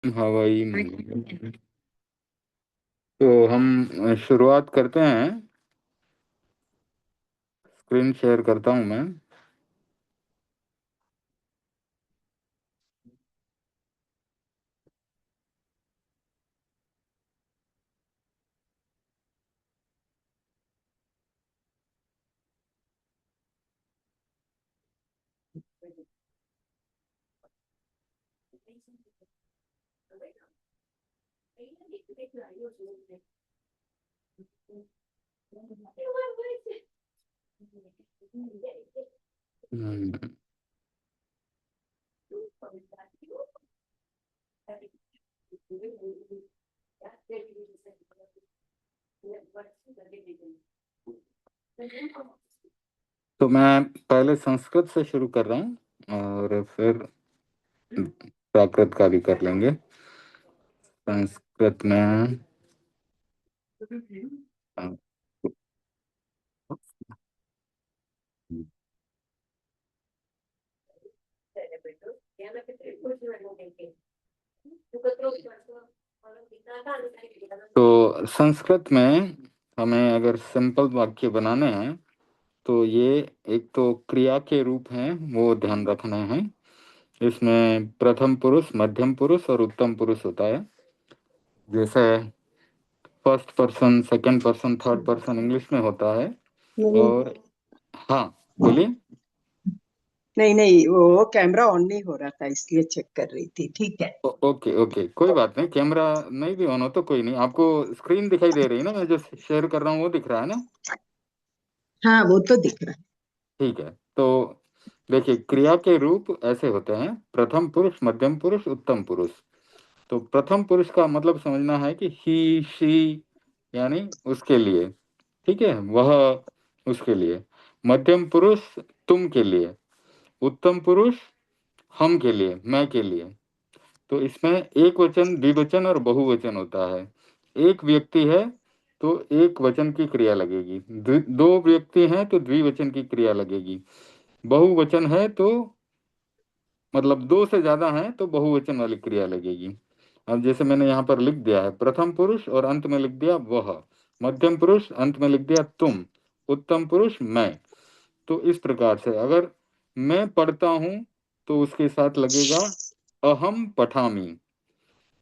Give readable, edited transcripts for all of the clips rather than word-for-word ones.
हवाई मंगल। तो हम शुरुआत करते हैं। स्क्रीन शेयर करता हूं मैं। हम्म, तो मैं पहले संस्कृत से शुरू कर रहा हूँ और फिर प्राकृत का भी कर लेंगे। संस्कृत में तो संस्कृत में हमें अगर सिंपल वाक्य बनाने हैं तो ये एक तो क्रिया के रूप हैं, वो ध्यान रखना है। इसमें प्रथम पुरुष, मध्यम पुरुष और उत्तम पुरुष होता है। जैसे first person, second person, third person English में होता है। नहीं और हाँ, बोलिए। नहीं नहीं, वो कैमरा ऑन नहीं हो रहा था इसलिए चेक कर रही थी। ठीक है। ओके ओके, कोई बात नहीं। कैमरा नहीं भी ऑन हो तो कोई नहीं। आपको स्क्रीन दिखाई दे रही है ना? मैं जो शेयर कर रहा हूँ वो दिख रहा है ना? हाँ, वो तो दिख रहा ठीक है। तो देखिए, क्रिया के रूप ऐसे होते हैं: प्रथम पुरुष, मध्यम पुरुष, उत्तम पुरुष। तो प्रथम पुरुष का मतलब समझना है कि ही शी, यानी उसके लिए। ठीक है, वह उसके लिए। मध्यम पुरुष तुम के लिए। उत्तम पुरुष हम के लिए, मैं के लिए। तो इसमें एक वचन, द्विवचन और बहुवचन होता है। एक व्यक्ति है तो एक वचन की क्रिया लगेगी। दो व्यक्ति हैं तो द्विवचन की क्रिया लगेगी। बहुवचन है तो मतलब दो से ज्यादा हैं तो बहुवचन वाली क्रिया लगेगी। अब जैसे मैंने यहाँ पर लिख दिया है प्रथम पुरुष और अंत में लिख दिया वह, मध्यम पुरुष अंत में लिख दिया तुम, उत्तम पुरुष मैं। तो इस प्रकार से अगर मैं पढ़ता हूं तो उसके साथ लगेगा अहम पठामी।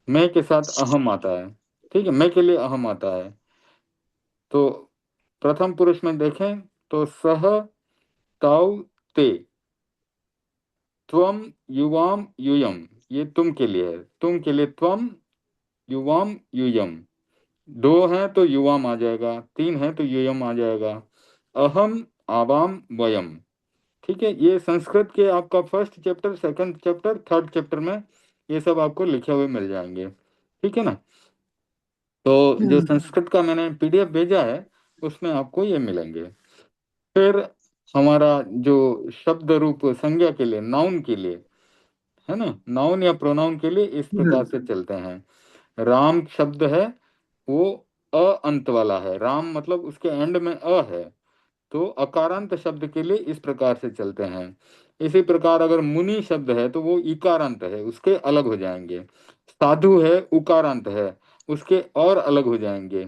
मैं के साथ अहम आता है। ठीक है, मैं के लिए अहम आता है। तो प्रथम पुरुष में देखें तो सह, ताऊ, ते, त्वम, युवाम, यूयम। ये तुम के लिए है। तुम के लिए त्वम, युवाम, यूयम। दो हैं तो युवाम आ जाएगा, तीन है तो यूयम आ जाएगा। अहम, आवाम, वयम। ठीक है, ये संस्कृत के आपका first chapter, second chapter, third chapter में ये सब आपको लिखे हुए मिल जाएंगे। ठीक है ना? तो है। जो संस्कृत का मैंने पीडीएफ भेजा है उसमें आपको ये मिलेंगे। फिर हमारा जो शब्द रूप संज्ञा के लिए, नाउन के लिए, है ना, नाउन या प्रोनाउन के लिए इस प्रकार से चलते हैं। राम शब्द है, वो अ अंत वाला है। राम मतलब उसके एंड में अ है। तो अकारांत शब्द के लिए इस प्रकार से चलते हैं। इसी प्रकार अगर मुनि शब्द है तो वो इकारांत है, उसके अलग हो जाएंगे। साधु है, उकारांत है, उसके और अलग हो जाएंगे।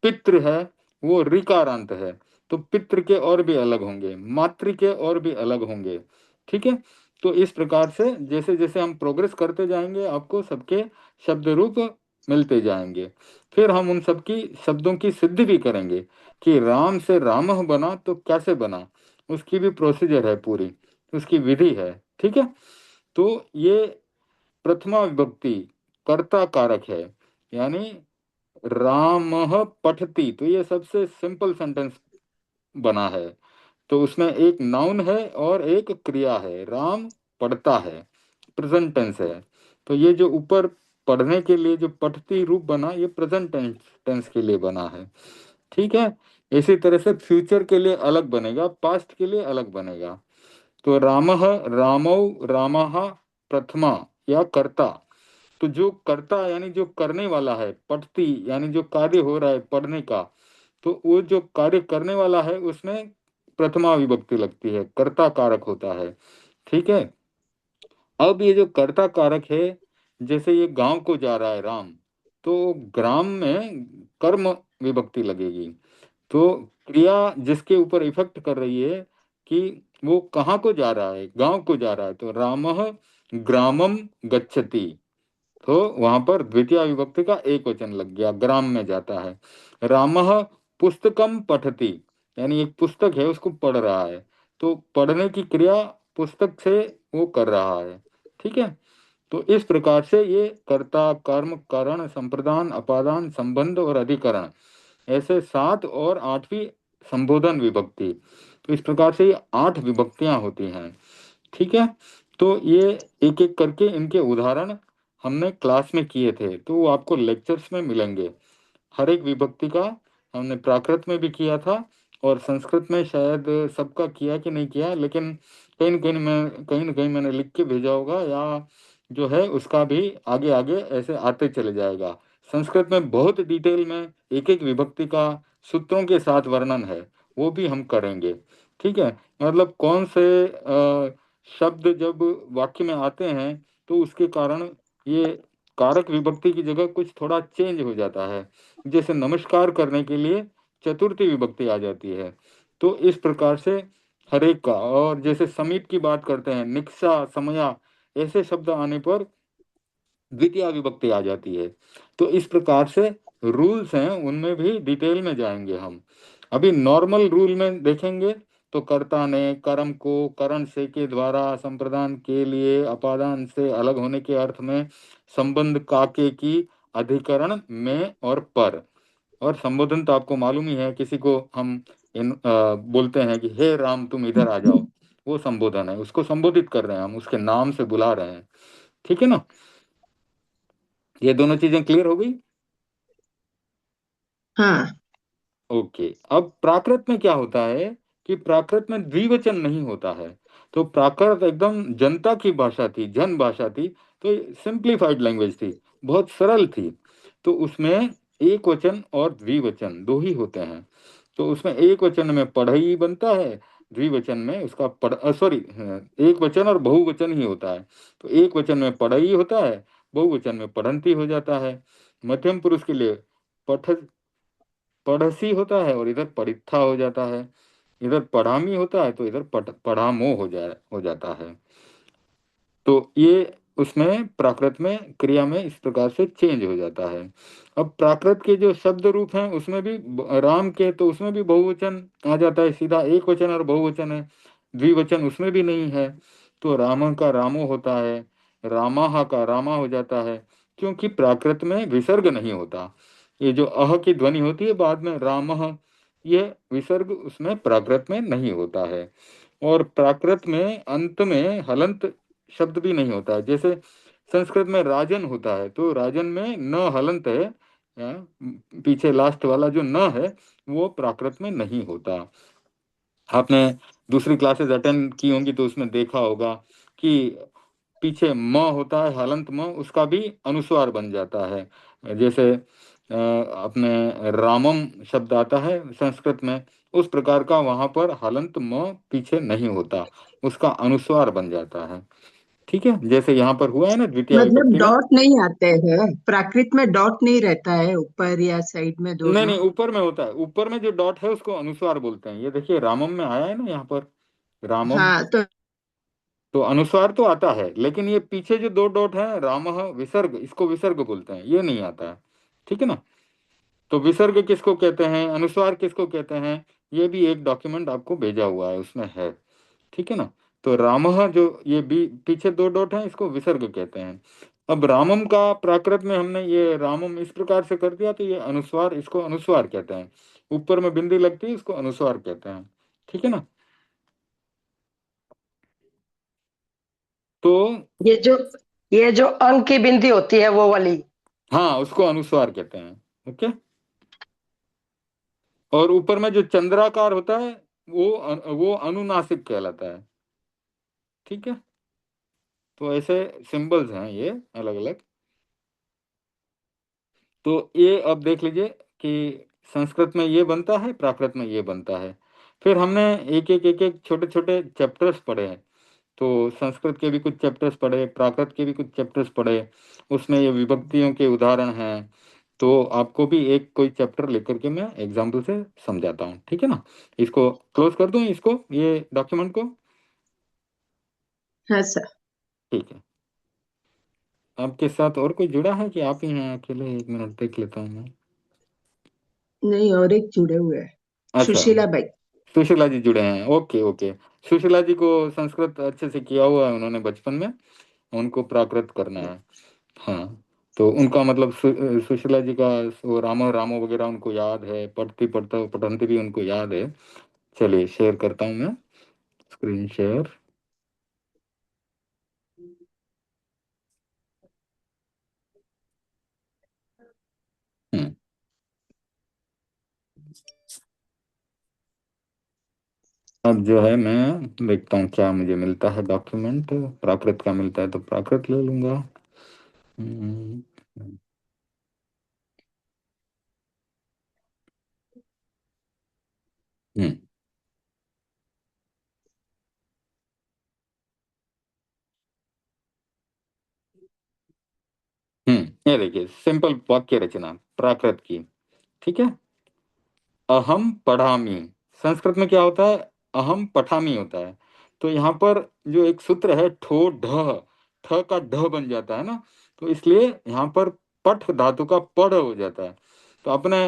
पितृ है, वो ऋकारांत है, तो पितृ के और भी अलग होंगे, मातृ के और भी अलग होंगे। ठीक है। तो इस प्रकार से जैसे जैसे हम प्रोग्रेस करते जाएंगे आपको सबके शब्द रूप मिलते जाएंगे। फिर हम उन सबकी शब्दों की सिद्धि भी करेंगे कि राम से रामह बना तो कैसे बना। उसकी भी प्रोसीजर है पूरी, उसकी विधि है। ठीक है। तो ये प्रथमा विभक्ति कर्ता कारक है, यानी रामः पठति, तो ये सबसे सिंपल सेंटेंस बना है। तो उसमें एक नाउन है और एक क्रिया है। राम पढ़ता है, प्रेजेंट टेंस है। तो ये जो ऊपर पढ़ने के लिए जो पठती रूप बना, ये प्रेजेंट टेंस टेंस के लिए बना है। ठीक है। इसी तरह से फ्यूचर के लिए अलग बनेगा, पास्ट के लिए अलग बनेगा। तो रामः, रामौ, रामः प्रथमा या कर्ता। तो जो कर्ता यानी जो करने वाला है, पठती यानी जो कार्य हो रहा है पढ़ने का, तो वो जो कार्य करने वाला है उसमें प्रथमा विभक्ति लगती है, कर्ता कारक होता है। ठीक है। अब ये जो कर्ता कारक है जैसे ये गांव को जा रहा है राम, तो ग्राम में कर्म विभक्ति लगेगी। तो क्रिया जिसके ऊपर इफेक्ट कर रही है कि वो कहाँ को जा रहा है, गांव को जा रहा है, तो रामः ग्रामम गच्छति। तो वहां पर द्वितीय विभक्ति का एक वचन लग गया, ग्राम में जाता है। रामः पुस्तकम पठति, यानी एक पुस्तक है उसको पढ़ रहा है, तो पढ़ने की क्रिया पुस्तक से वो कर रहा है। ठीक है। तो इस प्रकार से ये कर्ता कर्म करण संप्रदान अपादान संबंध और अधिकरण, ऐसे सात और आठवीं संबोधन विभक्ति, तो इस प्रकार से ये आठ विभक्तियां होती हैं। ठीक है। तो ये एक एक करके इनके उदाहरण हमने क्लास में किए थे, तो वो आपको लेक्चर्स में मिलेंगे। हर एक विभक्ति का हमने प्राकृत में भी किया था, और संस्कृत में शायद सबका किया कि नहीं किया, लेकिन कहीं न कहीं मैंने लिख के भेजा होगा, या जो है उसका भी आगे आगे ऐसे आते चले जाएगा। संस्कृत में बहुत डिटेल में एक एक विभक्ति का सूत्रों के साथ वर्णन है, वो भी हम करेंगे। ठीक है। मतलब कौन से शब्द जब वाक्य में आते हैं तो उसके कारण ये कारक विभक्ति की जगह कुछ थोड़ा चेंज हो जाता है। जैसे नमस्कार करने के लिए चतुर्थी विभक्ति आ जाती है। तो इस प्रकार से हर एक का, और जैसे समीप की बात करते हैं, निक्सा समया, ऐसे शब्द आने पर द्वितीय विभक्ति आ जाती है। तो इस प्रकार से रूल्स हैं, उनमें भी डिटेल में जाएंगे हम। अभी नॉर्मल रूल में देखेंगे तो कर्ता ने कर्म को करण से के द्वारा संप्रदान के लिए अपादान से अलग होने के अर्थ में संबंध काके की अधिकरण में और पर। और संबोधन तो आपको मालूम ही है, किसी को हम बोलते हैं कि हे राम तुम इधर आ जाओ, वो संबोधन है, उसको संबोधित कर रहे हैं हम, उसके नाम से बुला रहे हैं। ठीक है ना। ये दोनों चीजें क्लियर हो गई। हाँ। ओके। अब प्राकृत में क्या होता है कि प्राकृत में द्विवचन नहीं होता है। तो प्राकृत एकदम जनता की भाषा थी, जन भाषा थी, तो सिंप्लीफाइड लैंग्वेज थी, बहुत सरल थी। तो उसमें एक वचन और द्विवचन दो ही होते हैं। तो उसमें एक वचन में पढ़ई बनता है, द्विवचन में उसका सॉरी, एक वचन और बहुवचन ही होता है। तो एक वचन में पढ़ई होता है, बहुवचन में पढ़ंती हो जाता है। मध्यम पुरुष के लिए पठ पढ़सी होता है, और इधर पढ़ित्था हो जाता है। इधर पढ़ामी होता है तो इधर पढ़ामो हो जाता है। तो ये उसमें प्राकृत में क्रिया में इस प्रकार से चेंज हो जाता है। अब प्राकृत के जो शब्द रूप हैं उसमें भी राम के, तो उसमें भी बहुवचन आ जाता है, सीधा एक वचन और बहुवचन है, द्विवचन उसमें भी नहीं है। तो राम का रामो होता है, रामाहा का रामा हो जाता है, क्योंकि प्राकृत में विसर्ग नहीं होता। ये जो अह की ध्वनि होती है बाद में रामः, ये विसर्ग उसमें प्राकृत में नहीं होता है। और प्राकृत में अंत में हलंत शब्द भी नहीं होता है। जैसे संस्कृत में राजन होता है, तो राजन में न हलंत है, पीछे लास्ट वाला जो न है वो प्राकृत में नहीं होता। आपने दूसरी क्लासेस अटेंड की होंगी तो उसमें देखा होगा कि पीछे म होता है, हलंत म, उसका भी अनुस्वार बन जाता है। जैसे अपने रामम शब्द आता है संस्कृत में, उस प्रकार का वहां पर हलंत म पीछे नहीं होता, उसका अनुस्वार बन जाता है। ठीक है, जैसे यहाँ पर हुआ है ना द्वितीय मतलब विभक्ति में। डॉट नहीं आते हैं, प्राकृत में डॉट नहीं रहता है ऊपर या साइड में नहीं दोनों। नहीं, ऊपर में होता है, ऊपर में जो डॉट है उसको अनुस्वार बोलते हैं। ये देखिए रामम में आया है ना यहाँ पर, रामम, हाँ तो तो अनुस्वार तो आता है, लेकिन ये पीछे जो दो डॉट है रामः विसर्ग, इसको विसर्ग बोलते हैं, ये नहीं आता है। ठीक है ना। तो विसर्ग किसको कहते हैं, अनुस्वार किसको कहते हैं, ये भी एक डॉक्यूमेंट आपको भेजा हुआ है, उसमें है। ठीक है ना। तो रामः जो ये पीछे दो डॉट है, इसको विसर्ग कहते हैं। अब रामम का प्राकृत में हमने ये रामम इस प्रकार से कर दिया, तो ये अनुस्वार, इसको अनुस्वार कहते हैं। ऊपर में बिंदी लगती है, इसको अनुस्वार कहते हैं। ठीक है ना। तो ये जो ये जो अंक की बिंदी होती है वो वाली। हाँ, उसको अनुस्वार कहते हैं। ओके। और ऊपर में जो चंद्राकार होता है वो अनुनासिक कहलाता है। ठीक है। तो ऐसे सिंबल्स हैं ये अलग अलग। तो ये अब देख लीजिए कि संस्कृत में ये बनता है, प्राकृत में ये बनता है। फिर हमने एक एक छोटे छोटे चैप्टर्स पढ़े हैं। तो संस्कृत के भी कुछ चैप्टर्स पढ़े, प्राकृत के भी कुछ चैप्टर्स पढ़े, उसमें ये विभक्तियों के उदाहरण हैं। तो आपको भी एक कोई चैप्टर लेकर के मैं एग्जाम्पल से समझाता हूँ, ठीक है ना। इसको क्लोज कर दूं, इसको, ये डॉक्यूमेंट को। हाँ सर। ठीक है। आपके साथ और कोई जुड़ा है कि आप ही हैं अकेले? 1 मिनट देख लेता हूँ मैं। नहीं, और एक जुड़े हुए हैं, अच्छा, सुशीला भाई। सुशीला जी जुड़े हैं, ओके ओके। सुशीला जी को संस्कृत अच्छे से किया हुआ है उन्होंने बचपन में, उनको प्राकृत करना है। हाँ, तो उनका मतलब सुशीला जी का वो रामो रामो वगैरह उनको याद है, पढ़ती पढ़ता पढ़ंती भी उनको याद है। चलिए शेयर करता हूँ मैं, स्क्रीन शेयर। हम्म अब जो है मैं देखता हूँ क्या मुझे मिलता है डॉक्यूमेंट। प्राकृत का मिलता है तो प्राकृत ले लूंगा। हम्म हम्म ये देखिए सिंपल वाक्य रचना प्राकृत की, ठीक है। अहम पढ़ामी, संस्कृत में क्या होता है, अहम पठामी होता है। तो यहाँ पर जो एक सूत्र है ठो ढ, ठ का ढ बन जाता है ना, तो इसलिए यहाँ पर पठ धातु का पढ़ हो जाता है। तो अपने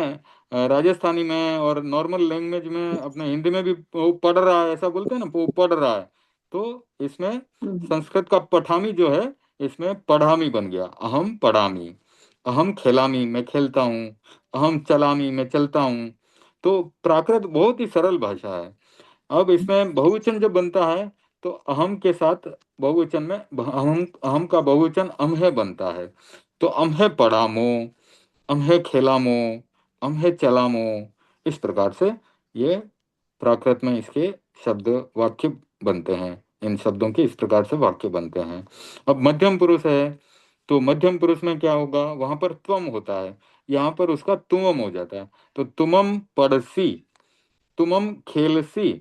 राजस्थानी में और नॉर्मल लैंग्वेज में अपने हिंदी में भी वो पढ़ रहा है ऐसा बोलते हैं ना, वो पढ़ रहा है। तो इसमें हम्म। संस्कृत का पठामी जो है, इसमें पढ़ामी बन गया, अहम पढ़ामी। अहम खेलामी, मैं खेलता हूँ। अहम चलामी, मैं चलता हूँ। तो प्राकृत बहुत ही सरल भाषा है। अब इसमें बहुवचन जब बनता है तो अहम के साथ बहुवचन में अहम, अहम का बहुवचन अम्हे बनता है। तो अम्हे पढ़ामो, अम्हे खेलामो, अम्हे चलामो, इस प्रकार से ये प्राकृत में इसके शब्द वाक्य बनते हैं। इन शब्दों के इस प्रकार से वाक्य बनते हैं। अब मध्यम पुरुष है, तो मध्यम पुरुष में क्या होगा, वहां पर त्वम होता है, यहाँ पर उसका तुमम हो जाता है। तो तुमम पढ़सी, तुमम खेलसी,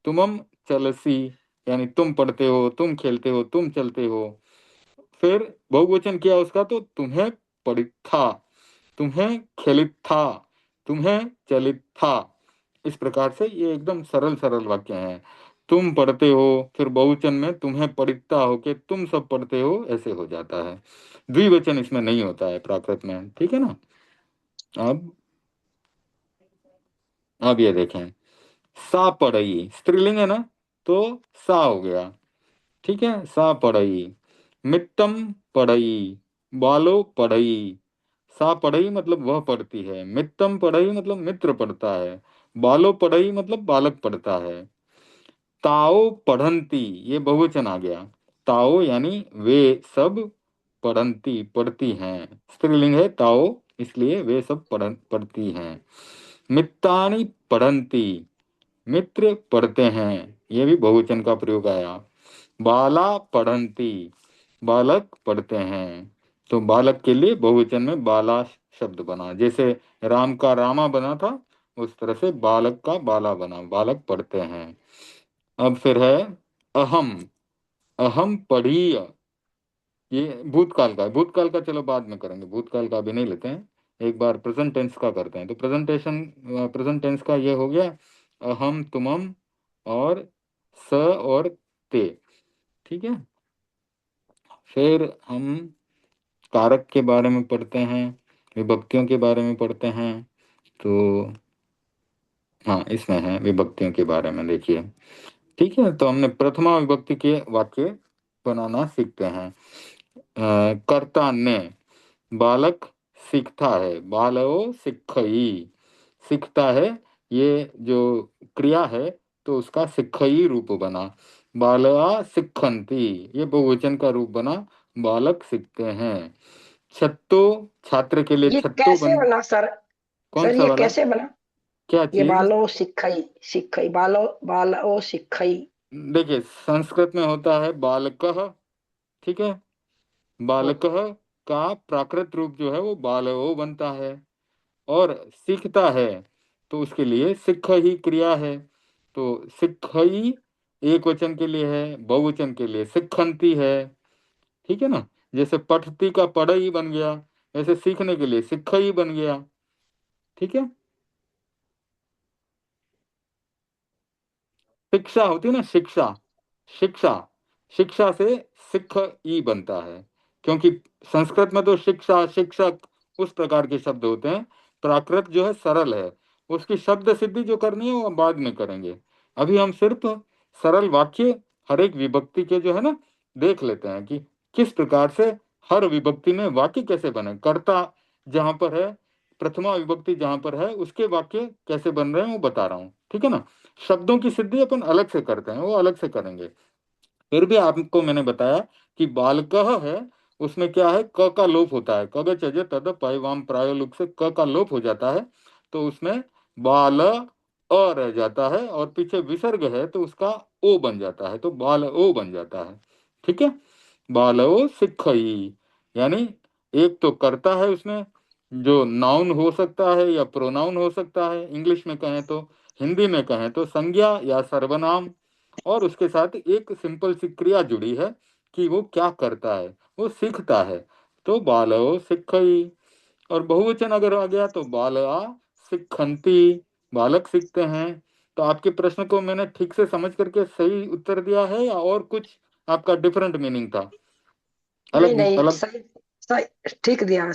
तुमम चलसी, यानी तुम पढ़ते हो, तुम खेलते हो, तुम चलते हो। फिर बहुवचन किया उसका, तो तुम्हें पढ़ित था, तुम्हें खेलित था, तुम्हें चलित था। इस प्रकार से ये एकदम सरल सरल वाक्य हैं। तुम पढ़ते हो, फिर बहुवचन में तुम्हें पढ़िता हो के तुम सब पढ़ते हो, ऐसे हो जाता है। द्विवचन इसमें नहीं होता है प्राकृत में, ठीक है ना। अब अब ये देखें, सा पढ़ई स्त्रीलिंग है ना, तो सा हो गया, ठीक है, सा पढ़ई। मित्तम पढ़ई, बालो पढ़ई। सा पढ़ई मतलब वह पढ़ती है, मित्तम पढ़ई मतलब मित्र पढ़ता है, बालो पढ़ई मतलब बालक पढ़ता है। ताओ पढ़ंती, ये बहुवचन आ गया। ताओ यानी वे सब, पढ़ंती पढ़ती हैं, स्त्रीलिंग है ताओ, इसलिए वे सब पढ़ती हैं। मित्तानि पढ़ंती, मित्र पढ़ते हैं, ये भी बहुवचन का प्रयोग आया। बाला पढ़ंती, बालक पढ़ते हैं। तो बालक के लिए बहुवचन में बाला शब्द बना, जैसे राम का रामा बना था, उस तरह से बालक का बाला बना, बालक पढ़ते हैं। अब फिर है अहम, अहम पढ़ीय, ये भूतकाल का है। भूतकाल का चलो बाद में करेंगे, भूतकाल का अभी नहीं लेते हैं, एक बार प्रेजेंट टेंस का करते हैं। तो प्रेजेंट टेंस का ये हो गया, अहम तुमम और स और ते, ठीक है। फिर हम कारक के बारे में पढ़ते हैं, विभक्तियों के बारे में पढ़ते हैं। तो हाँ, इसमें है विभक्तियों के बारे में, देखिए, ठीक है। तो हमने प्रथमा विभक्ति के वाक्य बनाना सीखते हैं। कर्ता ने, बालक सीखता है, बालो सिक्खई, सीखता है, ये जो क्रिया है तो उसका सिक्खई रूप बना। बालआ सिक्खन्ति, ये बहुवचन का रूप बना, बालक सीखते हैं। छत्तो, छात्र के लिए ये छत्तो कैसे बन, बना सर? कौन सर सा ये वाला, कैसे बना? क्या ये चीज। बालो सिखई, सिखई बालो, बालो सिखई। देखिए संस्कृत में होता है बालकः, ठीक है, हम्म। बालकः का प्राकृत रूप जो है वो बालओ बनता है। और सीखता है तो उसके लिए सिक्ख ही क्रिया है, तो सिक्ख ही एक वचन के लिए है, बहुवचन के लिए सिक्खंती है, ठीक है ना। जैसे पठती का पढ़ई बन गया, ऐसे सीखने के लिए सिक्खई बन गया, ठीक है। शिक्षा होती है ना, शिक्षा, शिक्षा, शिक्षा से सिख ई बनता है, क्योंकि संस्कृत में तो शिक्षा, शिक्षक उस प्रकार के शब्द होते हैं। प्राकृत जो है सरल है, उसकी शब्द सिद्धि जो करनी है वो हम बाद में करेंगे। अभी हम सिर्फ सरल वाक्य हर एक विभक्ति के जो है ना देख लेते हैं कि किस प्रकार से हर विभक्ति में वाक्य कैसे बने। कर्ता जहां पर है, प्रथमा विभक्ति जहां पर है, उसके वाक्य कैसे बन रहे हैं वो बता रहा हूँ, ठीक है ना। शब्दों की सिद्धि अपन अलग से करते हैं, वो अलग से करेंगे। फिर भी आपको मैंने बताया कि बालकः है, उसमें क्या है, क का लोप होता है, कग चज तद पय वाम प्रायो लुक से क का लोप हो जाता है, तो उसमें बाल अ रह जाता है, और पीछे विसर्ग है तो उसका ओ बन जाता है, तो बाल ओ बन जाता है, ठीक है। बालो सिखई, यानी एक तो करता है उसमें, जो नाउन हो सकता है या प्रोनाउन हो सकता है, इंग्लिश में कहें तो, हिंदी में कहें तो संज्ञा या सर्वनाम, और उसके साथ एक सिंपल सी क्रिया जुड़ी है कि वो क्या करता है, वो सीखता है, तो बालो सिखई। और बहुवचन अगर आ गया तो बाला सिखंती, बालक सीखते हैं। तो आपके प्रश्न को मैंने ठीक से समझ करके सही उत्तर दिया है, या और कुछ आपका डिफरेंट मीनिंग था, नहीं अलग नहीं, अलग? सही सही ठीक दिया।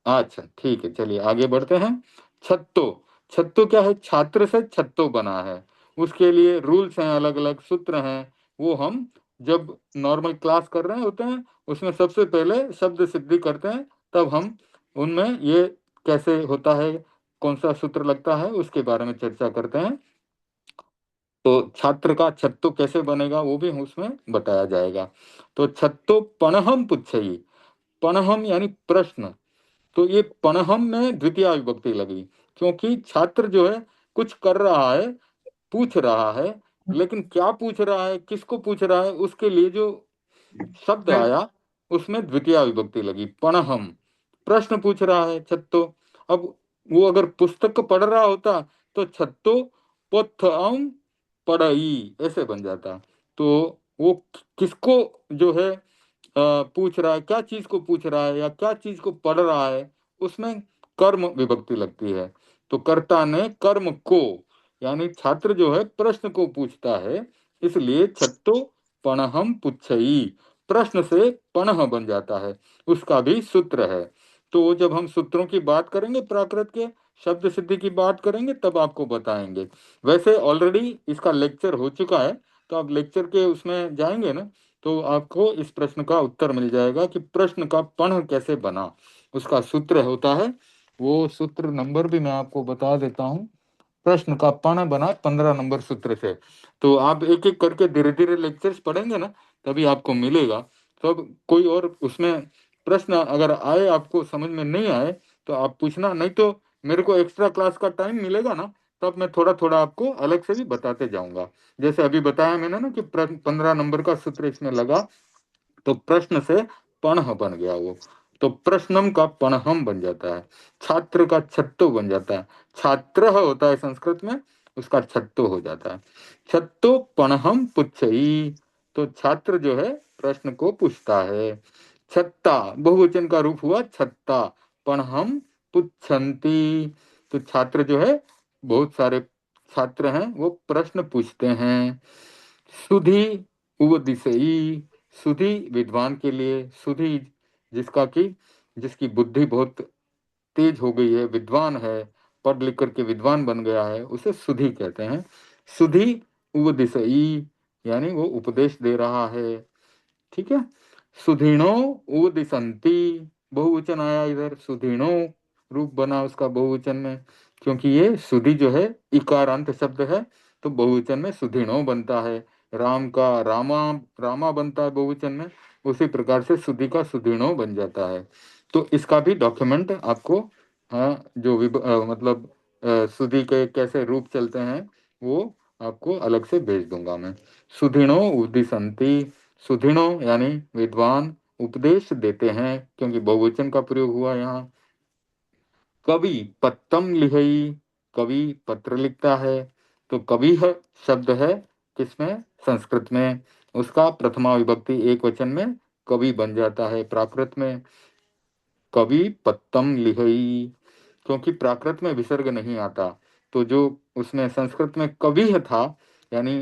अच्छा ठीक है, चलिए आगे बढ़ते हैं। छत्तो, छत्तो क्या है, छात्र से छत्तो बना है, उसके लिए रूल्स हैं, अलग अलग सूत्र हैं, वो हम जब नॉर्मल क्लास कर रहे होते हैं उसमें सबसे पहले शब्द सिद्धि करते हैं, तब हम उनमें ये कैसे होता है, कौन सा सूत्र लगता है, उसके बारे में चर्चा करते हैं। तो छात्र का छत्तो कैसे बनेगा वो भी उसमें बताया जाएगा। तो छत्तो पणहम पुच्छई, पणहम यानी प्रश्न, तो ये पणहम में द्वितीय विभक्ति लगी, क्योंकि छात्र जो है कुछ कर रहा है, पूछ रहा है, लेकिन क्या पूछ रहा है, किसको पूछ रहा है, उसके लिए जो शब्द आया उसमें द्वितीय विभक्ति लगी, पणहम, प्रश्न पूछ रहा है छत्तो। अब वो अगर पुस्तक पढ़ रहा होता तो छत्तो पोथम पढ़ई ऐसे बन जाता। तो वो किसको जो है पूछ रहा है, क्या चीज को पूछ रहा है या क्या चीज को पढ़ रहा है, उसमें कर्म विभक्ति लगती है। तो कर्ता ने कर्म को, यानी छात्र जो है प्रश्न को पूछता है, इसलिए छत्तो पणहम पुच्छई, प्रश्न से पणह बन जाता है, उसका भी सूत्र है। तो जब हम सूत्रों की बात करेंगे, प्राकृत के शब्द सिद्धि की बात करेंगे, तब आपको बताएंगे। वैसे ऑलरेडी इसका लेक्चर हो चुका है, तो आप लेक्चर के उसमें जाएंगे ना, तो आपको इस प्रश्न का उत्तर मिल जाएगा कि प्रश्न का पण कैसे बना, उसका सूत्र होता है। वो सूत्र नंबर भी मैं आपको बता देता हूँ। प्रश्न का पण बना 15 नंबर सूत्र से। तो आप एक एक करके धीरे धीरे लेक्चर्स पढ़ेंगे ना, तभी आपको मिलेगा। तो अब कोई और उसमें प्रश्न अगर आए, आपको समझ में नहीं आए, तो आप पूछना, नहीं तो मेरे को एक्स्ट्रा क्लास का टाइम मिलेगा ना, तब मैं थोड़ा थोड़ा आपको अलग से भी बताते जाऊंगा। जैसे अभी बताया मैंने ना कि 15 नंबर का सूत्र इसमें लगा, तो प्रश्न से पणह बन गया वो, तो प्रश्नम का पणहम बन जाता है, छात्र का छत्तो बन जाता है, छात्र होता है संस्कृत में, उसका छत्तो हो जाता है। छत्तो पणहम पुच्छई, तो छात्र जो है प्रश्न को पूछता है। छत्ता बहुवचन का रूप हुआ छत्ता, पणहम पुच्छन्ति, तो छात्र जो है, बहुत सारे छात्र हैं वो प्रश्न पूछते हैं। सुधि उपदिशई, सुधि विद्वान के लिए, सुधि जिसका की, जिसकी बुद्धि बहुत तेज हो गई है, विद्वान है, पढ़ लिख करके विद्वान बन गया है, उसे सुधि कहते हैं। सुधि उपदिशई, यानी वो उपदेश दे रहा है, ठीक है। सुधीणो उपदिशन्ति, बहुवचन आया इधर, सुधीणो रूप बना उसका बहुवचन में, क्योंकि ये सुधि जो है इकारांत शब्द है, तो बहुवचन में सुधीणो बनता है। राम का रामा, रामा बनता है बहुवचन में, उसी प्रकार से सुधि का सुधीणो बन जाता है। तो इसका भी डॉक्यूमेंट आपको, हाँ, जो मतलब सुधि के कैसे रूप चलते हैं वो आपको अलग से भेज दूंगा मैं। सुधीणो उदिशन्ति, सुधीणो यानी विद्वान, उपदेश देते हैं, क्योंकि बहुवचन का प्रयोग हुआ यहाँ। कवि पत्तम लिखई, कवि पत्र लिखता है, तो कवि है शब्द है किसमें? संस्कृत में। उसका प्रथमा विभक्ति एक वचन में कवि बन जाता है। प्राकृत में कवि पत्तम लिहई, क्योंकि प्राकृत में विसर्ग नहीं आता, तो जो उसमें संस्कृत में कवि था यानी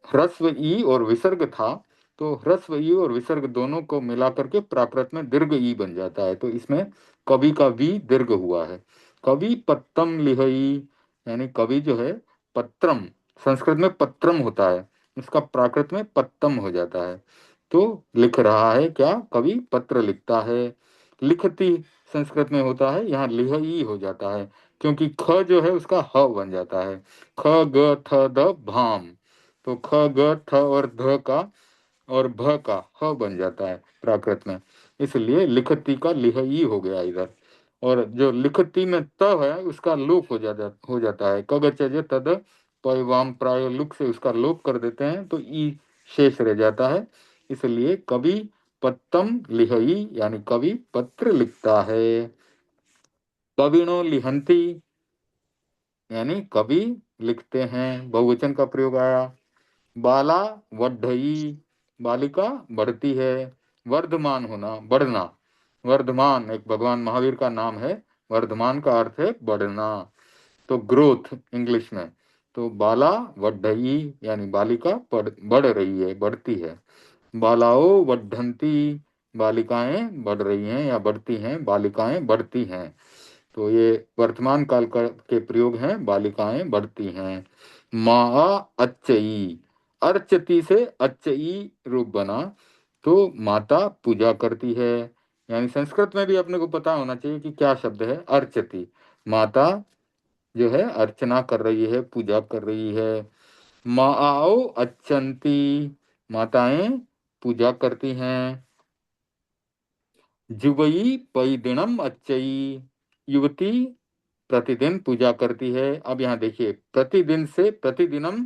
ह्रस्व ई और विसर्ग था, तो ह्रस्व ई और विसर्ग दोनों को मिलाकर के प्राकृत में दीर्घ ई बन जाता है, तो इसमें कवि का वी दीर्घ हुआ है। कवि पत्तम लिहई, यानी कवि जो है पत्रम, संस्कृत में पत्रम होता है, इसका प्राकृत में पत्तम हो जाता है, तो लिख रहा है क्या? कवि पत्र लिखता है। लिखती संस्कृत में होता है, यहाँ लिहई हो जाता है, क्योंकि ख जो है उसका ह बन जाता है। ख ग ठ द भाम, तो ख ग ठ और ध का और भ का ह बन जाता है प्राकृत में, इसलिए लिखती का लिहई हो गया इधर। और जो लिखती में त है उसका लोप हो जाता है। कग चज तद पैवाम प्राय लुक से उसका लोप कर देते हैं, तो ई शेष रह जाता है, इसलिए कवि पत्तम लिहई यानी कवि पत्र लिखता है। कविणो लिहंती यानी कवि लिखते हैं, बहुवचन का प्रयोग आया। बाला वढ़ई, बालिका बढ़ती है। वर्धमान होना, बढ़ना, वर्धमान एक भगवान महावीर का नाम है, वर्धमान का अर्थ है बढ़ना, तो ग्रोथ इंग्लिश में। तो बाला वढ़ई यानी बालिका बढ़ रही है, बढ़ती है। बालाओ वढ़ंती, बालिकाएं बढ़ रही हैं या बढ़ती हैं, बालिकाएं बढ़ती हैं, तो ये वर्तमान काल के प्रयोग हैं, बालिकाएं बढ़ती हैं। मा अच्छई, अर्चती से अच्छई रूप बना, तो माता पूजा करती है, यानी संस्कृत में भी अपने को पता होना चाहिए कि क्या शब्द है अर्चती, माता जो है अर्चना कर रही है, पूजा कर रही है। माओ अच्छंती, माताएं पूजा करती हैं। जुवई पैदिणम अच्छई, युवती प्रतिदिन पूजा करती है। अब यहाँ देखिए, प्रतिदिन से प्रतिदिनम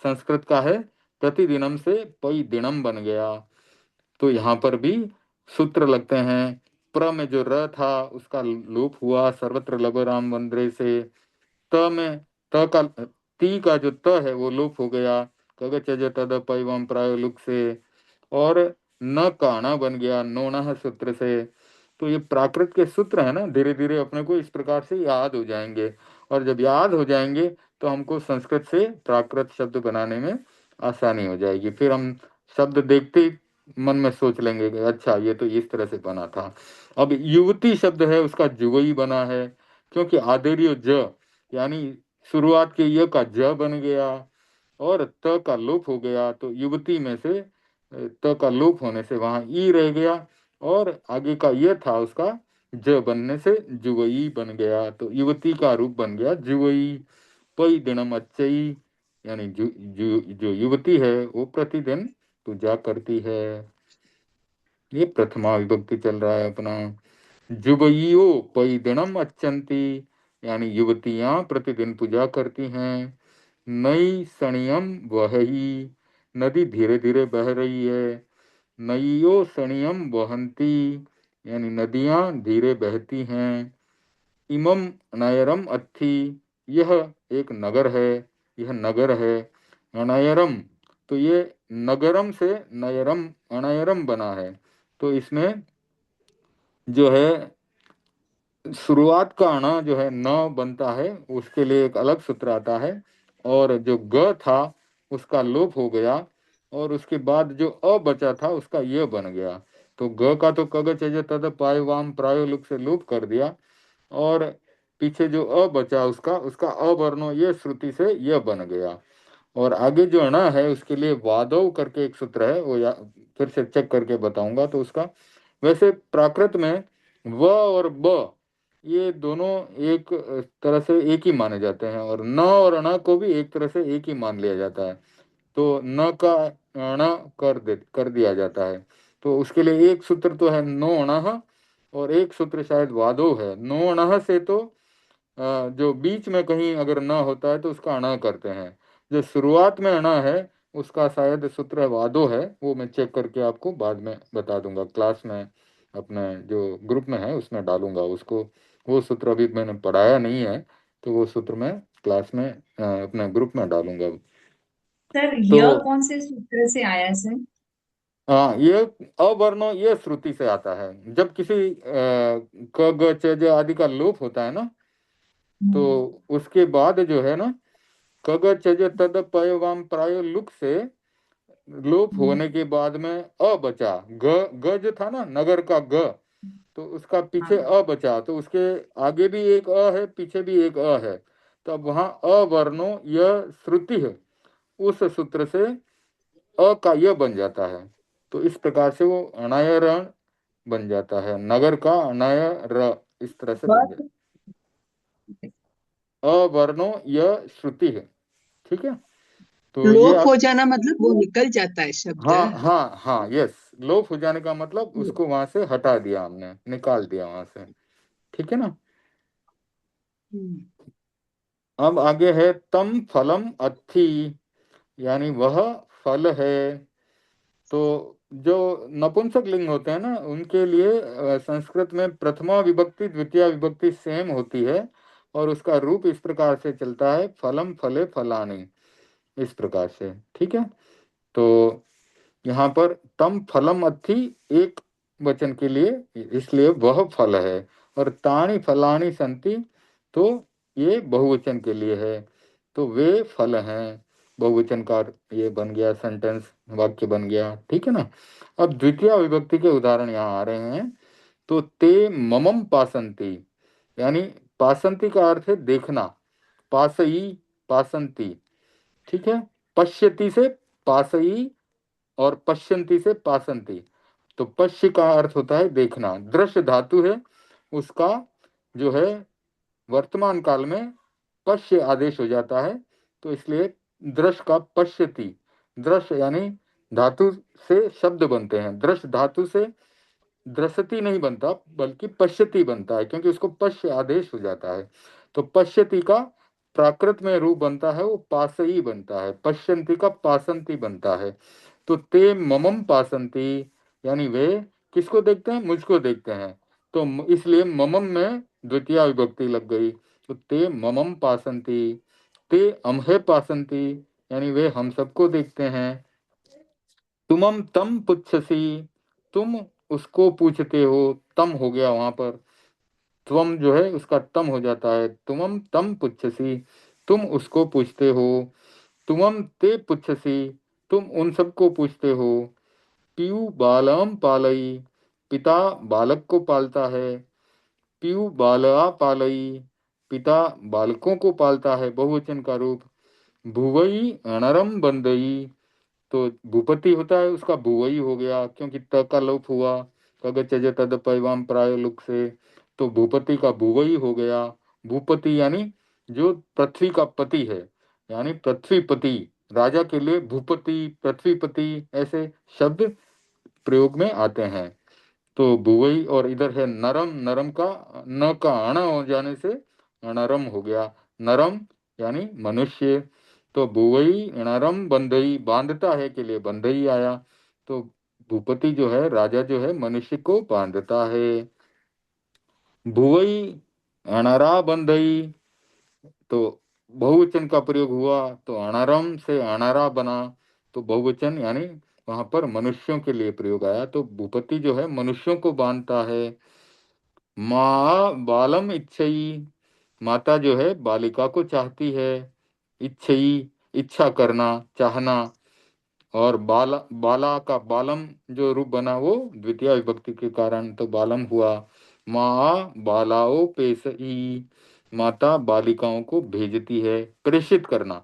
संस्कृत का है, प्रतिदिनम से पैदिणम बन गया, तो यहाँ पर भी सूत्र लगते हैं। प्र में जो र था उसका लोप हुआ सर्वत्र लभ राम वंद्रे से। त में त का ती का जो त है वो लोप हो गया, कग चज तद पैवम प्राय लुक से। और न काणा बन गया नोणः सूत्र से। तो ये प्राकृत के सूत्र है ना, धीरे धीरे अपने को इस प्रकार से याद हो जाएंगे, और जब याद हो जाएंगे तो हमको संस्कृत से प्राकृत शब्द बनाने में आसानी हो जाएगी। फिर हम शब्द देखते ही मन में सोच लेंगे कि अच्छा ये तो इस तरह से बना था। अब युवती शब्द है उसका जुवई बना है, क्योंकि आदेर्य ज यानी शुरुआत के य का ज बन गया और त का लोप हो गया, तो युवती में से त का लोप होने से वहां ई रह गया, और आगे का ये था उसका ज बनने से जुवई बन गया, तो युवती का रूप बन गया जुवई। पई दिनम अच्छई, यानी जो युवती है वो प्रतिदिन पूजा करती है। ये प्रथमा विभक्ति चल रहा है अपना। जुबइयो पैदिणम अच्छन्ति, यानी युवतियां प्रतिदिन पूजा करती हैं। नई सणियम वहई, नदी धीरे धीरे बह रही है। नइयो सणियम वहंती, यानी नदियां धीरे बहती हैं। इमम नयरम अत्थि, यह एक नगर है, यह नगर है। अनयरम, तो ये नगरम से नयरम अनयरम बना है, तो इसमें जो है शुरुआत का अणा जो है न बनता है, उसके लिए एक अलग सूत्र आता है, और जो ग था उसका लोप हो गया, और उसके बाद जो अ बचा था उसका य बन गया, तो ग का तो कग चज तद पाय वाम प्रायो लुक से लोप कर दिया, और पीछे जो अ बचा उसका उसका अवर्णो ये श्रुति से यह बन गया। और आगे जो अणा है उसके लिए वादव करके एक सूत्र है, वो फिर से चेक करके बताऊंगा तो उसका। वैसे प्राकृत में व और ब ये दोनों एक तरह से एक ही माने जाते हैं, और न और अणा को भी एक तरह से एक ही मान लिया जाता है, तो न का अणा कर दिया जाता है, तो उसके लिए एक सूत्र तो है नो अणः, और एक सूत्र शायद वादो है। नो अणः से तो जो बीच में कहीं अगर न होता है तो उसका अणा करते हैं, जो शुरुआत में अणा है उसका शायद सूत्र वादो है, वो मैं चेक करके आपको बाद में बता दूंगा, क्लास में अपने जो ग्रुप में है उसमें डालूंगा उसको। वो सूत्र अभी मैंने पढ़ाया नहीं है, तो वो सूत्र मैं क्लास में अपने ग्रुप में डालूंगा। सर तो यह कौन से सूत्र से आया सर? हाँ, ये अवर्णो ये श्रुति से आता है। जब किसी क ग च ज आदि का लोप होता है ना, तो उसके बाद जो है ना, क ग च ज तद पय वाम प्राय लुक से लोप होने के बाद में अ बचा। ग जो था ना, नगर का ग, तो उसका पीछे हाँ। अ बचा, तो उसके आगे भी एक अ है, पीछे भी एक अ है। तो अब वहां अवर्णो यह श्रुति है, उस सूत्र से अ का य बन जाता है। तो इस प्रकार से वो अणायरण बन जाता है, नगर का अणाय र, इस तरह से बन जाता है। अवर्णो यह श्रुति है, ठीक है। तो ये लोप हो जाना मतलब वो निकल जाता है शब्द। हाँ हाँ हाँ, यस, लोप हो जाने का मतलब उसको वहां से हटा दिया हमने, निकाल दिया वहां से, ठीक है ना। हम्म। अब आगे है तम फलम अत्थि, यानी वह फल है। तो जो नपुंसक लिंग होते हैं ना, उनके लिए संस्कृत में प्रथमा विभक्ति द्वितीय विभक्ति सेम होती है, और उसका रूप इस प्रकार से चलता है, फलम फले फलानि, इस प्रकार से, ठीक है। तो यहाँ पर तम फलम अत्थि एक वचन के लिए, इसलिए वह फल है। और तानि फलानि संति, तो ये बहुवचन के लिए है, तो वे फल हैं। बहुवचन का ये बन गया, सेंटेंस वाक्य बन गया, ठीक है ना। अब द्वितीय विभक्ति के उदाहरण यहाँ आ रहे हैं। तो ते ममम पासंती, यानी पासंती का अर्थ है देखना, पासई पासंती, ठीक है। पश्यति से पासई, और पश्यंती से पासंती। तो पश्य का अर्थ होता है देखना, दृश्य धातु है, उसका जो है वर्तमान काल में पश्य आदेश हो जाता है, तो इसलिए दृश्य का पश्यति, दृश्य यानी धातु से शब्द बनते हैं, दृश्य धातु से दृश्यति नहीं बनता, बल्कि पश्यति बनता है, क्योंकि उसको पश्य आदेश हो जाता है। तो पश्यति का प्राकृत में रूप बनता है, वो पासई बनता है, पश्यंती का पासंती बनता है। तो ते ममम पासंती, यानी वे किसको देखते हैं, मुझको देखते हैं। तो इसलिए ममम में द्वितीय विभक्ति लग गई, तो ते ममम पासंती, ते अम्हे पासंती, यानी वे हम सबको देखते हैं। तुमम तम पुच्छसी, तुम उसको पूछते हो, तम हो गया वहां पर, त्वम जो है उसका तम हो जाता है, तुमम तम पुच्छसी, तुम उसको पूछते हो। तुमम ते पुच्छसी, तुम उन सबको पूछते हो। पियू बालम पालई, पिता बालक को पालता है। पियू बालआ पालई, पिता बालकों को पालता है, बहुवचन का रूप। भुवई अणरम बंदई, तो भूपति होता है, उसका भुवई हो गया, क्योंकि त का लोप हुआ, कग चज तद पैवाम प्राय लुक से, तो भूपति का भुवई हो गया। भूपति यानी जो पृथ्वी का पति है, यानी पृथ्वीपति, राजा के लिए भूपति पृथ्वीपति ऐसे शब्द प्रयोग में आते हैं। तो भुवई, और इधर है नरम, नरम का न का अण हो जाने से नरम हो गया, नरम यानी मनुष्य। तो भुवई नरम बंधई, बांधता है के लिए बंधई आया। तो भूपति जो है, राजा जो है, मनुष्य को बांधता है। भुवई अणरा बंधई, तो बहुवचन का प्रयोग हुआ, तो अणरम से अणरा बना, तो बहुवचन यानी वहां पर मनुष्यों के लिए प्रयोग आया। तो भूपति जो है मनुष्यों को बांधता है। माँ बालम इच्छई, माता जो है बालिका को चाहती है। इच्छई इच्छा करना, चाहना। और बाला, बाला का बालम जो रूप बना वो द्वितीय विभक्ति के कारण, तो बालम हुआ। माँ बालाओ पेशई, माता बालिकाओं को भेजती है। प्रेषित करना,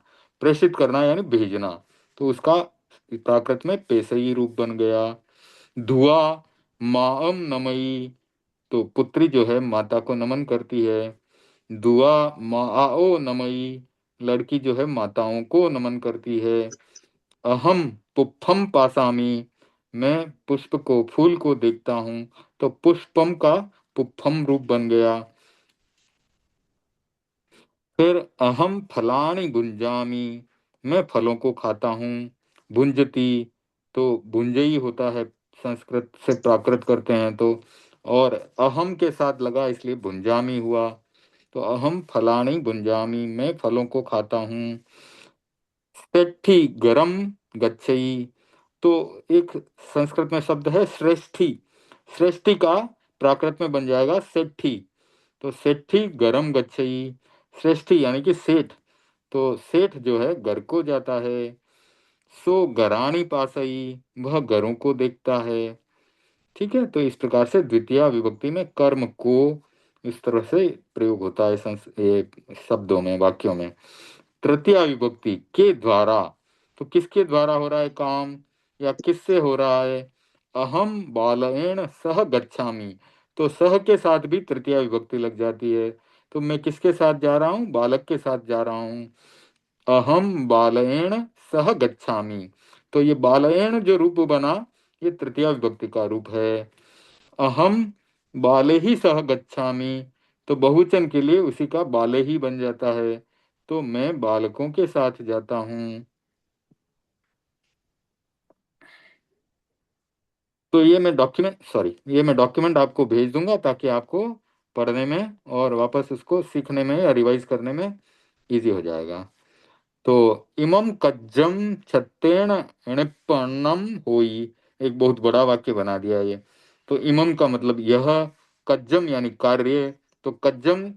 प्रेषित करना यानी भेजना, तो उसका प्राकृत में पेशई रूप बन गया। धुआ माम नमई, तो पुत्री जो है माता को नमन करती है। दुआ माओ नमई, लड़की जो है माताओं को नमन करती है। अहम पुष्पम पासामी, मैं पुष्प को, फूल को देखता हूँ, तो पुष्पम का पुष्पम रूप बन गया। फिर अहम फलानि भुंजामी, मैं फलों को खाता हूँ। भुंजती, तो भुंजई होता है, संस्कृत से प्राकृत करते हैं तो, और अहम के साथ लगा इसलिए भुंजामी हुआ। तो अहम फलानि भुंजामी, मैं फलों को खाता हूँ। सेट्ठी गरम गच्छई, तो एक संस्कृत में शब्द है श्रेष्ठी, श्रेष्ठी का प्राकृत में बन जाएगा सेट्ठी, तो सेट्ठी गरम गच्छई, श्रेष्ठी यानी कि सेठ, तो सेठ जो है घर को जाता है। सो गराणी पासई, वह घरों को देखता है। ठीक है, तो इस प्रकार से द्वितीय विभक्ति में कर्म को इस तरह से प्रयोग होता है ये शब्दों में, वाक्यों में। तृतीय विभक्ति के द्वारा, तो किसके द्वारा हो रहा है काम या किससे हो रहा है? अहम बालेन सह गच्छामि, तो सह के साथ भी तृतीय विभक्ति लग जाती है। तो मैं किसके साथ जा रहा हूँ? बालक के साथ जा रहा हूँ। अहम बालेन सह गच्छामि, तो ये बालेन जो रूप बना ये तृतीय विभक्ति का रूप है। अहम बाले ही सह गच्छामि, तो बहुवचन के लिए उसी का बाले ही बन जाता है, तो मैं बालकों के साथ जाता हूँ। तो ये मैं डॉक्यूमेंट आपको भेज दूंगा ताकि आपको पढ़ने में और वापस उसको सीखने में या रिवाइज करने में इजी हो जाएगा। तो इमम कज्जम छत्तेन इणिप्पन्नम होई, एक बहुत बड़ा वाक्य बना दिया ये। तो इमम का मतलब यह, कज्जम यानी कार्य, तो कज्जम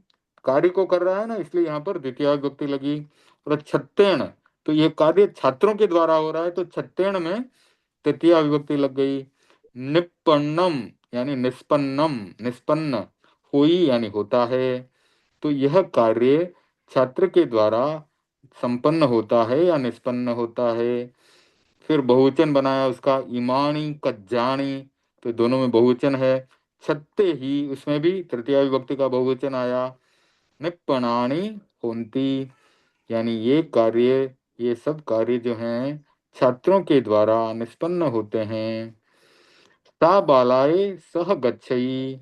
कार्य को कर रहा है ना, इसलिए यहाँ पर द्वितीय विभक्ति लगी। और छत्तेन, तो ये कार्य छात्रों के द्वारा हो रहा है, तो छत्तेन में तृतीय विभक्ति लग गई। निप्पन्नम यानी निष्पन्नम, निष्पन्न, होई यानी होता है, तो यह कार्य छात्र के द्वारा संपन्न होता है या निष्पन्न होता है। फिर बहुवचन बनाया उसका, इमानी कज्जानी, तो दोनों में बहुवचन है। छत्ते ही, उसमें भी तृतीय विभक्ति का बहुवचन आया। निप्पणानी होंती, यानी ये सब कार्य जो हैं छात्रों के द्वारा निष्पन्न होते हैं। सा बालाए सह गच्छई,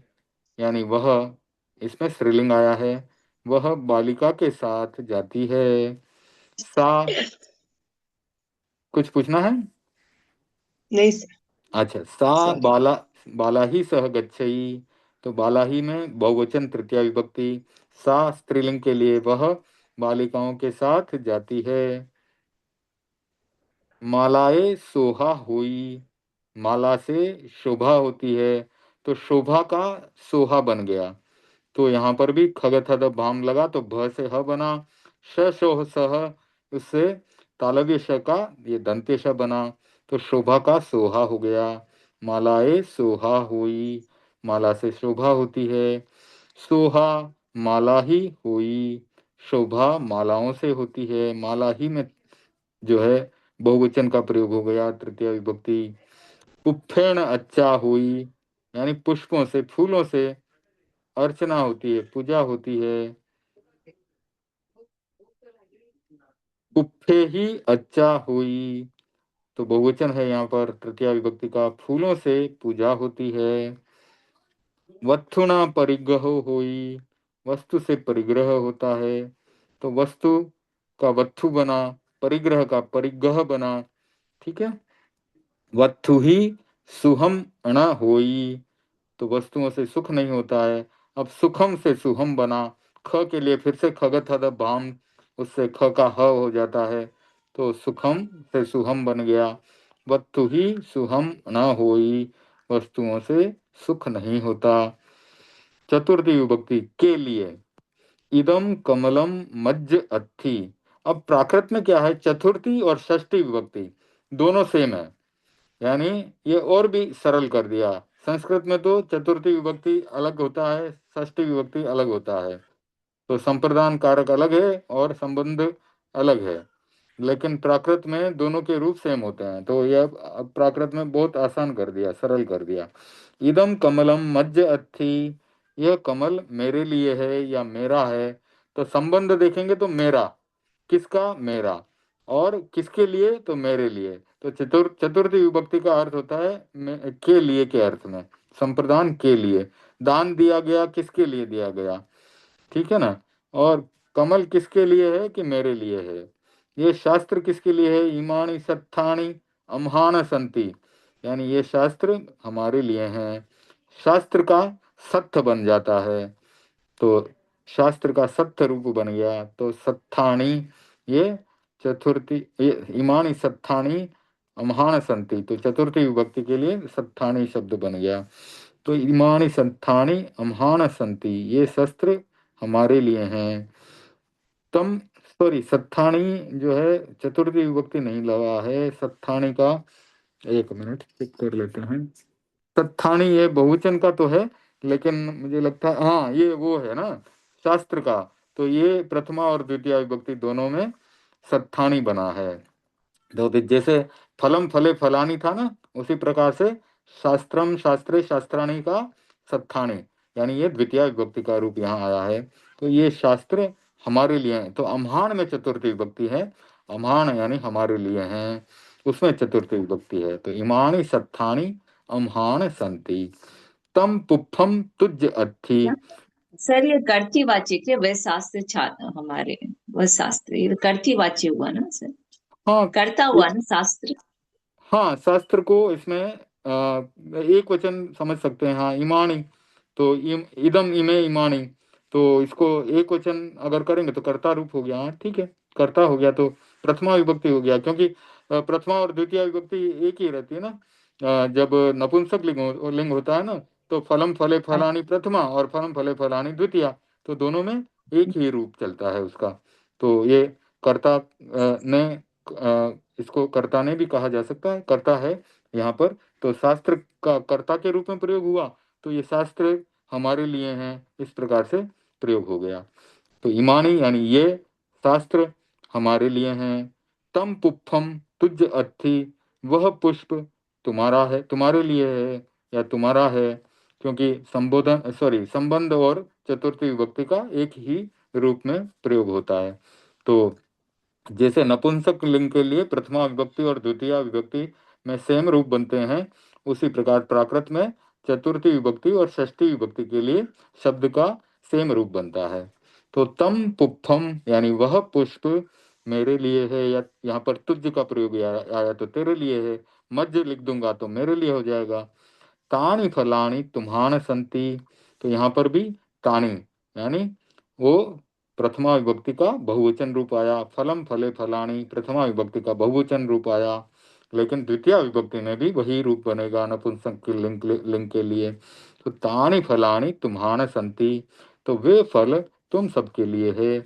यानी वह, इसमें स्त्रीलिंग आया है, वह बालिका के साथ जाती है। सा, कुछ पूछना है? नहीं अच्छा, सा सॉरी। बाला, बाला ही सह गच्छई, तो बाला ही में बहुवचन तृतीय विभक्ति, सा स्त्रीलिंग के लिए वह बालिकाओं के साथ जाती है। मालाए सोहा हुई, माला से शोभा होती है, तो शोभा का सोहा बन गया, तो यहाँ पर भी खग थद भाम लगा तो भ से ह बना। श शोह सह, उससे तालव्य श का ये दंत्य श बना, तो शोभा का सोहा हो गया। मालाए सोहा हुई, माला से शोभा होती है। सोहा माला ही हुई, शोभा मालाओं से होती है। माला ही में जो है बहुवचन का प्रयोग हो गया, तृतीय विभक्ति। पुष्पेण अच्छा हुई, यानी पुष्पों से, फूलों से अर्चना होती है, पूजा होती है। पुष्पे ही अच्छा हुई, तो बहुवचन है यहाँ पर तृतीय विभक्ति का, फूलों से पूजा होती है। वत्थुना परिग्रह हुई, वस्तु से परिग्रह होता है, तो वस्तु का वत्थु बना, परिग्रह का परिग्रह बना। ठीक है, वत्थु ही सुहम अण होई, तो वस्तुओं से सुख नहीं होता है। अब सुखम से सुहम बना, ख के लिए फिर से खग थद भाम, उससे ख का ह हो जाता है, तो सुखम से सुहम बन गया। वस्तु ही सुहम न होई, वस्तुओं से सुख नहीं होता। चतुर्थी विभक्ति के लिए, इदम कमलम मज्ज अत्थि। अब प्राकृत में क्या है, चतुर्थी और षष्ठी विभक्ति दोनों सेम है, यानी ये और भी सरल कर दिया। संस्कृत में तो चतुर्थी विभक्ति अलग होता है, षष्ठी विभक्ति अलग होता है, तो संप्रदान कारक अलग है और संबंध अलग है, लेकिन प्राकृत में दोनों के रूप सेम होते हैं, तो यह अब प्राकृत में बहुत आसान कर दिया, सरल कर दिया। इदम कमलम मज्ज अत्थि, यह कमल मेरे लिए है या मेरा है, तो संबंध देखेंगे तो मेरा, किसका? मेरा, और किसके लिए? तो मेरे लिए। तो चतुर्थी विभक्ति का अर्थ होता है के लिए के अर्थ में, संप्रदान के लिए। दान दिया गया, किसके लिए दिया गया? ठीक है ना। और कमल किसके लिए है? कि मेरे लिए है। ये शास्त्र किसके लिए है? इमानी सत्थानी अमहान संति, यानी ये शास्त्र हमारे लिए हैं। शास्त्र का सत्य बन जाता है, तो शास्त्र का सत्य रूप बन गया, तो सत्थानी ये चतुर्थी इमानी सत्थानी अमहान संति, तो चतुर्थी विभक्ति के लिए सत्थानी शब्द बन गया। तो इमानी सत्थानी अमहान संति, ये शस्त्र हमारे लिए हैं। तम सॉरी सत्थानी जो है चतुर्थी विभक्ति नहीं लगा है, सत्थानी का 1 मिनट चेक कर लेते हैं। सत्थानी ये बहुवचन का तो है, लेकिन मुझे लगता है हाँ ये वो है ना शास्त्र का, तो ये प्रथमा और द्वितीय विभक्ति दोनों में सत्थानी बना है। तो जैसे फलम फले फलानी था ना, उसी प्रकार से शास्त्रम शास्त्रे शास्त्राणी का सत्थानी, यानी ये द्वितीय विभक्ति का रूप यहाँ आया है। तो ये शास्त्र हमारे लिए है। तो अम्हान में चतुर्थी विभक्ति है, अम्हान यानी हमारे लिए हैं, उसमें चतुर्थी विभक्ति है। तो इमानी सत्थानी अम्हान संति, तम पुप्फम तुज अर्थी। सर ये कर्ती वाचक है, वह शास्त्र छात्र हमारे, वह शास्त्र, ये कर्ती वाच्य हुआ ना सर, हाँ करता हुआ ना शास्त्र। हाँ, शास्त्र को इसमें एक वचन समझ सकते हैं। हाँ इमानी, तो इदम इमे इमानी, तो इसको एक वचन अगर करेंगे तो कर्ता रूप हो गया। हाँ ठीक है, कर्ता हो गया तो प्रथमा विभक्ति हो गया, क्योंकि प्रथमा और द्वितीय विभक्ति एक ही रहती है ना। जब नपुंसक लिंग होता है ना, तो फलम फले फलानी प्रथमा और फलम फले फलानी द्वितीय, तो दोनों में एक ही रूप चलता है उसका। तो ये कर्ता ने इसको कर्ता ने भी कहा जा सकता है, कर्ता है यहाँ पर। तो शास्त्र का कर्ता के रूप में प्रयोग हुआ, तो ये शास्त्र हमारे लिए हैं, इस प्रकार से प्रयोग हो गया। तो इमानी यानी ये शास्त्र हमारे लिए हैं। तम पुष्पम तुज अर्थी, वह पुष्प तुम्हारा है, तुम्हारे लिए है या तुम्हारा है, क्योंकि संबोधन सॉरी संबंध और चतुर्थी विभक्ति का एक ही रूप में प्रयोग होता है। तो जैसे नपुंसक लिंग के लिए प्रथमा विभक्ति और द्वितीय विभक्ति में सेम रूप बनते हैं, उसी प्रकार प्राकृत में चतुर्थी विभक्ति और षष्ठी विभक्ति के लिए शब्द का सेम रूप बनता है। तो तम पुष्पम यानी वह पुष्प मेरे लिए है, या यहाँ पर तुझ का प्रयोग आया तो तेरे लिए है, मध्य लिख दूंगा तो मेरे लिए हो जाएगा। तानि फलानि तुम्हान संति, तो यहाँ पर भी तानि यानी वो प्रथमा विभक्ति का बहुवचन रूप आया, फलम फले फलानी प्रथमा विभक्ति का बहुवचन रूप आया, लेकिन द्वितीय विभक्ति में भी वही रूप बनेगा नपुंसक के लिंग के लिए। तो तानि फलानी तुम्हान संति, तो वे फल तुम सबके लिए है।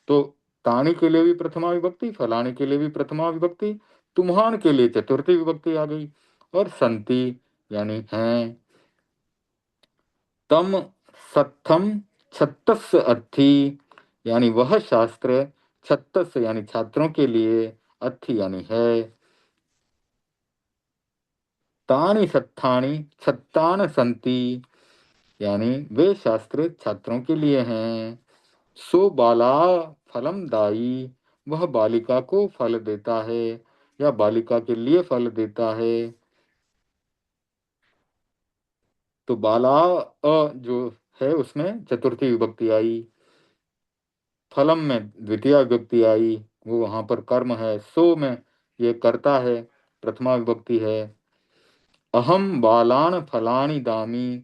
तो तानि के लिए भी प्रथमा विभक्ति, फलानी के लिए भी प्रथमा विभक्ति, तुम्हान के लिए चतुर्थी विभक्ति आ गई, और संति यानी हैं। तम सत्थम छत्तस अर्थी, यानी वह शास्त्र छत्तस यानी छात्रों के लिए, अर्थी यानी है। तानि सत्थानि छत्तान संति, यानी वे शास्त्र छात्रों के लिए हैं। सो बाला फलम दाई, वह बालिका को फल देता है या बालिका के लिए फल देता है। तो बाला जो है उसमें चतुर्थी विभक्ति आई, फलम में द्वितीय विभक्ति आई, वो वहां पर कर्म है। सो में ये कर्ता है, प्रथमा विभक्ति है। अहम बालान फलानी दामी,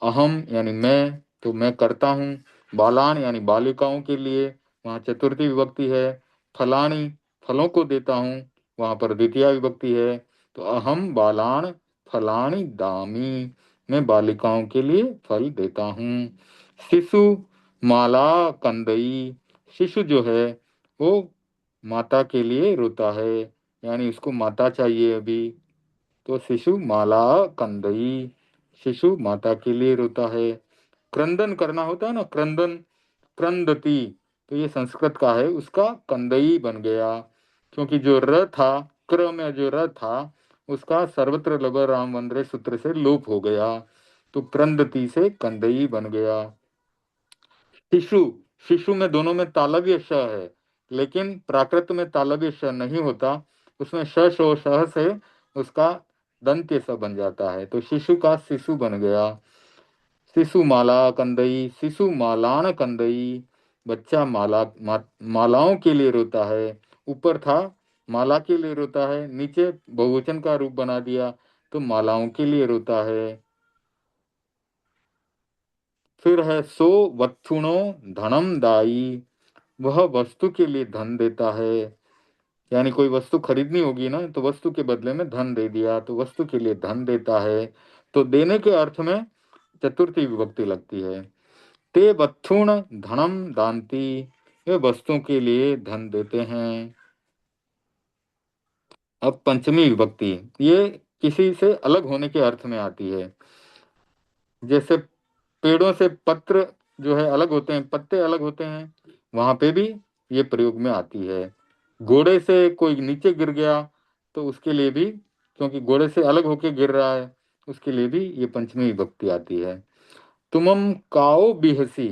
अहम यानी मैं, तो मैं करता हूँ, बालान यानी बालिकाओं के लिए, वहाँ चतुर्थी विभक्ति है। फलानी फलों को देता हूँ, वहाँ पर द्वितीय विभक्ति है। तो अहम बालान फलानी दामी, मैं बालिकाओं के लिए फल देता हूँ। शिशु माला कंदई, शिशु जो है वो माता के लिए रोता है, यानी उसको माता चाहिए अभी। तो शिशु माला कंदई, शिशु माता के लिए रोता है। क्रंदन करना होता है ना, क्रंदन, क्रंदती, तो ये संस्कृत का है, उसका कंदई बन गया, क्योंकि जो र था, क्र में जो र था उसका सर्वत्र लभ राम वंदरे सूत्र से लोप हो गया, तो क्रंदती से कंदई बन गया। शिशु, शिशु में दोनों में तालव्य श है, लेकिन प्राकृत में तालव्य श नहीं होता, उसमें श शो शह से उसका दंत्य स बन जाता है, तो शिशु का शिशु बन गया। शिशु माला कंदई, शिशु मालान कंदई, बच्चा मालाओं के लिए रोता है। ऊपर था माला के लिए रोता है, नीचे बहुवचन का रूप बना दिया तो मालाओं के लिए रोता है। फिर है सो वत्थुणो धनम दाई, वह वस्तु के लिए धन देता है। यानी कोई वस्तु खरीदनी होगी ना, तो वस्तु के बदले में धन दे दिया, तो वस्तु के लिए धन देता है, तो देने के अर्थ में चतुर्थी विभक्ति लगती है। ते बत्थुण धनम दांति, वे वस्तुओं के लिए धन देते हैं। अब पंचमी विभक्ति, ये किसी से अलग होने के अर्थ में आती है। जैसे पेड़ों से पत्र जो है अलग होते हैं, पत्ते अलग होते हैं, वहां पे भी ये प्रयोग में आती है। घोड़े से कोई नीचे गिर गया तो उसके लिए भी, क्योंकि घोड़े से अलग होके गिर रहा है, उसके लिए भी ये पंचमी विभक्ति आती है। तुमम काओ बिहसी,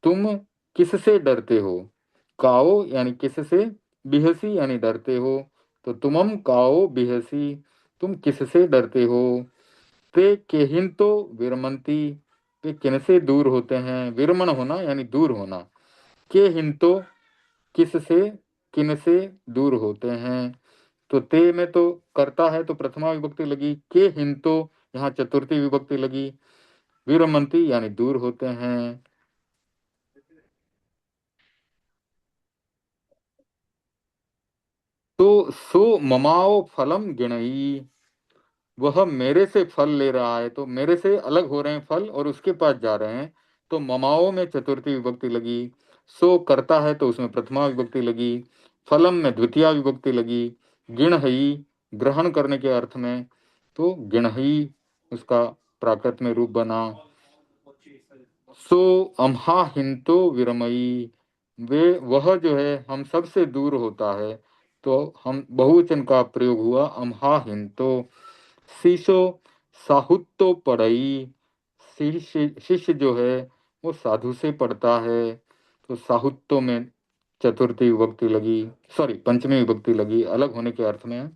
तुम किससे डरते हो। काओ यानी किससे, बिहसी यानी डरते हो, तो तुमम काओ बिहसी, तुम किससे डरते हो। ते केहिंतो विरमंती, वे किनसे दूर होते हैं, विरमण होना यानी दूर होना, केहिंतो किससे, किनसे दूर होते हैं। तो ते में तो करता है तो प्रथमा विभक्ति लगी, के हिंतो यहाँ चतुर्थी विभक्ति लगी, विरमंती यानी दूर होते हैं। तो सो ममाओ फलम गिणई, वह मेरे से फल ले रहा है, तो मेरे से अलग हो रहे हैं फल और उसके पास जा रहे हैं, तो ममाओ में चतुर्थी विभक्ति लगी। सो करता है तो उसमें प्रथमा विभक्ति लगी, फलम में द्वितीय विभक्ति लगी, गिणहई ग्रहण करने के अर्थ में, तो गिणहई उसका प्राकृत में रूप बना। सो अम्हा हिंतो विरमई, वे वह जो है हम सबसे दूर होता है, तो हम बहुवचन का प्रयोग हुआ अम्हा हिंतो। शिशो साहुत्तो पढ़ई, शिष्य जो है वो साधु से पढ़ता है, तो साहुत्तो में चतुर्थी विभक्ति लगी, सॉरी पंचमी विभक्ति लगी, अलग होने के अर्थ में।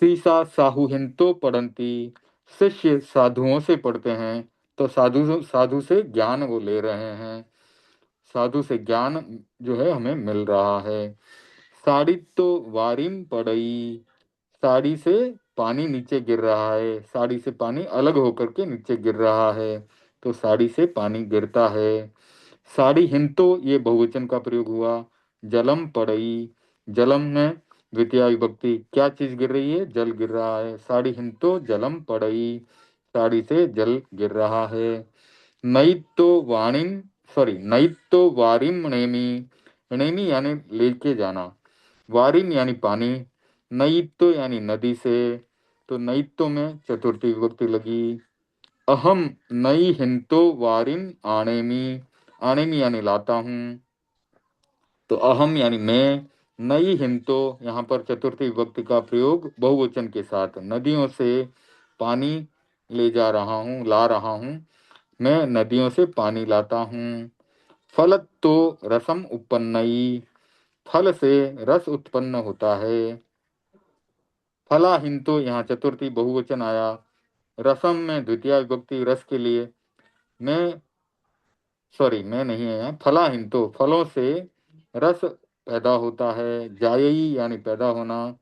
सीसा साहुहिंतो पढ़ंती, शिष्य साधुओं से पढ़ते हैं, तो साधु साधु से ज्ञान वो ले रहे हैं, साधु से ज्ञान जो है हमें मिल रहा है। साड़ी तो वारिम पड़ई, साड़ी से पानी नीचे गिर रहा है, साड़ी से पानी अलग होकर के नीचे गिर रहा है, तो साड़ी से पानी गिरता है। साड़ी हिंतो ये बहुवचन का प्रयोग हुआ, जलम पड़ई, जलम में द्वितीय विभक्ति, क्या चीज गिर रही है, जल गिर रहा है, साड़ी हिंतो जलम पड़ई, साड़ी से जल गिर रहा है। नैतो वाणिम, सॉरी नैतो वारिम नेमी, नेमी यानी लेके जाना, वारिम यानी पानी, नैतो यानी नदी से, तो नैतो में चतुर्थी विभक्ति लगी। अहम नई हिंतो वारिम आनेमी, आनेमी यानी लाता हूँ, तो अहम यानी मैं, नई हिंतो यहाँ पर चतुर्थी विभक्ति का प्रयोग बहुवचन के साथ, नदियों से पानी ले जा रहा हूँ, ला रहा हूँ, मैं नदियों से पानी लाता हूँ। फलत तो रसम उत्पन्नई, फल से रस उत्पन्न होता है। फला हिंतो यहाँ चतुर्थी बहुवचन आया, रसम में द्वितीय विभक्ति रस के लिए, मैं, सॉरी मैं नहीं है यहाँ, फला हिंतो फलों से रस पैदा होता है, जायई यानी पैदा होना।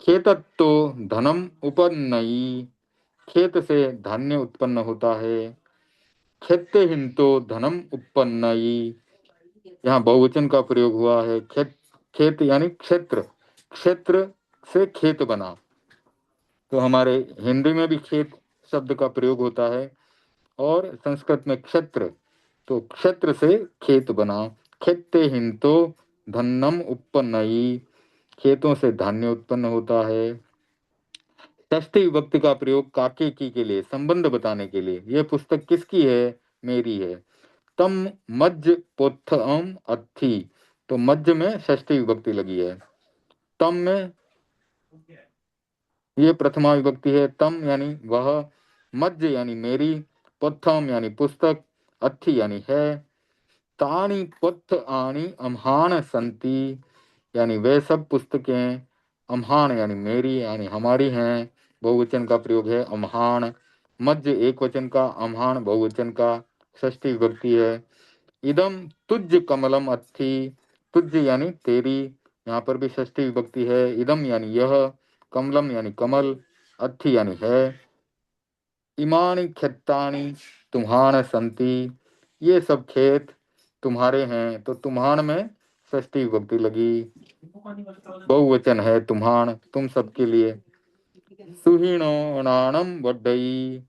खेतत्तो धनम उपन्नई, खेत से धान्य उत्पन्न होता है। खेते हिंतो धनम उपन्नई, यहाँ बहुवचन का प्रयोग हुआ है, खेत, खेत यानी क्षेत्र, क्षेत्र से खेत बना, तो हमारे हिंदी में भी खेत शब्द का प्रयोग होता है, और संस्कृत में क्षेत्र, तो क्षेत्र से खेत बना। खेते हिंतो धन्नम उपनई, खेतों से धान्य उत्पन्न होता है। षष्ठी विभक्ति का प्रयोग काके की के लिए, संबंध बताने के लिए, यह पुस्तक किसकी है, मेरी है। तम मज्ज पोथम अथी, तो मज्ज में षष्ठी विभक्ति लगी है, तम में ये प्रथमा विभक्ति है, तम यानी वह, मज्ज यानी मेरी, पथम यानी पुस्तक, अथी यानी है। तानी पथ आनी अम्हान संति, यानी वे सब पुस्तकें, अम्हान यानी मेरी यानी हमारी हैं, बहुवचन का प्रयोग है अम्हान। मज्ज एक वचन का, अम्हान बहुवचन का, षष्ठी विभक्ति है। इदम तुज कमलम अथी, तुज यानी तेरी, यहाँ पर भी षष्ठी विभक्ति है। इदम यानी यह, कमलम यानी कमल, अथी यानी है। इमानी खेतानी तुम्हान संति, ये सब खेत तुम्हारे हैं, तो तुम्हान में षष्ठी विभक्ति लगी। बहुवचन है तुम्हान, तुम सबके लिए। सुहीणो नाणम बढ़ई,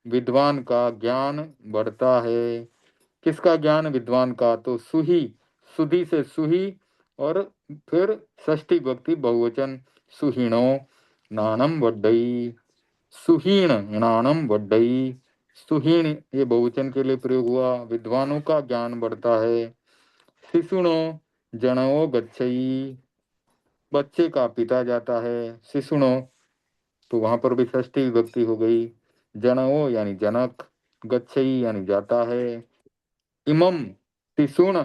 विद्वान का ज्ञान बढ़ता है। किसका ज्ञान? विद्वान का। तो सुही, सुधी से सुही, और फिर षष्ठी विभक्ति बहुवचन सुहीणो नाणम बढ़ई। सुहीण नाणम बढ़ई, सुहीण ये बहुवचन के लिए प्रयोग हुआ। विद्वानों का ज्ञान बढ़ता है। शिशुणो जनो गच्छई, बच्चे का पिता जाता है। शिशुणो, तो वहां पर भी षष्ठी विभक्ति हो गई। जनो यानी जनक, गच्छई यानी जाता है। इमम शिशुण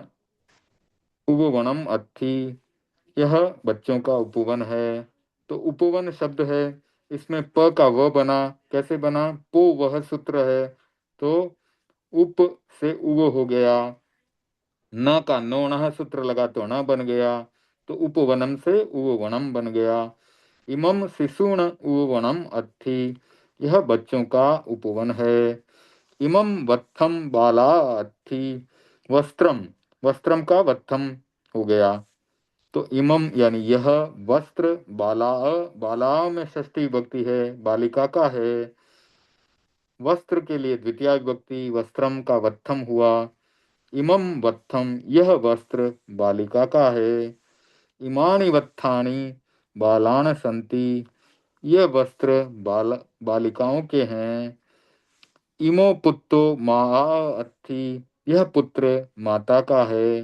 उपवनम अत्थि, यह बच्चों का उपवन है। तो उपवन शब्द है, इसमें प का व बना। कैसे बना? पो वह सूत्र है, तो उप से उव हो गया। न का नो न सूत्र लगा तो न बन गया, तो उपवनम से उपवनम बन गया। इमम शिशुण उपवनम अत्थि, यह बच्चों का उपवन है। इमम वत्थम बाला अत्थि, वस्त्रम, वस्त्रम का वत्थम हो गया। तो इमम यानी यह वस्त्र, बाला, बाला में षष्ठी विभक्ति है, बालिका का है। वस्त्र के लिए द्वितीया विभक्ति, वस्त्रम का वत्थम हुआ। इमम वत्थम, यह वस्त्र बालिका का है। इमानि वत्थानि बालान संति, यह वस्त्र बालिकाओं के हैं। इमो पुत्तो माआ अत्थि, यह पुत्र माता का है।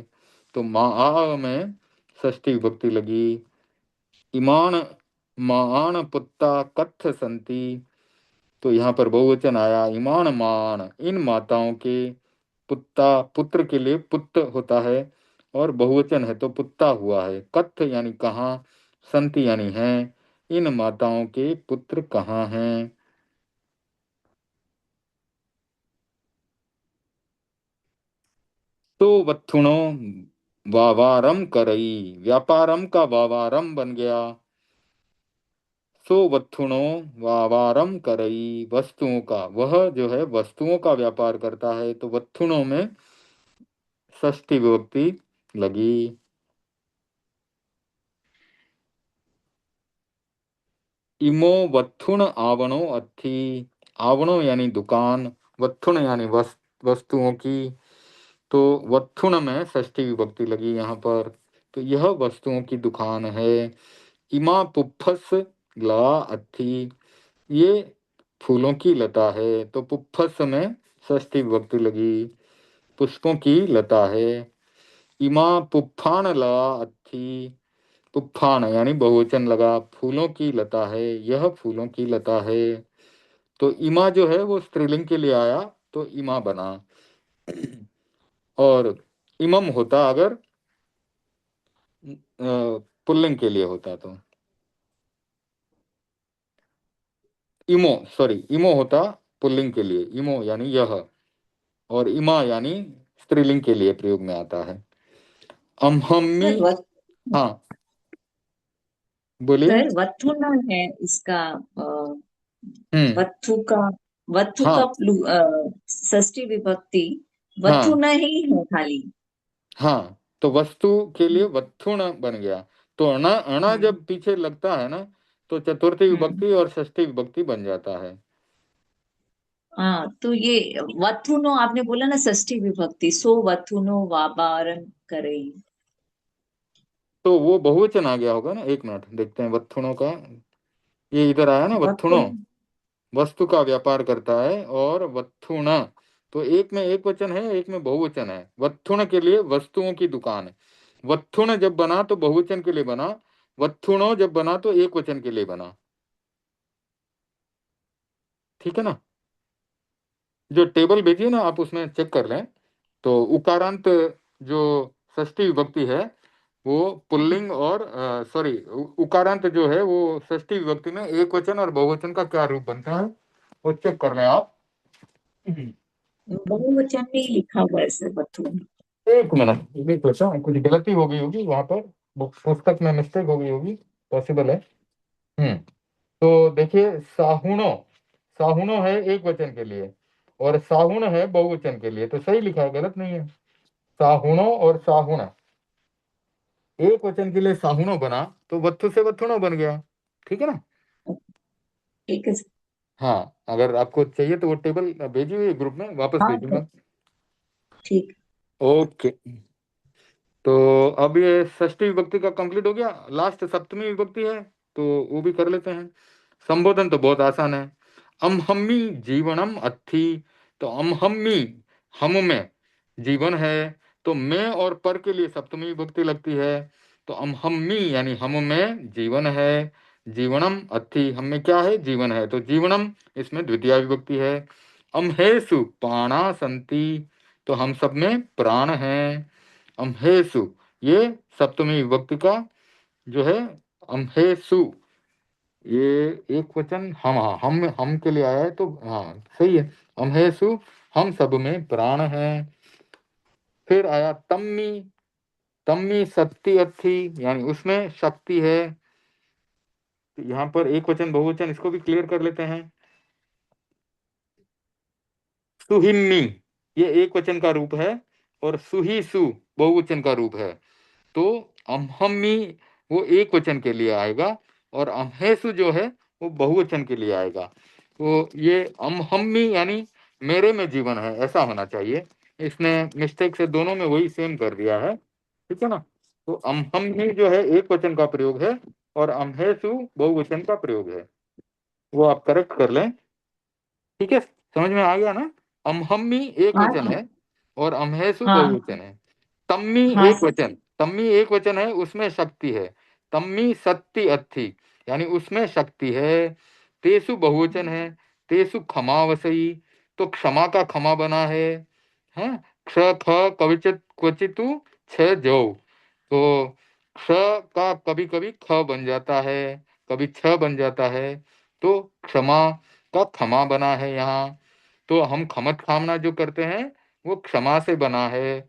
तो माआ में षष्ठी विभक्ति लगी। इमान मान पुत्ता कत्थ संति, तो यहाँ पर बहुवचन आया। इमान मान, इन माताओं के। पुत्ता पुत्र के लिए पुत्र होता है, और बहुवचन है तो पुत्ता हुआ है। कत्थ यानी कहाँ, संति यानी है। इन माताओं के पुत्र कहाँ हैं? तो वत्थुणो वावारम करई, व्यापारम का वावारम बन गया। सो वत्थुणो वावारम करई, वस्तुओं का, वह जो है वस्तुओं का व्यापार करता है। तो वत्थुणों में षष्ठी विभक्ति लगी। इमो वत्थुण आवणो अत्थि, आवणो यानी दुकान, वत्थुण यानी वस्तुओं की। तो वत्थुण में षष्ठी विभक्ति लगी यहाँ पर। तो यह वस्तुओं की दुकान है। इमा पुफ्फस ला अत्थि, ये फूलों की लता है। तो पुफ्फस में षष्ठी विभक्ति लगी, पुष्पों की लता है। इमा पुफ्फान ला अत्थि, पुफ्फान यानी बहुवचन लगा, फूलों की लता है, यह फूलों की लता है। तो इमा जो है वो स्त्रीलिंग के लिए आया, तो इमा बना। और इमम होता अगर पुल्लिंग के लिए होता तो। इमो, सॉरी, इमो होता पुल्लिंग के लिए, इमो यानी यह, और इमा यानी स्त्रीलिंग के लिए प्रयोग में आता है। अमहम्मी, सर वत, हाँ बोलिए। सर वत्थुना है इसका हम्म। वत्थु का, वत्थु का हाँ षष्ठी विभक्ति हाँ वत्थुना ही है खाली। हाँ, तो वस्तु के लिए वत्थुण बन गया। तो अणा, अणा हम्म जब पीछे लगता है ना, तो चतुर्थी हम्म। विभक्ति और षष्ठी विभक्ति बन जाता है। हाँ, तो ये वत्थुनो आपने बोला ना षष्ठी विभक्ति, सो वत्थुनो वाबारन करई। तो वो बहुवचन आ गया होगा ना। एक मिनट देखते हैं वत्थुणों का। ये इधर आया ना, वत्थुणो वत्थुन, वस्तु का व्यापार करता है, और वत्थुण, तो एक में एक वचन है, एक में बहुवचन है। वत्थुण के लिए वस्तुओं की दुकान है। वत्थुण जब बना तो बहुवचन के लिए बना, वत्थुणो जब बना तो एक वचन के लिए बना। ठीक है ना? जो टेबल भेजी है ना, आप उसमें चेक कर लें। तो उकारांत जो षष्ठी विभक्ति है वो पुल्लिंग, और सॉरी, उकारांत जो है वो षष्ठी विभक्ति में एक वचन और बहुवचन का क्या रूप बनता है, वो चेक कर लें आप। बहुवचन में ही लिखा हुआ है सर वत्थुन। एक मिनट, देख लेता हूँ, कुछ गलती हो गई होगी वहां पर, पुस्तक में मिस्टेक हो गई होगी, पॉसिबल है। हम्म। तो देखिए, साहुणो, साहुणो है एक वचन के लिए, और साहुण है बहुवचन के लिए, तो सही लिखा है, गलत नहीं है। साहुणो और साहुण, एक वचन के लिए साहुणो बना तो वत्थु से वत्थुणो बन गया। ठीक है ना? ठीक है। हाँ, अगर आपको चाहिए तो वो टेबल भेजी हुई ग्रुप में, वापस हाँ भेजूंगा। ठीक। ओके, तो अब ये षष्ठी विभक्ति का कंप्लीट हो गया। लास्ट सप्तमी विभक्ति है, तो वो भी कर लेते हैं। संबोधन तो बहुत आसान है। अमहम्मी जीवनम अत्थि, तो अमहम्मी हम में जीवन है, तो मैं और पर के लिए सप्तमी विभक्ति लगती है। तो अमहम्मी यानी हम में जीवन है, जीवनम अत्थि हम में क्या है, जीवन है, तो जीवनम इसमें द्वितीय विभक्ति है। अमहेसु प्राणा संति, तो हम सब में प्राण हैं। अम्हेसु ये सप्तमी विभक्ति का जो है, अम्हेसु ये एक वचन हम, हाँ हम के लिए आया है, तो हाँ सही है। अम्हेसु हम सब में प्राण है। फिर आया तम्मी, तम्मी शक्ति अर्थी, यानी उसमें शक्ति है। तो यहाँ पर एक वचन बहुवचन, इसको भी क्लियर कर लेते हैं। सुहिम्मी ये एक वचन का रूप है, और सुहीसु बहुवचन का रूप है। तो अमहम्मी वो एक वचन के लिए आएगा, और अम्हेसु जो है वो बहुवचन के लिए आएगा। तो ये अमहम्मी यानी मेरे में जीवन है, ऐसा होना चाहिए। इसने मिस्टेक से दोनों में वही सेम कर दिया है। ठीक है ना? तो अमहम्मी जो है एक वचन का प्रयोग है, और अम्हेसु बहुवचन का प्रयोग है, वो आप करेक्ट कर लें। ठीक है, समझ में आ गया ना? अमहम्मी एक हाँ वचन है, और अम्हेसु हाँ बहुवचन है। तम्मी हाँ एक वचन, तम्मी एक वचन है, उसमें शक्ति है। तम्मी सत्ति अत्थि, यानी उसमें शक्ति है। तेसु बहुवचन है, तेसु क्षमावसई, तो क्षमा का क्षमा बना है। हैं, क्ष ख कविचित क्वचितु छ जौ, तो क्ष का कभी कभी ख बन जाता है, कभी छ बन जाता है, तो क्षमा का क्षमा बना है यहाँ। तो हम खमत खामना जो करते हैं वो क्षमा से बना है।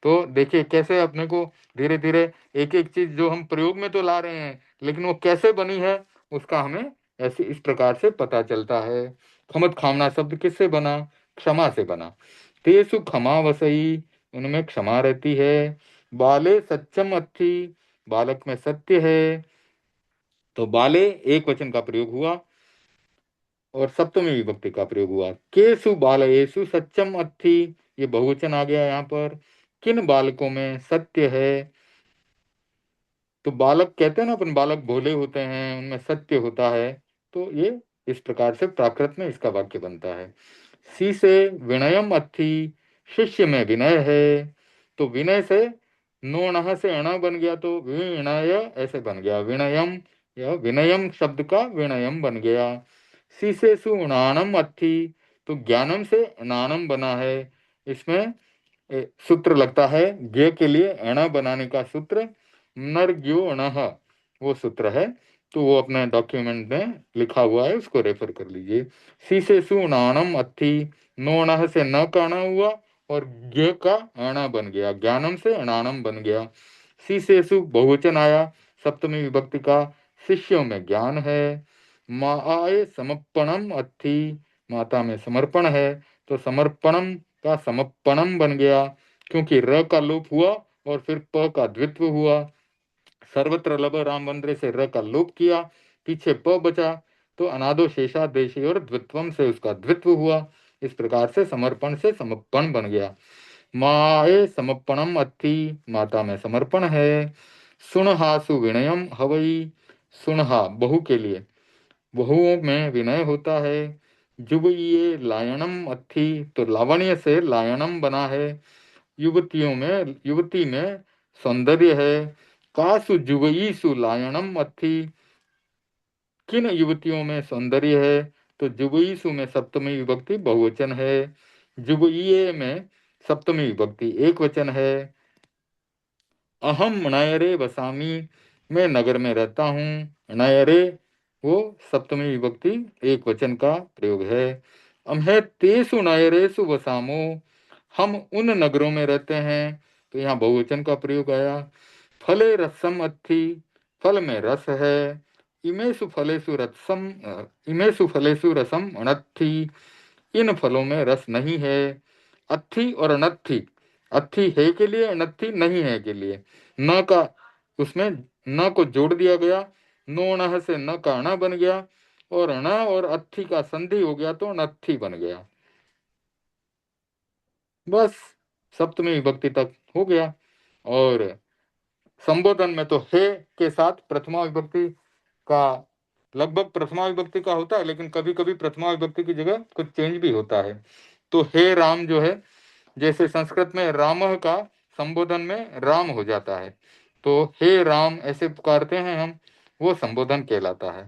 तो देखिए कैसे अपने को धीरे धीरे एक एक चीज जो हम प्रयोग में तो ला रहे हैं, लेकिन वो कैसे बनी है उसका हमें ऐसे इस प्रकार से पता चलता है। खमत खामना शब्द किससे बना, क्षमा से बना। तेसु क्षमा वसई, उनमें क्षमा रहती है। बाले सत्यम अत्थि, बालक में सत्य है, तो बाले एक वचन का प्रयोग हुआ, और सप्तमी विभक्ति का प्रयोग हुआ। केसु बालयेसु सत्यम अत्थि, ये बहुवचन आ गया यहाँ पर। किन बालकों में सत्य है, तो बालक कहते हैं ना अपन, बालक भोले होते हैं, उनमें सत्य होता है। तो ये इस प्रकार से प्राकृत में इसका वाक्य बनता है। सी से विनयम अत्थि, शिष्य में विनय है, तो विनय से नोणः से अण बन गया, तो विनय ऐसे बन गया विनयम, या विनयम शब्द का विनयम बन गया। सी से सुनानम अत्थि, तो ज्ञानम से नानम बना है। इसमें सूत्र लगता है ज्ञ के लिए अण बनाने का सूत्र, नर्ग्यो अणः वो सूत्र है। तो वो अपने डॉक्यूमेंट में लिखा हुआ है, उसको रेफर कर लीजिए। सी से सुनानम अत्थि, नोणः से न का अण हुआ, और ज्ञ का अण बन गया, ज्ञानम से अणानम बन गया। सी से सु बहुवचन आया, सप्तमी विभक्ति का, शिष्यों में ज्ञान है। माए समर्पणम अत्थि, माता में समर्पण है, तो समर्पणम का समर्पणम बन गया, क्योंकि र का लोप हुआ और फिर प का द्वित्व हुआ। सर्वत्र लब राम वंद्रे से र का लोप किया, पीछे प बचा, तो अनादो शेषा देशी और द्वित्वम से उसका द्वित्व हुआ। इस प्रकार से समर्पण से समर्पण बन गया। माए समर्पणम अत्थि, माता में समर्पण है। सुनहासु विनयम हवई, सुनहा बहु के लिए, बहुओं में विनय होता है। जुबइये लायनम अत्थि, तो लावण्य से लायनम बना है। युवतियों में, युवती में सौंदर्य है। कासु जुबईसु लायनम अत्थि, किन युवतियों में सौंदर्य है, तो जुबईसु में सप्तमी विभक्ति बहुवचन है। जुबइये में सप्तमी विभक्ति एक वचन है। अहम नयरे वसामी, मैं नगर में रहता हूँ। नयरे वो सप्तमी विभक्ति एक वचन का प्रयोग है। अम्हे तेसु नयरेसु वसामो, हम उन नगरों में रहते हैं, तो यहाँ बहुवचन का प्रयोग आया। फले रसम अत्थि, फल में रस है। इमेषु फलेषु रसम, इमेषु फलेषु रसम अनत्थि, इन फलों में रस नहीं है। अत्थि और अनत्थि, अत्थि है के लिए, अनत्थि नहीं है के लिए। न का उसमें न को जोड़ दिया गया, नो नह से न का अणा बन गया, और अणा और अत्थी का संधि हो गया तो नत्थी बन गया। बस सप्तमी विभक्ति तक हो गया। और संबोधन में तो हे के साथ प्रथमा विभक्ति का, लगभग प्रथमा विभक्ति का होता है, लेकिन कभी कभी प्रथमा विभक्ति की जगह कुछ चेंज भी होता है। तो हे राम जो है, जैसे संस्कृत में रामः का संबोधन में राम हो जाता है, तो हे राम ऐसे पुकारते हैं हम, वो संबोधन कहलाता है।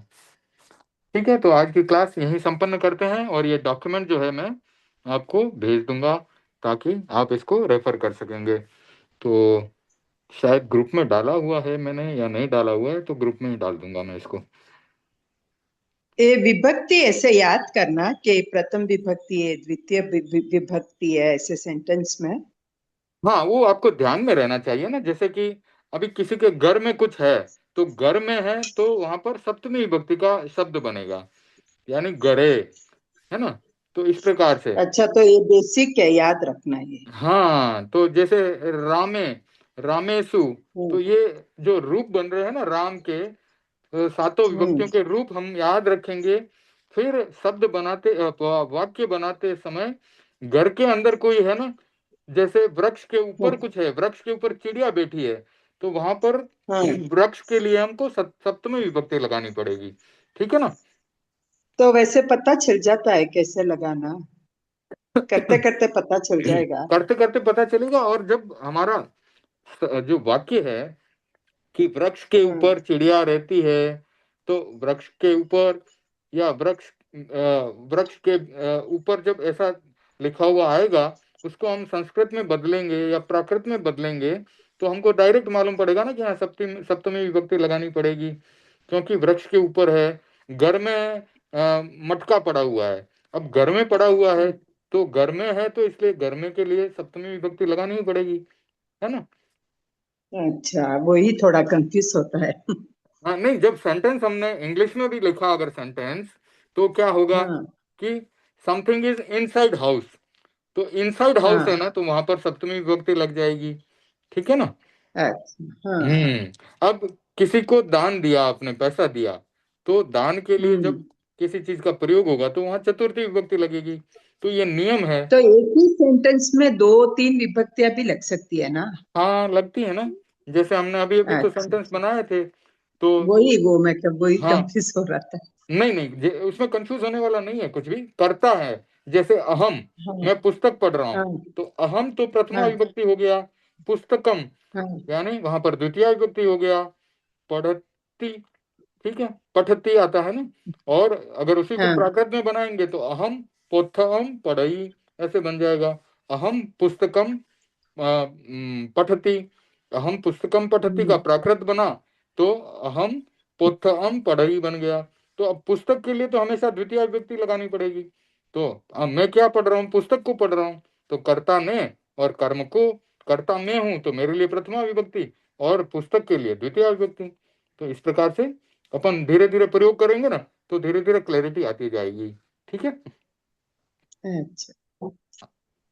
ठीक है, तो आज की क्लास यहीं संपन्न करते हैं, और ये डॉक्यूमेंट जो है मैं आपको भेज दूंगा ताकि आप इसको रेफर कर सकेंगे। तो शायद ग्रुप में डाला हुआ है मैंने, या नहीं डाला हुआ है, तो ग्रुप में ही डाल दूंगा मैं इसको। ये विभक्ति ऐसे याद करना कि प्रथम विभक्ति है, द्वितीय विभक्ति है, ऐसे सेंटेंस में। हाँ, वो आपको ध्यान में रहना चाहिए ना। जैसे कि अभी किसी के घर में कुछ है, तो घर में है तो वहां पर सप्तमी विभक्ति का शब्द बनेगा, यानी गरे, है ना। तो इस प्रकार से, अच्छा, तो ये बेसिक है, याद रखना ये। हाँ, तो जैसे रामे, रामेशु, तो हम्म ये जो रूप बन रहे हैं ना राम के, सातों हम्म विभक्तियों के रूप हम याद रखेंगे। फिर शब्द बनाते, वाक्य बनाते समय घर के अंदर कोई है ना, जैसे वृक्ष के ऊपर हम्म, कुछ है, वृक्ष के ऊपर चिड़िया बैठी है, तो वहां पर हाँ, वृक्ष के लिए हमको सप्तमी विभक्ति लगानी पड़ेगी। ठीक है ना। तो वैसे पता चल जाता है कैसे लगाना, करते करते पता चल जाएगा। करते करते पता चलेगा। और जब हमारा जो वाक्य है कि वृक्ष के हाँ ऊपर चिड़िया रहती है, तो वृक्ष के ऊपर, या वृक्ष के ऊपर जब ऐसा लिखा हुआ आएगा, उसको हम संस्कृत में बदलेंगे या प्राकृत में बदलेंगे, तो हमको डायरेक्ट मालूम पड़ेगा ना कि हाँ सप्तमी सप्तमी विभक्ति लगानी पड़ेगी, क्योंकि वृक्ष के ऊपर है। घर में मटका पड़ा हुआ है, अब घर में पड़ा हुआ है, तो घर में है, तो इसलिए घर में के लिए सप्तमी विभक्ति लगानी ही पड़ेगी, है ना। अच्छा, वही थोड़ा कंफ्यूज होता है। हाँ, नहीं, जब सेंटेंस हमने इंग्लिश में भी लिखा अगर सेंटेंस, तो क्या होगा हाँ कि समथिंग इज इनसाइड हाउस, तो इनसाइड हाउस है हाँ, ना, तो वहां पर सप्तमी विभक्ति लग जाएगी। ठीक है ना। अच्छा, हाँ, अब किसी को दान दिया, आपने पैसा दिया, तो दान के लिए जब हम्म। किसी चीज का प्रयोग होगा तो वहां चतुर्थी विभक्ति लगेगी। तो ये नियम है। तो एक ही सेंटेंस में दो तीन विभक्तियां भी लग सकती है ना? हाँ, लगती है ना। जैसे हमने अभी अभी तो अच्छा, सेंटेंस बनाए थे, तो वही वो मैं कब वही हाँ, कंफ्यूज हो रहा था। नहीं नहीं, उसमें कंफ्यूज होने वाला नहीं है कुछ भी, करता है। जैसे अहम, हाँ मैं पुस्तक पढ़ रहा हूं, हाँ तो अहम तो प्रथमा हाँ विभक्ति हो गया, पुस्तकम हाँ यानी वहां पर द्वितीय विभक्ति हो गया, पढ़ती, ठीक है, पठती आता है ना। और अगर उसी को हाँ प्राकृत में बनाएंगे तो अहम पोथम पढ़ई, ऐसे बन जाएगा। अहम पुस्तकम पठती, अहम पुस्तकम पठती का हम्म, प्राकृत बना, तो अहम पोथम पढ़ई बन गया। तो अब पुस्तक के लिए तो हमेशा द्वितीय विभक्ति लगानी पड़ेगी। तो अब मैं क्या पढ़ रहा हूँ, पुस्तक को पढ़ रहा हूँ, तो कर्ता ने, और कर्म को, कर्ता मैं हूं तो मेरे लिए प्रथमा विभक्ति, और पुस्तक के लिए द्वितीय विभक्ति। तो इस प्रकार से अपन धीरे धीरे प्रयोग करेंगे ना, तो धीरे धीरे क्लैरिटी आती जाएगी। ठीक है। अच्छा,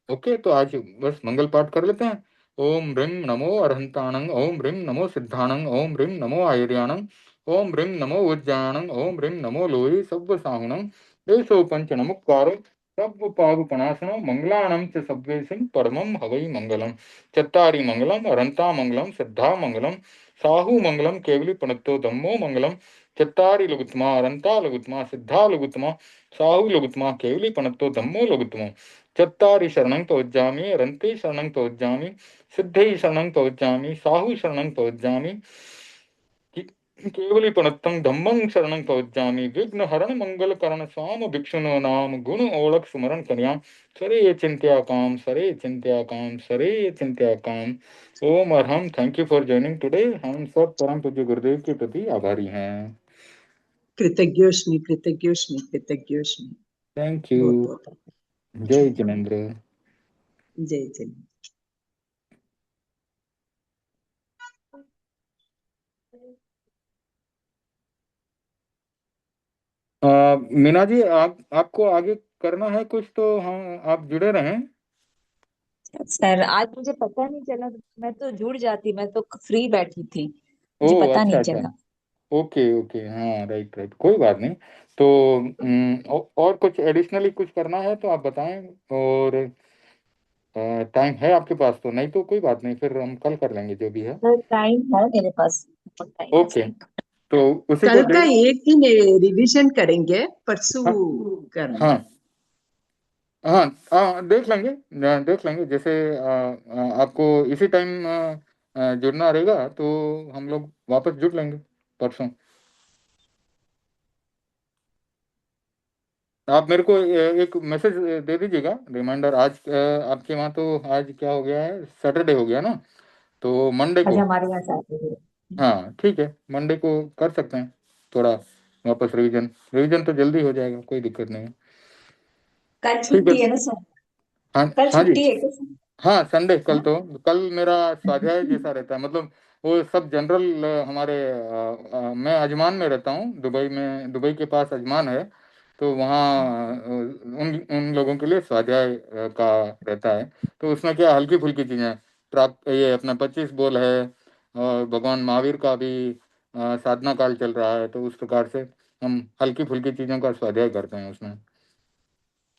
ओके, तो आज बस मंगल पाठ कर लेते हैं। ओम ह्रीं नमो अरहंताणं, ओम ह्रीं नमो सिद्धाणं, ओम ह्रीं नमो आयर्याणं, ओम ह्रीं नमो उज्जायणं, ओम ह्रीं नमो लोहि सव्वसाहुणं, एषो पंच नमुक्कारो सव्व पावपणासनो मंगलाणं च सव्वेसिं परमं हवै मंगलम्। चत्तारि मंगलम् अरहंता मंगलम् सिद्धा मंगलम् साहु मंगलम् केवली प्रणतो धम्मो मंगलम्। चत्तारि लघुत्तमा अरहंता लघुत्तमा सिद्धा लघुत्तमा साहु लघुत्तमा केवली प्रणतो धम्मो लघुत्तमः। चत्तारि शरणं प्रवज्जामि अरन्ते शरणं प्रवज्जामि सिद्धै शरणं प्रवज्जामि साहु शरणं प्रवज्जामि केवली प्रणतं धम्मं शरणं प्रवज्जामि विघ्न हरण मंगल करण स्वाम भिक्षुनो नाम गुण ओळख सुमरण कन्या सरे चिंत्या काम सरे चिंत्या काम सरे चिंत्या काम। ओम अरहम, thank you for joining today. हम सब परम पूज्य गुरुदेव के प्रति आभारी हैं। कृतज्ञोस्मि कृतज्ञोस्मि कृतज्ञोस्मि। थैंक बहुत यू। बहुत जय जिनेन्द्र। जय जय। मीना जी, आपको आगे करना है कुछ, तो हाँ आप जुड़े रहें। सर आज मुझे पता नहीं चला, मैं तो जुड़ जाती, मैं तो फ्री बैठी थी। मुझे ओ पता अच्छा नहीं अच्छा। चला। ओके ओके, हाँ राइट राइट, कोई बात नहीं। तो और कुछ एडिशनली कुछ करना है तो आप बताएं। और टाइम है आपके पास तो, नहीं तो कोई बात नहीं, फिर हम कल कर लेंगे जो भी है। सर टाइम है मेरे पास, टाइम है ओके, सर। तो उसी को कल का देख। एक दिन रिवीजन करेंगे, परसों हाँ करना। हाँ हाँ हाँ, देख लेंगे। देख लेंगे जैसे आपको इसी टाइम जुड़ना रहेगा तो हम लोग वापस जुड़ लेंगे परसों। आप मेरे को एक मैसेज दे दीजिएगा रिमाइंडर। आज आपके वहाँ तो आज क्या हो गया है, सैटरडे हो गया ना, तो मंडे आज को। हमारे यहाँ सैटरडे। हाँ ठीक है, मंडे को कर सकते हैं थोड़ा वापस रिवीजन। रिवीजन तो जल्दी हो जाएगा, कोई दिक्कत नहीं है। कल ठीक है। छुट्टी है ना सर? हाँ कल हाँ जी। छुट्टी है क्या सर? हाँ संडे, कल हाँ? तो कल मेरा स्वाध्याय जैसा रहता है, मतलब वो सब जनरल हमारे मैं अजमान में रहता हूँ, दुबई में, दुबई के पास अजमान है। तो वहाँ उन उन लोगों के लिए स्वाध्याय का रहता है। तो उसमें क्या हल्की फुल्की चीज़ें प्राप्त, ये अपना 25 बोल है, और भगवान महावीर का भी साधना काल चल रहा है, तो उस प्रकार से हम हल्की फुल्की चीज़ों का स्वाध्याय करते हैं उसमें।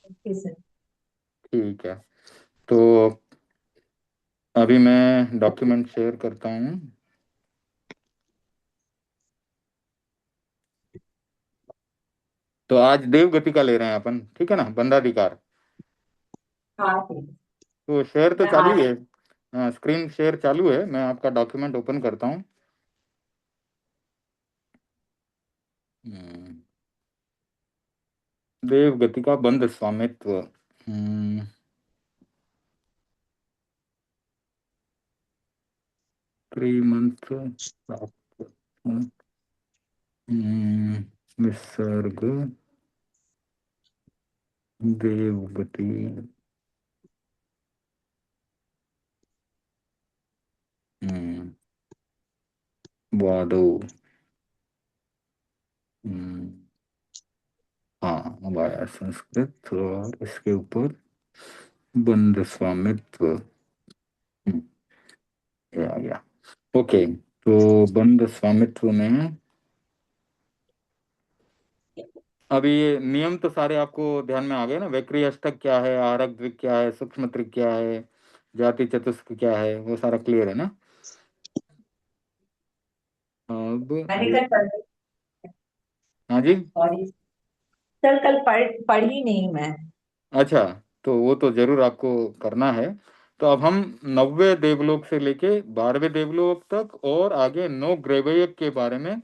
Okay sir. ठीक है, तो अभी मैं डॉक्यूमेंट शेयर करता हूँ। तो आज देव गति का ले रहे हैं अपन, ठीक है ना, बंदाधिकार। हाँ ठीक है। तो शेयर तो मैं चालू आज ही है। हाँ स्क्रीन शेयर चालू है, मैं आपका डॉक्यूमेंट ओपन करता हूँ। हम्म, देव गति का बंद स्वामित्व। 3 मंथ। विसर्ग देव गति। हम्म, वादो। हम्म, हाँ अब आया संस्कृत, और इसके ऊपर बंद स्वामित्व। ये आ गया। ओके, तो बंद स्वामित्व में अभी ये नियम तो सारे आपको ध्यान में आ गए ना। वैक्री अष्टक क्या है, आरक द्विक क्या है, सूक्ष्म त्रिक क्या है, जाति चतुष्क क्या है, वो सारा क्लियर है ना। अब मैंने कल पढ़, हाँ जी। सॉरी सर, कल पढ़ी नहीं मैं। अच्छा, तो वो तो जरूर आपको करना है। तो अब हम 90 देवलोक से लेके 12वें देवलोक तक और आगे 9 ग्रैवयक के बारे में,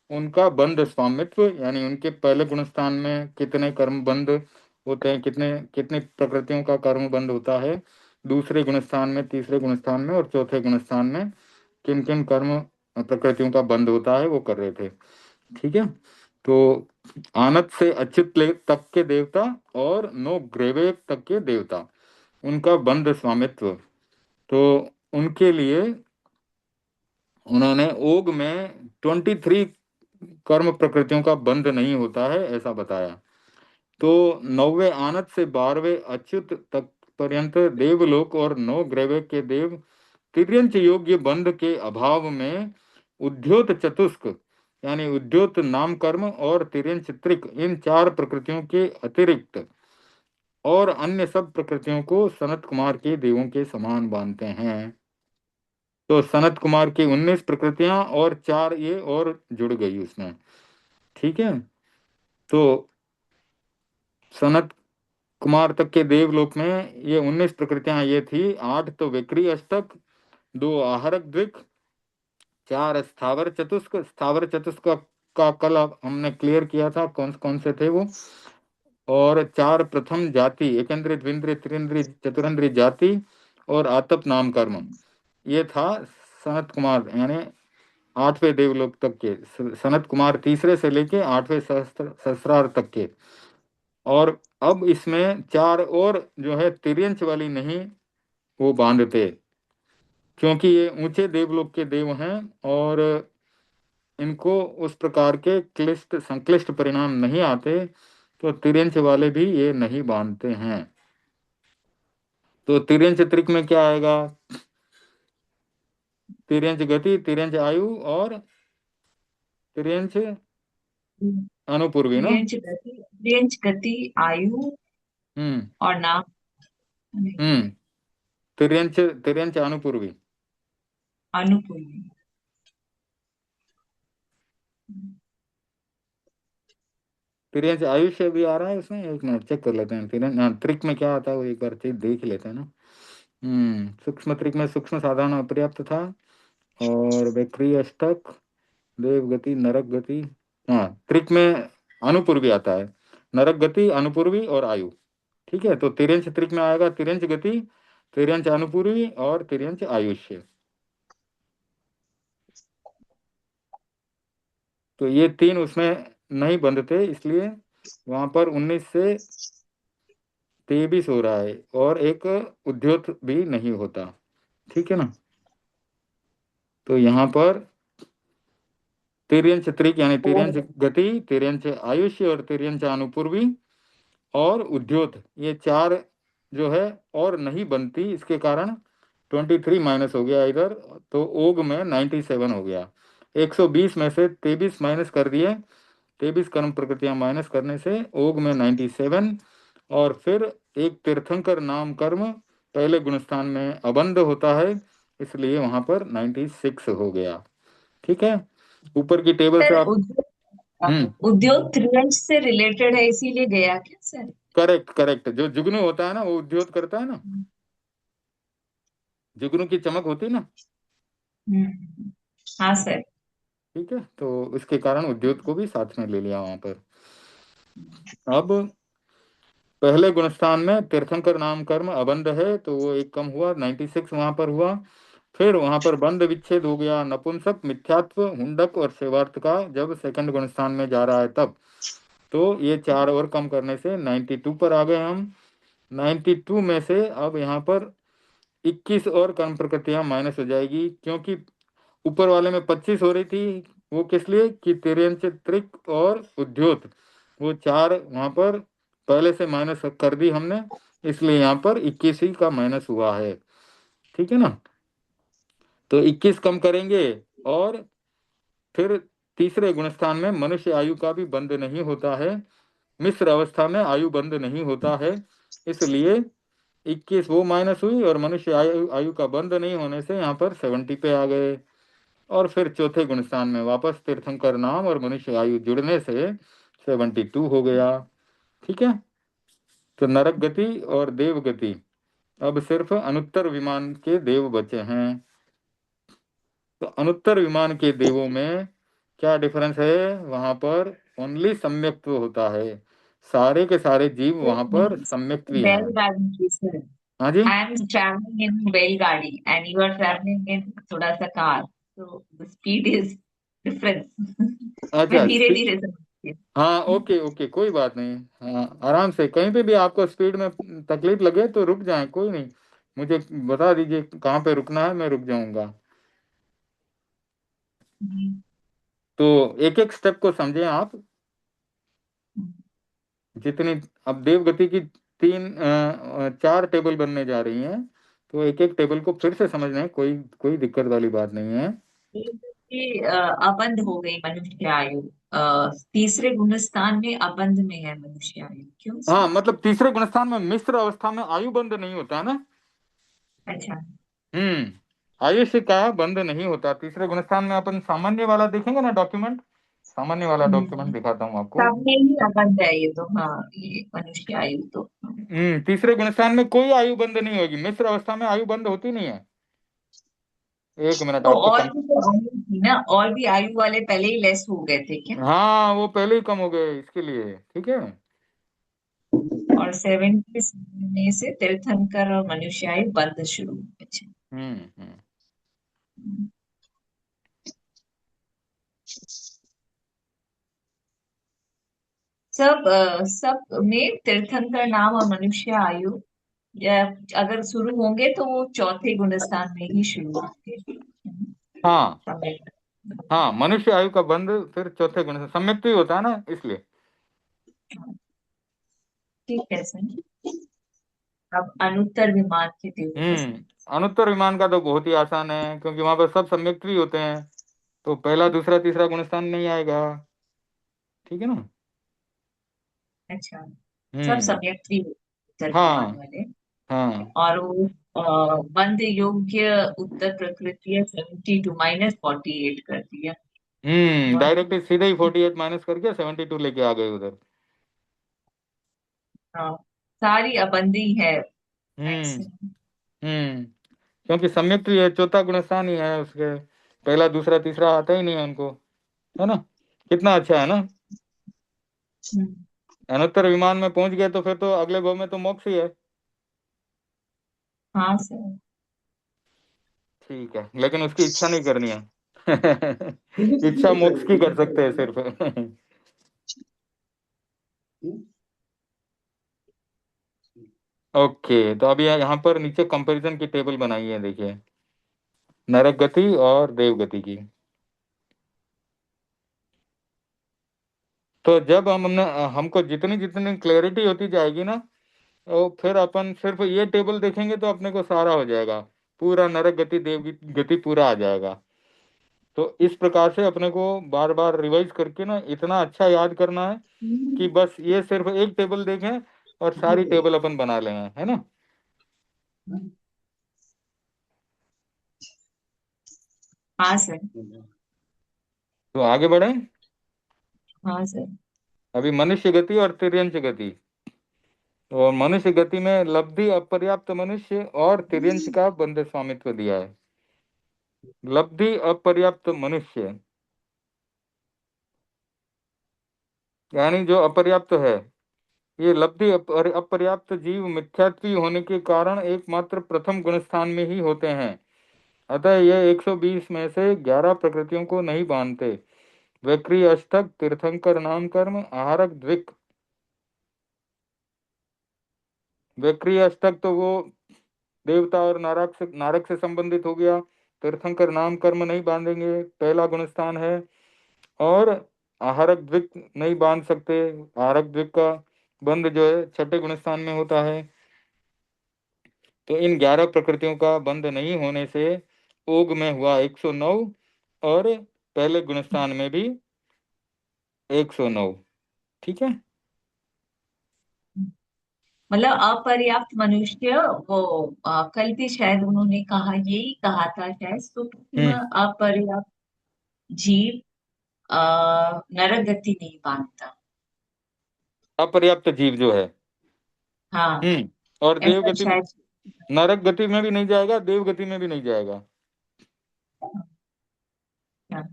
उनका बंध स्वामित्व, यानी उनके पहले गुणस्थान में कितने कर्म बंध होते हैं, कितने कितनी प्रकृतियों का कर्म बंध होता है, दूसरे गुणस्थान में, तीसरे गुणस्थान में और चौथे गुणस्थान में किन किन कर्म प्रकृतियों का बंध होता है, वो कर रहे थे। ठीक है, तो आनत से अच्युत तक के देवता और 9 ग्रैवयक तक के देवता, उनका बंध स्वामित्व। तो उनके लिए उन्होंने ओग में 23 कर्म प्रकृतियों का बंध नहीं होता है ऐसा बताया। तो 9वें आनत से 12वें अच्युत तक पर्यंत देवलोक और 9 ग्रैवय के देव तिर्यंच योग्य बंध के अभाव में उद्योत चतुष्क, यानी उद्योत नाम कर्म और तिर्यंच त्रिक, इन 4 प्रकृतियों के अतिरिक्त और अन्य सब प्रकृतियों को सनत कुमार के देवों के समान मानते हैं। तो सनत कुमार की 19 प्रकृतियां और 4 ये और जुड़ गई उसमें। ठीक है, तो सनत कुमार तक के देवलोक में ये 19 प्रकृतियां ये थी। 8 तो विक्री अष्टक, 2 आहरक द्विक, 4 स्थावर चतुष्क। स्थावर चतुष्क का कल हमने क्लियर किया था कौन कौन से थे वो। और 4 प्रथम जाति, एकेंद्रिय द्विंद्रिय त्रिंद्रिय चतुरंद्रिय जाति और आतप नाम कर्म। ये था सनत कुमार, यानी 8वें देवलोक तक के। सनत कुमार तीसरे से लेके 8वें सहस्त्रार तक के। और अब इसमें 4 और जो है तिर्यंच वाली नहीं वो बांधते, क्योंकि ये ऊंचे देवलोक के देव हैं और इनको उस प्रकार के क्लिष्ट संक्लिष्ट परिणाम नहीं आते, तो तिर्यंच वाले भी ये नहीं बांधते हैं। तो तिर्यंच त्रिक में क्या आएगा, तिर्यंच गति, तिर्यंच आयु और तिर्यंच अनुपूर्वी ना। त्रियंच गति, आयु हम्म और नाम। हम्म तिर्यंच तिर्यंच अनुपूर्वी। अनुपूर्वी। तिर्यंच आयुष्य भी आ रहा है उसमें, एक मिनट चेक कर लेते हैं। तिर्यंच, हाँ, त्रिक में क्या आता है वो एक बार चेक देख लेते हैं ना। सूक्ष्म त्रिक में सूक्ष्म साधारण अपर्याप्त था, और वक्रीय अष्टक, देव गति, नरक गति। हाँ, त्रिक में अनुपूर्वी आता है, नरक गति, अनुपूर्वी और आयु। ठीक है, तो तिर्यंच त्रिक में आएगा तिर्यंच गति, तिर्यंच अनुपूर्वी और तिर्यंच आयुष्य। तो ये तीन उसमें नहीं बंधते, इसलिए वहां पर 19 से 23 हो रहा है, और एक उद्योत भी नहीं होता। ठीक है ना। तो यहाँ पर तिर्यंच त्रिक यानी और तिर्यंच गति, तिर्यंच आयुष्य और तिर्यंच अनुपूर्वी और उद्योत, ये चार जो है और नहीं बनती, इसके कारण 23 माइनस हो गया इधर, तो ओग में 97 हो गया। 120 में से 23 माइनस कर दिए, 23 कर्म प्रकृतियां माइनस करने से ओग में 97। और फिर एक तीर्थंकर नाम कर्म पहले गुणस्थान में अबंध होता है, इसलिए वहां पर 96 हो गया। ठीक है, ऊपर की टेबल से सर, आप। उद्योग त्रियंच से रिलेटेड है इसीलिए गया क्या सर? करेक्ट करेक्ट, जो जुगनू होता है ना वो उद्योत करता है ना, जुगनू की चमक होती है ना। हाँ सर। ठीक है, तो इसके कारण उद्योत को भी साथ में ले लिया वहां पर। अब पहले गुणस्थान में तीर्थंकर नाम कर्म अबंध है, तो वो एक कम हुआ, 96 वहां पर हुआ। फिर वहां पर बंध विच्छेद हो गया, नपुंसक, मिथ्यात्व, हुंडक और सेवार्थ का जब सेकंड गुणस्थान में जा रहा है तब। तो ये चार और कम करने से 92 पर आ गए हम। 92 में से अब यहाँ पर 21 और कर्म प्रकृतियां माइनस हो जाएगी, क्योंकि ऊपर वाले में 25 हो रही थी। वो किस लिए कि तिर्यंच त्रिक और उद्योत, वो चार वहां पर पहले से माइनस कर दी हमने, इसलिए यहाँ पर 21 ही का माइनस हुआ है। ठीक है ना। तो 21 कम करेंगे, और फिर तीसरे गुणस्थान में मनुष्य आयु का भी बंध नहीं होता है, मिश्र अवस्था में आयु बंध नहीं होता है, इसलिए 21 वो माइनस हुई, और मनुष्य आयु आयु का बंध नहीं होने से यहाँ पर 70 पे आ गए। और फिर चौथे गुणस्थान में वापस तीर्थंकर नाम और मनुष्य आयु जुड़ने से 72 हो गया। ठीक है, तो नरक गति और देव गति, अब सिर्फ अनुत्तर विमान के देव बचे हैं। तो अनुत्तर विमान के देवों में क्या डिफरेंस है, वहां पर ओनली सम्यक्त्व होता है, सारे के सारे जीव वहां पर सम्यक्त्वी हैं। बैलगाड़ी की सर। हाँ जी। आई एम ट्रैवलिंग इन बैलगाड़ी and you are travelling in थोड़ा सा कार, तो द स्पीड इज डिफरेंस। मैं अच्छा, धीरे धीरे समझती हूँ। हाँ, ओके ओके, कोई बात नहीं। हाँ, आराम से, कहीं पे भी आपको स्पीड में तकलीफ लगे तो रुक जाएं, कोई नहीं, मुझे बता दीजिए कहाँ पे रुकना है, मैं रुक जाऊंगा। तो एक एक स्टेप को समझें आप। जितनी अब देव गति की चार टेबल बनने जा रही हैं, तो एक एक टेबल को फिर से समझना है, कोई कोई दिक्कत वाली बात नहीं है। ये अबंध हो गई मनुष्य आयु। तीसरे गुणस्थान में अबंध में है मनुष्य आयु, क्यों सर? हाँ, मतलब तीसरे गुणस्थान में मिश्र अवस्था में आयु बंध नहीं होता है ना। अच्छा। आयुष्य का बंध नहीं होता तीसरे गुणस्थान में। अपन सामान्य वाला देखेंगे ना डॉक्यूमेंट, सामान्य वाला डॉक्यूमेंट दिखाता हूँ आपको। सब में ही अबंध है ये तो, हाँ, ये मनुष्य आयु तो। तीसरे गुणस्थान में कोई आयु बंध नहीं होगी, मिश्र अवस्था में आयु बंध होती नहीं है। एक मिनट तो आपको और भी तो आयु थी ना, और भी आयु वाले पहले ही लेस हो गए थे क्या? हाँ, वो पहले ही कम हो गए इसके लिए। ठीक है। और 70 में से तीर्थंकर और मनुष्य आयु बंद शुरू हुए। अच्छा। हम्म सब में तीर्थंकर नाम और मनुष्य आयु, या अगर शुरू होंगे तो वो चौथे गुणस्थान में ही शुरू होंगे। हाँ समय। हाँ, मनुष्य आयु का बंध फिर चौथे गुण से सम्यक्त ही होता है ना, इसलिए। ठीक है सर। अब अनुत्तर विमान के देवों का अनुत्तर विमान का तो बहुत ही आसान है, क्योंकि वहां पर सब सम्यक्त्री होते हैं, तो पहला दूसरा तीसरा गुणस्थान नहीं आएगा। ठीक है ना। अच्छा, सब हम्म। सम्यक उत्तर विमान हाँ वाले। हाँ। और वो बंद योग्य उत्तर प्रकृति 72 -48 कर दिया। डायरेक्ट सीधे ही 48 माइनस करके 72 लेके आ गए उधर। हाँ, सारी अबंदी है हम्म मैक्सिमम। हम्म। क्योंकि सम्यक ही है, चौथा गुणस्थान ही है उसके, पहला दूसरा तीसरा आता ही नहीं है उनको, है ना। कितना अच्छा है ना। अनुत्तर विमान में पहुंच गए तो फिर तो अगले भाव में तो मोक्ष ही है। हाँ सर। ठीक है, लेकिन उसकी इच्छा नहीं करनी है। इच्छा मोक्ष की कर सकते हैं सिर्फ। ओके, तो अभी यहाँ पर नीचे कंपैरिजन की टेबल बनाई है, देखिए, नरक गति और देव गति की। तो जब हमको जितनी जितनी क्लैरिटी होती जाएगी ना, तो फिर अपन सिर्फ ये टेबल देखेंगे तो अपने को सारा हो जाएगा, पूरा नरक गति देव गति पूरा आ जाएगा। तो इस प्रकार से अपने को बार बार रिवाइज करके ना इतना अच्छा याद करना है कि बस ये सिर्फ एक टेबल देखें और सारी टेबल अपन बना लेंगे, है ना। हाँ सर। तो आगे बढ़े। हाँ सर। अभी मनुष्य गति और तिर्यंच गति। तो मनुष्य गति में लब्धि अपर्याप्त मनुष्य और तिर्यंच का बंधे स्वामित्व दिया है। लब्धि अपर्याप्त मनुष्य यानी जो अपर्याप्त है, ये लब्धि अपर्याप्त जीव मिथ्यात्वी होने के कारण एकमात्र प्रथम गुणस्थान में ही होते हैं। अतः ये 120 में से 11 प्रकृतियों को नहीं बांधते। वक्री अष्टक तीर्थंकर नाम कर्म आहारक द्विक। वक्री अष्टक तो वो देवता और नारक से संबंधित हो गया। तीर्थंकर नाम कर्म नहीं बांधेंगे, पहला गुणस्थान है। और आहारक द्विक नहीं बांध सकते, आहारक द्विक का बंध जो है छठे गुणस्थान में होता है। तो इन 11 प्रकृतियों का बंध नहीं होने से ओग में हुआ 109, और पहले गुणस्थान में भी 109। ठीक है। मतलब अपर्याप्त मनुष्य, वो कल भी शायद उन्होंने कहा, यही कहा था शायद, सूक्ष्म हम्म। अपर्याप्त जीव नरक गति नहीं बांधता। अपर्याप्त जीव जो है। हाँ, और देव ऐसा गति में, शायद। नरक गति में भी नहीं जाएगा, देव गति में भी नहीं जाएगा। हाँ।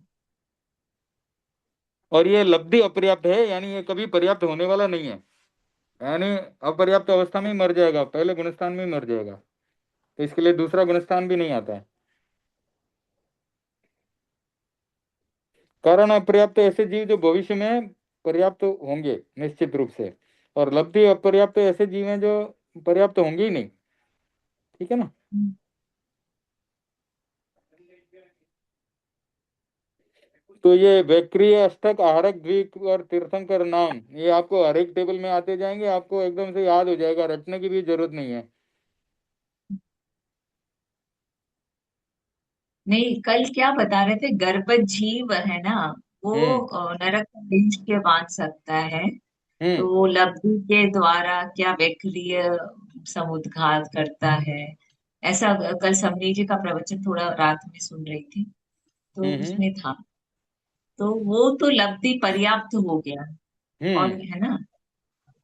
और ये लब्धि अपर्याप्त है, यानी ये कभी पर्याप्त होने वाला नहीं है। यानी अपर्याप्त अवस्था में ही मर जाएगा, पहले गुणस्थान में ही मर जाएगा, तो इसके लिए दूसरा गुणस्थान भी नहीं आता है। कारण अपर्याप्त ऐसे जीव जो भविष्य में पर्याप्त होंगे निश्चित रूप से, और लब्धि अपर्याप्त ऐसे जीव हैं जो पर्याप्त होंगे ही नहीं। ठीक है ना। तो ये वैक्रिय अष्टक आहारक द्वीप और तीर्थंकर नाम, ये आपको हर एक टेबल में आते जाएंगे, आपको एकदम से याद हो जाएगा, रटने की भी जरूरत नहीं है। नहीं, कल क्या बता रहे थे, गर्भज जीव है ना, वो हम्म नरक का बीज के बांध सकता है। हम्म तो लब्धि के द्वारा क्या वैक्रिय समुद्घात करता है, ऐसा कल समनी जी का प्रवचन थोड़ा रात में सुन रही थी, तो हम्म। उसमें था। तो वो तो लब्धि पर्याप्त हो गया, और हम्म। है ना,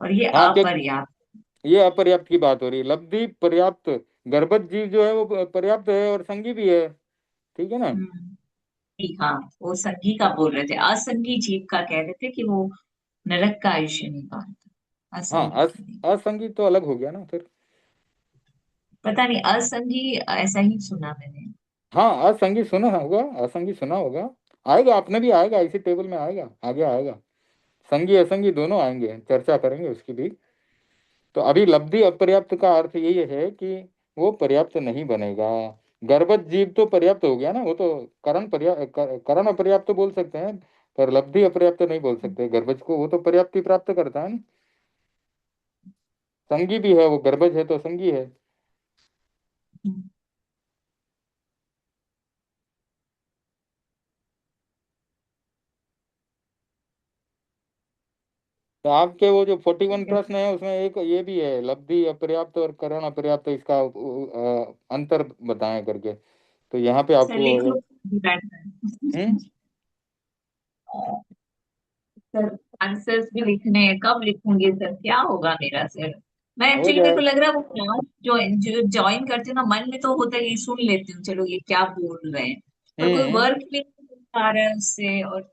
और ये हाँ, क्योंकि अपर्याप्त। ये अपर्याप्त की बात हो रही है, लब्धि पर्याप्त। गर्भज जीव जो है वो पर्याप्त है और संगी भी है। ठीक है ना। ठीक, हाँ, वो संगी का बोल रहे थे, असंगी जीव का कह रहे थे कि वो नरक का आयुष्य नहीं पाता, हाँ, असंगी का नहीं। असंगी तो अलग हो गया ना फिर। पता नहीं, असंगी ऐसा ही सुना मैंने। हाँ, असंगी सुना होगा, असंगी सुना होगा। आएगा, आपने भी आएगा, इसी टेबल में आएगा, आगे आएगा। संगी असंगी दोनों आएंगे, चर्चा करेंगे उसकी भी। तो अभी लब्धि अपर्याप्त का अर्थ यही है कि वो पर्याप्त नहीं बनेगा। गर्भज जीव तो पर्याप्त हो गया ना, वो तो करण अपर्याप्त तो बोल सकते हैं, पर लब्धि अपर्याप्त नहीं बोल सकते। गर्भज को वो तो पर्याप्ति प्राप्त करता है ना। संगी भी है, वो गर्भज है तो संगी है। तो आपके वो जो 41 ठीक है प्रश्न है उसमें एक ये भी है, लब्धि अपर्याप्त और करण अपर्याप्त, इसका अंतर बताएं करके। तो यहाँ पे सर, आपको लिख लो। डिपेंड हम्म सर, आंसर्स भी लिखने हैं, कब लिखूंगी सर, क्या होगा मेरा सर। मैं हो एक्चुअली, मेरे को जाए। लग रहा है वो क्लास जो ज्वाइन करती हूँ ना, मन में तो होता है ये सुन लेती हूँ, चलो ये क्या बोल रहे हैं, पर कोई हम्म वर्क भी नहीं आ रहा है उससे। और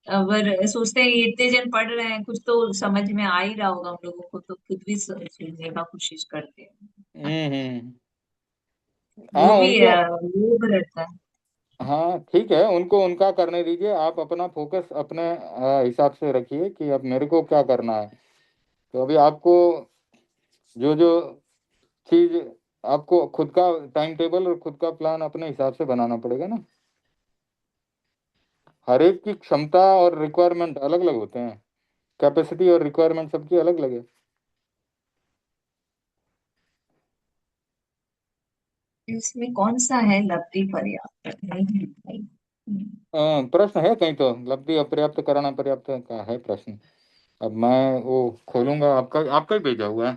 अगर सोचते हैं ये इतने जन पढ़ रहे हैं, कुछ तो समझ में आ ही रहा होगा हम लोगों को, तो खुद भी सुनने का कोशिश करते हैं। हम्म। हाँ वो भी उनको, लोग रहता है। हाँ ठीक है, उनको उनका करने दीजिए, आप अपना फोकस अपने हिसाब से रखिए कि अब मेरे को क्या करना है। तो अभी आपको जो जो चीज, आपको खुद का टाइम टेबल और खुद का प्लान अपने हिसाब से बनाना पड़ेगा ना। हर एक की क्षमता और रिक्वायरमेंट अलग अलग होते हैं, कैपेसिटी और रिक्वायरमेंट सबकी अलग अलग है। इसमें कौन सा है लब्धि पर्याप्त नहीं है भाई। प्रश्न है कहीं तो, लब्धि अपर्याप्त करण अपर्याप्त का है प्रश्न। अब मैं वो खोलूंगा, आपका आपका ही भेजा हुआ है।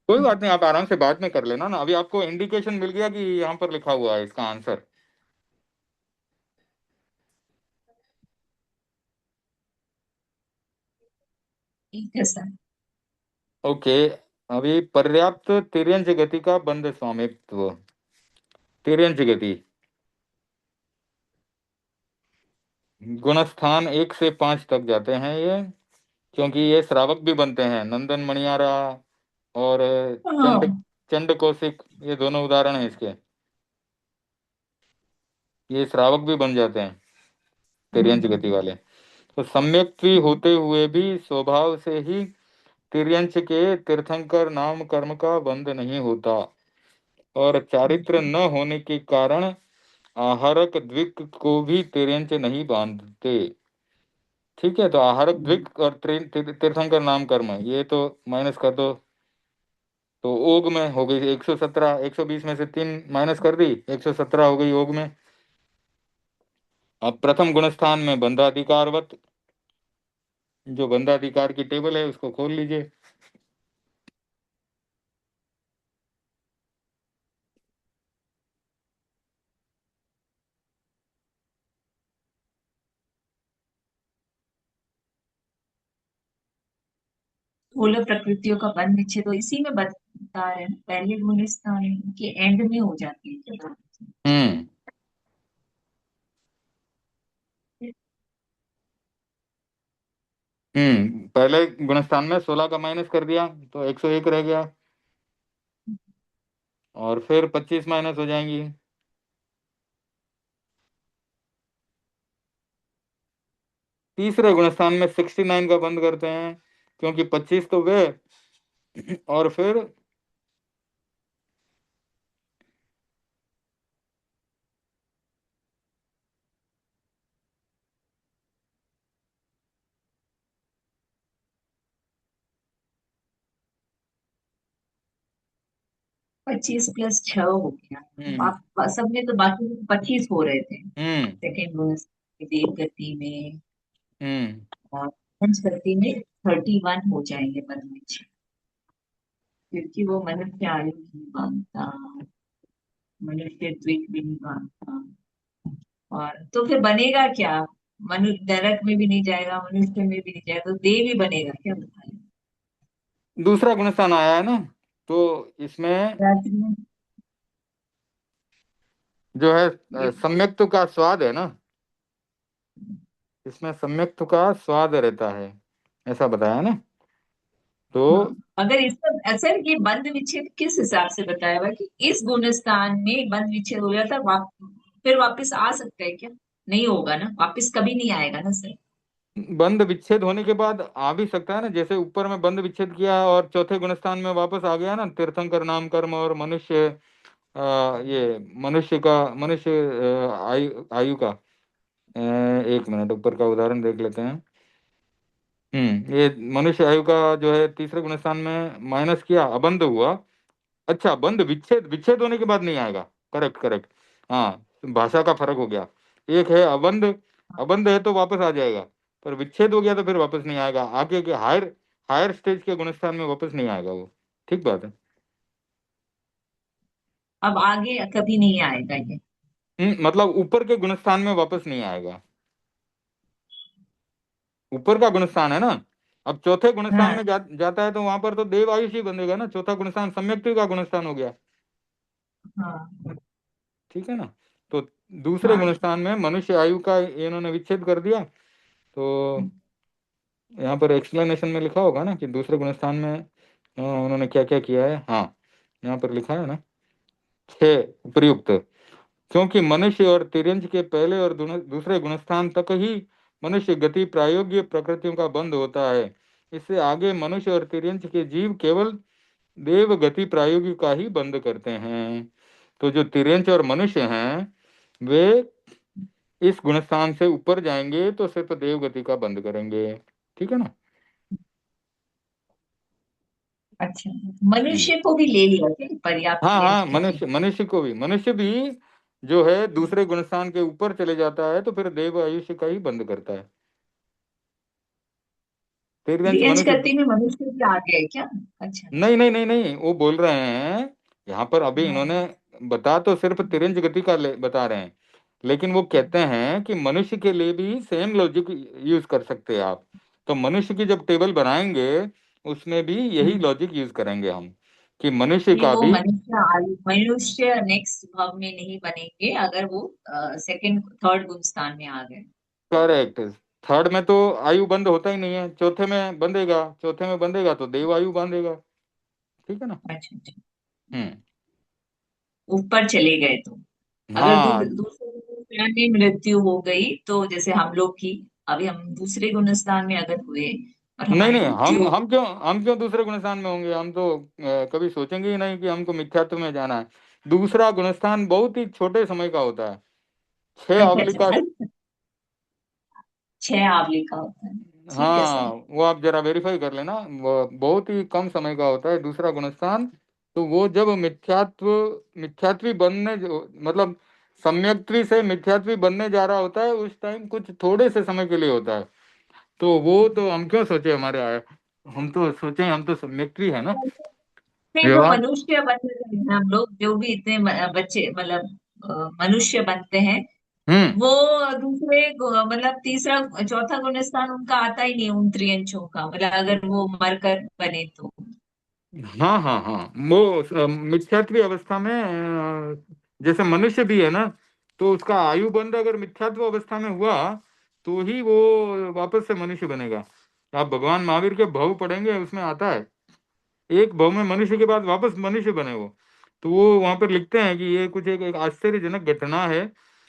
कोई बात नहीं, आप आराम से बाद में कर लेना ना, अभी आपको इंडिकेशन मिल गया कि यहाँ पर लिखा हुआ है इसका आंसर। ठीक है सर। ओके। अभी पर्याप्त तिर्यंच गति का बंध स्वामित्व। तिर्यंच गति, गुणस्थान 1 से 5 तक जाते हैं ये, क्योंकि ये श्रावक भी बनते हैं, नंदन मणियारा और चंड हाँ। चंड कौशिक, ये दोनों उदाहरण हैं इसके। ये श्रावक भी बन जाते हैं तिर्यंच गति वाले। तो सम्यक्त्वी होते हुए भी स्वभाव से ही तिर्यंच के तीर्थंकर नाम कर्म का बंध नहीं होता, और चारित्र न होने के कारण आहारक द्विक को भी तिर्यंच नहीं बांधते। ठीक है, तो आहारक द्विक और तीर्थंकर नाम कर्म, ये तो माइनस कर दो। तो ओग में हो गई 117, 120 में से 3 माइनस कर दी, 117 हो गई ओग में। अब प्रथम गुणस्थान में बंधाधिकारवत, जो बंधाधिकार की टेबल है उसको खोल लीजिए। स्थूल प्रकृतियों का बंध विच्छेद, तो इसी में बता रहे हैं, पहले गुणस्थान के एंड में हो जाती है जब। हम्म पहले गुणस्थान में 16 का माइनस कर दिया तो 101 रह गया, और फिर 25 माइनस हो जाएंगी। तीसरे गुणस्थान में 69 का बंद करते हैं, क्योंकि 25 तो वे, और फिर 25 + 6 हो गया। हम्म सब में तो बाकी 25 हो रहे थे हम्म सेकेंड गुणस्थान की देव गति में, हम्म और पंच गति में 31 हो जाएंगे बंध विच्छेद, क्योंकि वो मनुष्य आयु नहीं मानता, मनुष्य द्विक भी नहीं मानता। और तो फिर बनेगा क्या? मनुष्य नरक में भी नहीं जाएगा, मनुष्य में भी नहीं जाएगा, तो देव ही बनेगा क्या, बताइए। दूसरा गुणस्थान आया है ना, तो इसमें रात्रि में जो है ये। सम्यक्त्व का स्वाद है ना, इसमें सम्यक्त्व का स्वाद रहता है, ऐसा बताया ना। तो हाँ, अगर इसका असर, ये बंध विच्छेद किस हिसाब से बताया हुआ कि इस गुण स्थान में बंध विच्छेद हो जाता है, फिर वापस आ सकता है क्या? नहीं होगा ना, वापस कभी नहीं आएगा ना सर। बंद विच्छेद होने के बाद आ भी सकता है ना, जैसे ऊपर में बंद विच्छेद किया और चौथे गुणस्थान में वापस आ गया ना, तीर्थंकर नाम कर्म और मनुष्य, ये मनुष्य का, मनुष्य आयु आयु का। एक मिनट, ऊपर का उदाहरण देख लेते हैं। ये मनुष्य आयु का जो है तीसरे गुण स्थान में माइनस किया, अबंध हुआ। अच्छा, बंध विच्छेद, विच्छेद होने के बाद नहीं आएगा। Correct correct. हाँ, भाषा का फर्क हो गया। एक है अबंध, अबंध है तो वापस आ जाएगा, पर विच्छेद हो गया तो फिर वापस नहीं आएगा, आगे के हायर हायर स्टेज के गुणस्थान में वापस नहीं आएगा वो। ठीक बात है। अब आगे कभी नहीं आएगा ये। मतलब ऊपर के गुणस्थान में वापस नहीं आएगा। ऊपर का गुणस्थान है ना। अब चौथे गुणस्थान हाँ में जाता है तो वहां पर तो देव आयुष ही बनेगा ना। चौथा गुणस्थान सम्यक का गुणस्थान हो गया। हाँ ठीक है ना। तो दूसरे हाँ। गुणस्थान में मनुष्य आयु का इन्होंने विच्छेद कर दिया। तो यहाँ पर एक्सप्लेनेशन में लिखा होगा ना कि दूसरे गुणस्थान में उन्होंने क्या क्या किया है। हाँ, यहाँ पर लिखा है ना, छह प्रयुक्त। क्योंकि मनुष्य और तिर्यंच के पहले और दूसरे गुणस्थान तक ही मनुष्य गति प्रायोग्य प्रकृतियों का बंध होता है। इससे आगे मनुष्य और तिर्यंच के जीव केवल देव गति प्रायोगिक का ही बंद करते हैं। तो जो तिर्यंच और मनुष्य हैं वे इस गुणस्थान से ऊपर जाएंगे तो सिर्फ देव गति का बंद करेंगे। ठीक है ना। अच्छा, हम्म। मनुष्य को भी ले लिया क्या पर्याप्त हाँ हाँ, स्थिति? मनुष्य भी जो है दूसरे गुणस्थान के ऊपर चले जाता है तो फिर देव आयुष्य का ही बंद करता है। तिर्यंच त्रियंच मनुष्य। गति में मनुष्य भी आ गए क्या? अच्छा। नहीं नहीं नहीं नहीं, वो बोल रहे हैं यहाँ पर, अभी हाँ इन्होंने बता तो सिर्फ तिरंज गति का बता रहे हैं, लेकिन वो कहते हैं कि मनुष्य के लिए भी सेम लॉजिक यूज कर सकते हैं आप। तो मनुष्य की जब टेबल बनाएंगे उसमें भी यही हम्म। लॉजिक यूज करेंगे हम, कि मनुष्य नहीं, का वो भी। मनुष्य आयु, मनुष्य नेक्स्ट भाव में नहीं बनेंगे अगर वो सेकंड थर्ड गुण स्थान में आ गए। करेक्ट। थर्ड में तो आयु बंद होता ही नहीं है, चौथे में बंधेगा, चौथे में बंधेगा तो देव आयु बांधेगा। ठीक है ना। अच्छा अच्छा। हम्म। ऊपर चले गए तो अगर हाँ। दूसरे गुण स्थान में मृत्यु हो गई तो जैसे हम लोग की, अभी हम दूसरे गुण स्थान में अगर हुए और नहीं हमारी नहीं, हम मृत्यु। हम क्यों हम क्यों दूसरे गुणस्थान में होंगे। हम तो कभी सोचेंगे ही नहीं कि हमको मिथ्यात्व में जाना है। दूसरा गुणस्थान बहुत ही छोटे समय का होता है, छह अच्छा अवली अच्छा, का। 6 आवली का होता है। ठीक है हाँ, सर। वो आप जरा वेरीफाई कर लेना, वो बहुत ही कम समय का होता है दूसरा गुणस्थान। तो वो जब मिथ्यात्वी बनने मतलब सम्यक्त्वी से मिथ्यात्वी बनने जा रहा होता है उस टाइम कुछ थोड़े से समय के लिए होता है। तो वो तो हम क्यों सोचे हमारे आए, हम तो सोचे हम तो सम्यक्त्वी है ना। नहीं, जो व्यवहार। मनुष्य बनते हैं हम लोग, जो भी इतने बच्चे मतलब मनुष्य बनते हैं, हम्म। वो मतलब तीसरा चौथा गुण स्थान उनका आता ही नहीं उन त्रियंचों का, मतलब अगर वो मरकर बने तो। हाँ हाँ हाँ, वो मिथ्यात्व अवस्था में जैसे मनुष्य भी है ना, तो उसका आयु बंध अगर मिथ्यात्व अवस्था में हुआ तो ही वो वापस से मनुष्य बनेगा। आप भगवान महावीर के भव पढ़ेंगे उसमें आता है, एक भव में मनुष्य के बाद वापस मनुष्य बने वो। तो वो वहां पर लिखते हैं कि ये कुछ एक आश्चर्यजनक घटना है,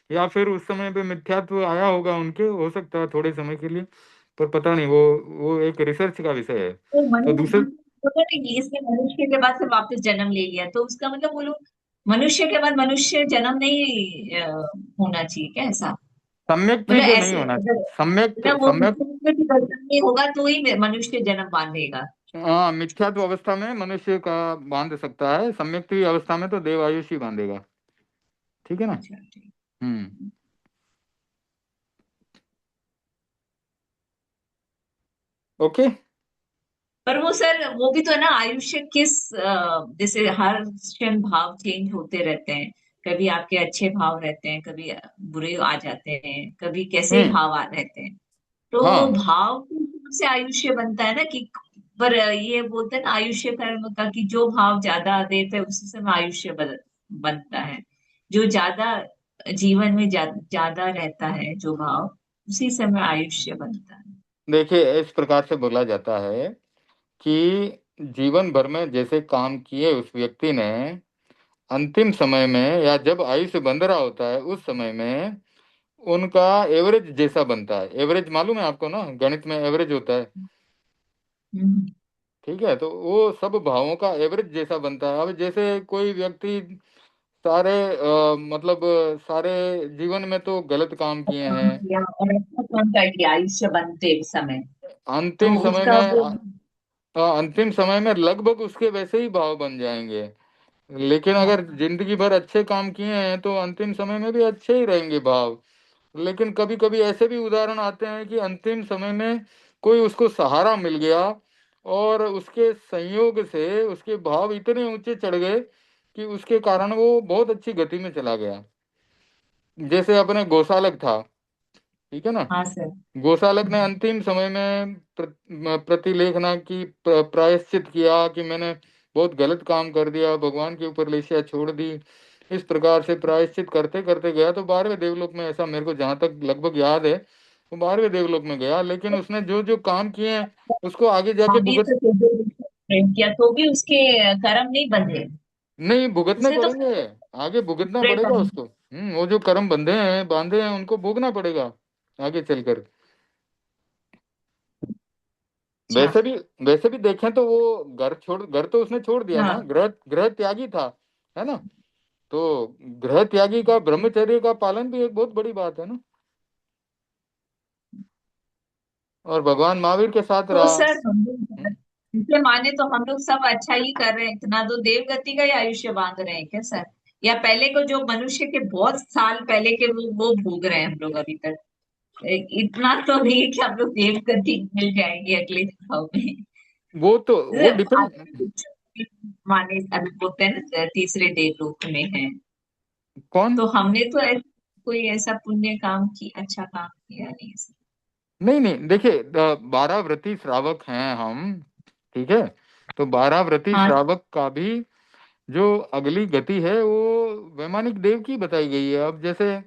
या फिर उस समय पे मिथ्यात्व आया होगा उनके, हो सकता है थोड़े समय के लिए, पर पता नहीं, वो एक रिसर्च का विषय है। तो तो दूसरे मनुष्य होता है कि इसने मनुष्य के बाद फिर वापस जन्म ले लिया, तो उसका मतलब वो लोग मनुष्य के बाद मनुष्य जन्म नहीं होना चाहिए क्या ऐसा? सम्यक्त्वी मतलब तो नहीं ऐसे होना। अगर सम्यक मतलब वो सम्यक मनुष्य की गर्दन में होगा तो ही मनुष्य जन्म बांधेगा। हाँ, मिथ्यात्व अवस्था में मनुष्य का बांध सकता है, सम्यक्त्वी अवस्था में तो देव आयुष ही बांधेगा। ठीक है ना। अच्छा ठीक। हम्म। ओके। पर वो सर वो भी तो है ना, आयुष्य किस जैसे हर क्षण भाव चेंज होते रहते हैं, कभी आपके अच्छे भाव रहते हैं, कभी बुरे आ जाते हैं, कभी कैसे हम्म। भाव आ रहते हैं। तो वो हाँ, भाव के हिसाब से आयुष्य बनता है ना कि, पर ये बोलते हैं ना आयुष्य कर्म का कि जो भाव ज्यादा देते हैं उसी समय आयुष्य बनता है। जो ज्यादा जीवन में ज्यादा रहता है जो भाव, उसी समय आयुष्य बनता है। देखिए इस प्रकार से बोला जाता है कि जीवन भर में जैसे काम किए उस व्यक्ति ने, अंतिम समय में या जब आयुष्य बंध रहा होता है उस समय में उनका एवरेज जैसा बनता है। एवरेज मालूम है आपको ना, गणित में एवरेज होता है। हम्म। ठीक है, तो वो सब भावों का एवरेज जैसा बनता है। अब जैसे कोई व्यक्ति सारे मतलब सारे जीवन में तो गलत काम किए हैं। काम किया और अच्छा काम कर लिया आयुष्य बनते समय। अंतिम तो समय उसका में वो अंतिम समय में लगभग उसके वैसे ही भाव बन जाएंगे। लेकिन अगर हाँ, जिंदगी भर अच्छे काम किए हैं तो अंतिम समय में भी अच्छे ही रहेंगे भाव। लेकिन कभी कभी ऐसे भी उदाहरण आते हैं कि अंतिम समय में कोई उसको सहारा मिल गया और उसके संयोग से उसके भाव इतने ऊंचे चढ़ गए कि उसके कारण वो बहुत अच्छी गति में चला गया। जैसे अपने गोसालक था, ठीक है ना। हाँ सर। गोसालक ने अंतिम समय में प्रतिलेखना की, प्रायश्चित किया कि मैंने बहुत गलत काम कर दिया, भगवान के ऊपर लेसिया छोड़ दी। इस प्रकार से प्रायश्चित करते करते गया तो 12वें देवलोक में, ऐसा मेरे को जहां तक लगभग याद है, वो 12वें देवलोक में गया। लेकिन उसने जो जो काम किए हैं उसको आगे जाके अभी भुगत, तो प्रेम किया तो भी उसके कर्म नहीं बंधे। नहीं भुगतने उसने तो पड़ेंगे, आगे भुगतना दूसरे पड़ेगा कर्म। उसको। वो जो कर्म बंधे हैं, बांधे हैं, उनको भोगना पड़ेगा आगे चलकर। अच्छा। वैसे भी वैसे भी देखें तो वो घर तो उसने छोड़ दिया ना, हाँ ग्रह ग्रह त्यागी था, है ना। तो ग्रह त्यागी का ब्रह्मचर्य का पालन भी एक बहुत बड़ी बात है ना। और भगवान महावीर के साथ तो रहा। सर हम लोग हम्म, इसे माने तो हम लोग सब अच्छा ही कर रहे हैं, इतना तो देवगति का ही आयुष्य बांध रहे हैं क्या सर? या पहले को जो मनुष्य के बहुत साल पहले के वो भोग रहे हैं हम लोग अभी तक? इतना तो नहीं है कि हम लोग देवगति मिल जाएंगे अगले भाव में। वो डिपेंड। माने अभी बोलते हैं ना तीसरे देवलोक में है, कौन? तो हमने तो कोई ऐसा पुण्य काम की अच्छा काम किया नहीं है। नहीं नहीं, देखिए 12 व्रती श्रावक हैं हम, ठीक है। तो 12 व्रती हाँ। श्रावक का भी जो अगली गति है वो वैमानिक देव की बताई गई है। अब जैसे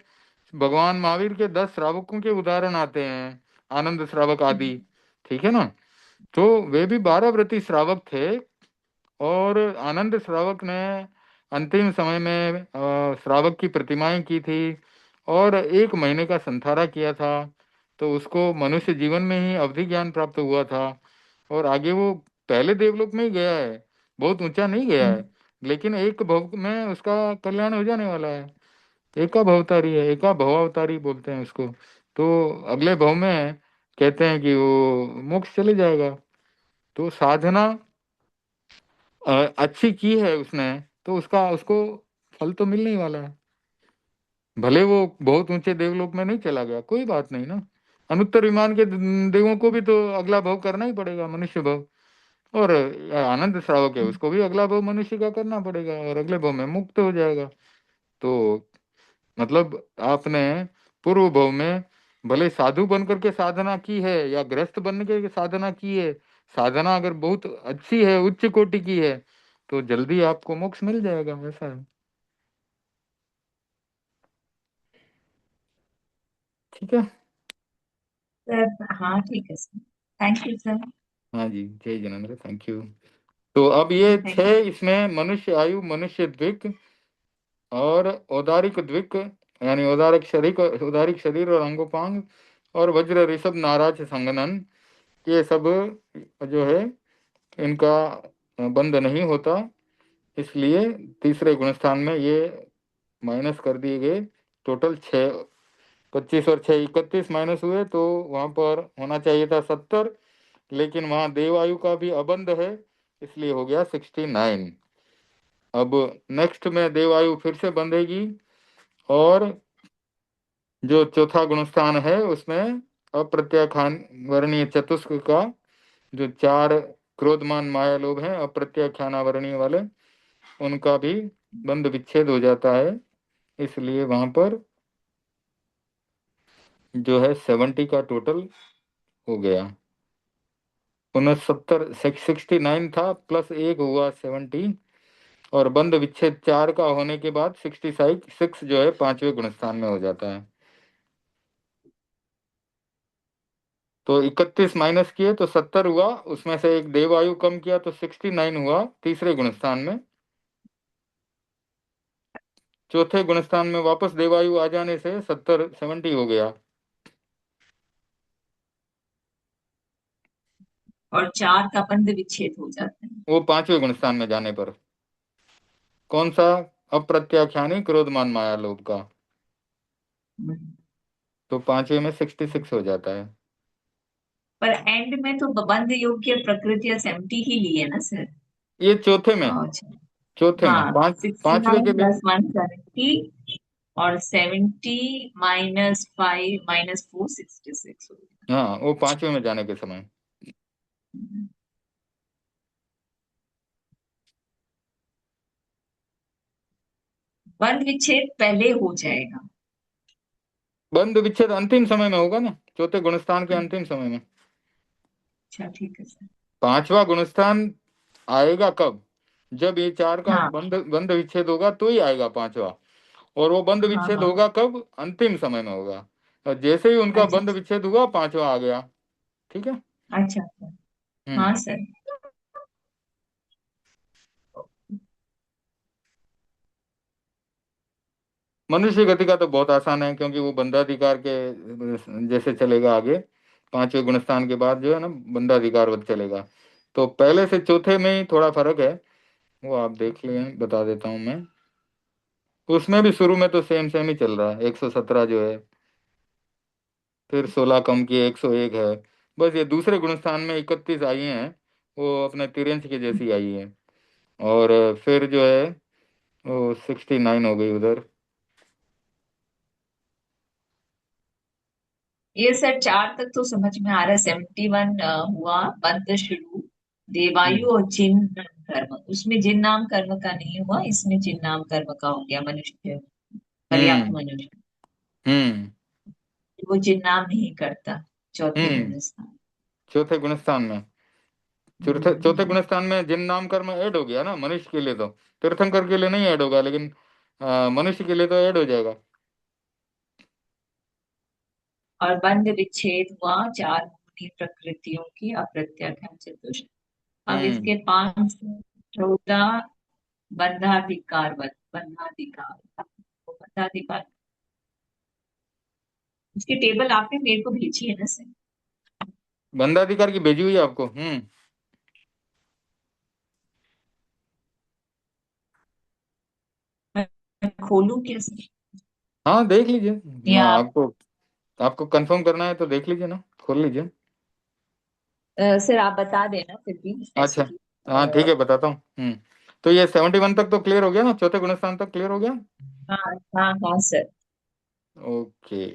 भगवान महावीर के 10 श्रावकों के उदाहरण आते हैं, आनंद श्रावक आदि, ठीक है ना। तो वे भी 12 व्रती श्रावक थे। और आनंद श्रावक ने अंतिम समय में श्रावक की प्रतिमाएं की थी और 1 महीने का संथारा किया था। तो उसको मनुष्य जीवन में ही अवधि ज्ञान प्राप्त हुआ था। और आगे वो पहले देवलोक में ही गया है, बहुत ऊंचा नहीं गया है। लेकिन एक भव में उसका कल्याण हो जाने वाला है। एका भवतारी है, एका भवावतारी बोलते हैं उसको। तो अगले भव में कहते हैं कि वो मोक्ष चले जाएगा। तो साधना अच्छी की है उसने, तो उसका उसको फल तो मिलने ही वाला है। भले वो बहुत ऊंचे देवलोक में नहीं चला गया, कोई बात नहीं ना। अनुत्तर विमान के देवों को भी तो अगला भव करना ही पड़ेगा, मनुष्य भव। और आनंद श्रावक है, उसको भी अगला भव मनुष्य का करना पड़ेगा और अगले भव में मुक्त हो जाएगा। तो मतलब आपने पूर्व भव में भले साधु बन करके साधना की है या गृहस्थ बन के साधना की है, साधना अगर बहुत अच्छी है, उच्च कोटि की है, तो जल्दी आपको मोक्ष मिल जाएगा, ऐसा है। ठीक है। सर हाँ ठीक है सर। Thank you sir. हाँ जी, जय जिनेन्द्र, थैंक यू। तो अब ये थैंक यू। 6 इसमें मनुष्य आयु, मनुष्य द्विक और औदारिक द्विक, यानी औदारिक शरीर और अंगोपांग, और वज्र ऋषभ नाराज संगनन, ये सब जो है इनका बंध नहीं होता। इसलिए तीसरे गुणस्थान में ये माइनस कर दिए गए। टोटल 6, 25 और 6 31 माइनस हुए, तो वहां पर होना चाहिए था 70। लेकिन वहां देवायु का भी अबंध है, इसलिए हो गया 69। अब नेक्स्ट में देवायु फिर से बंधेगी। और जो चौथा गुणस्थान है उसमें अप्रत्याख्यान वर्णीय चतुष्क का जो 4 क्रोधमान माया लोभ हैं, अप्रत्याख्यानावरणीय वाले, उनका भी बंध विच्छेद हो जाता है। इसलिए वहां पर जो है 70 का टोटल हो गया। 69, 69 था, प्लस 1 हुआ 70। और बंध विच्छेद 4 का होने के बाद 66 जो है 5वें गुणस्थान में हो जाता है। तो 31 माइनस किए तो 70 हुआ, उसमें से एक देवायु कम किया तो 69 हुआ तीसरे गुणस्थान में। चौथे गुणस्थान में वापस देवायु आ जाने से 70 हो गया। और 4 का बंध विच्छेद हो जाता है। वो 5वें गुणस्थान में जाने पर कौन सा? अप्रत्याख्यानी क्रोधमान माया लोभ का। हम्म। तो 5वें में 66 हो जाता है। पर एंड में तो बंद योग्य प्रकृतियां 70 ही ली है ना सर। ये चौथे में, अच्छा। चौथे में हाँ, पांचवे 69 के भी। प्लस 170 और 70 माइनस 5 माइनस 4 66 हो हाँ, वो पांचवे में जाने के समय। गया। बंद विच्छेद पहले हो जाएगा। बंद विच्छेद अंतिम समय में होगा ना, चौथे गुणस्थान के अंतिम समय में। अच्छा ठीक है सर। पांचवा गुणस्थान आएगा कब? जब ये चार का हाँ बंद बंद विच्छेद होगा तो ही आएगा पांचवा। और वो बंद हाँ विच्छेद हाँ। होगा कब? अंतिम समय में होगा। और जैसे ही उनका अच्छा बंद विच्छेद हुआ, पांचवा आ गया। ठीक है। अच्छा अच्छा। हाँ हम्म। सर। मनुष्य गति का तो बहुत आसान है, क्योंकि वो बंधाधिकार के जैसे चलेगा आगे। पांचवें गुणस्थान के बाद जो है ना, बंधाधिकारवत चलेगा। तो पहले से चौथे में ही थोड़ा फर्क है, वो आप देख लिए, बता देता हूँ मैं। उसमें भी शुरू में तो सेम सेम ही चल रहा है, 117 जो है, फिर 16 कम की 101 है। बस ये दूसरे गुणस्थान में 31 आई हैं, वो अपने तिर्यंश की जैसी आई है। और फिर जो है वो 69 हो गई उधर। ये सर 4 तक तो समझ में आ रहा है। 71 हुआ बंद शुरू, देवायु हम्म। और जिन कर्म, उसमें जिन नाम कर्म का नहीं हुआ, इसमें जिन नाम कर्म का हो गया। मनुष्य पर्याप्त हम्म। मनुष्य, हम्म। वो जिन नाम नहीं करता चौथे हम्म। गुणस्थान। चौथे गुणस्थान में, चौथे चौथे गुणस्थान में जिन नाम कर्म ऐड हो गया ना मनुष्य के लिए। तो तीर्थंकर के लिए नहीं ऐड होगा, लेकिन मनुष्य के लिए तो ऐड हो जाएगा। और बंद विच्छेद हुआ 4 भूमि प्रकृतियों की अप्रत्याख्यान चतुष्ट। अब हम्म। इसके 5 14 बंधाधिकार, बंधाधिकार उसकी टेबल आपने मेरे को भेजी है ना सर। बंधाधिकार की भेजी हुई है आपको? हम्म। मैं खोलूं कैसे? हाँ, देख लीजिए। या आप आपको आपको कंफर्म करना है तो देख लीजिए ना, खोल लीजिए। सर आप बता देना फिर भी अच्छा। स्पेसिफिक। हाँ ठीक है, बताता हूँ। तो ये 71 तक तो क्लियर हो गया ना, चौथे गुणस्थान तक क्लियर हो गया। हाँ हाँ हाँ सर। ओके।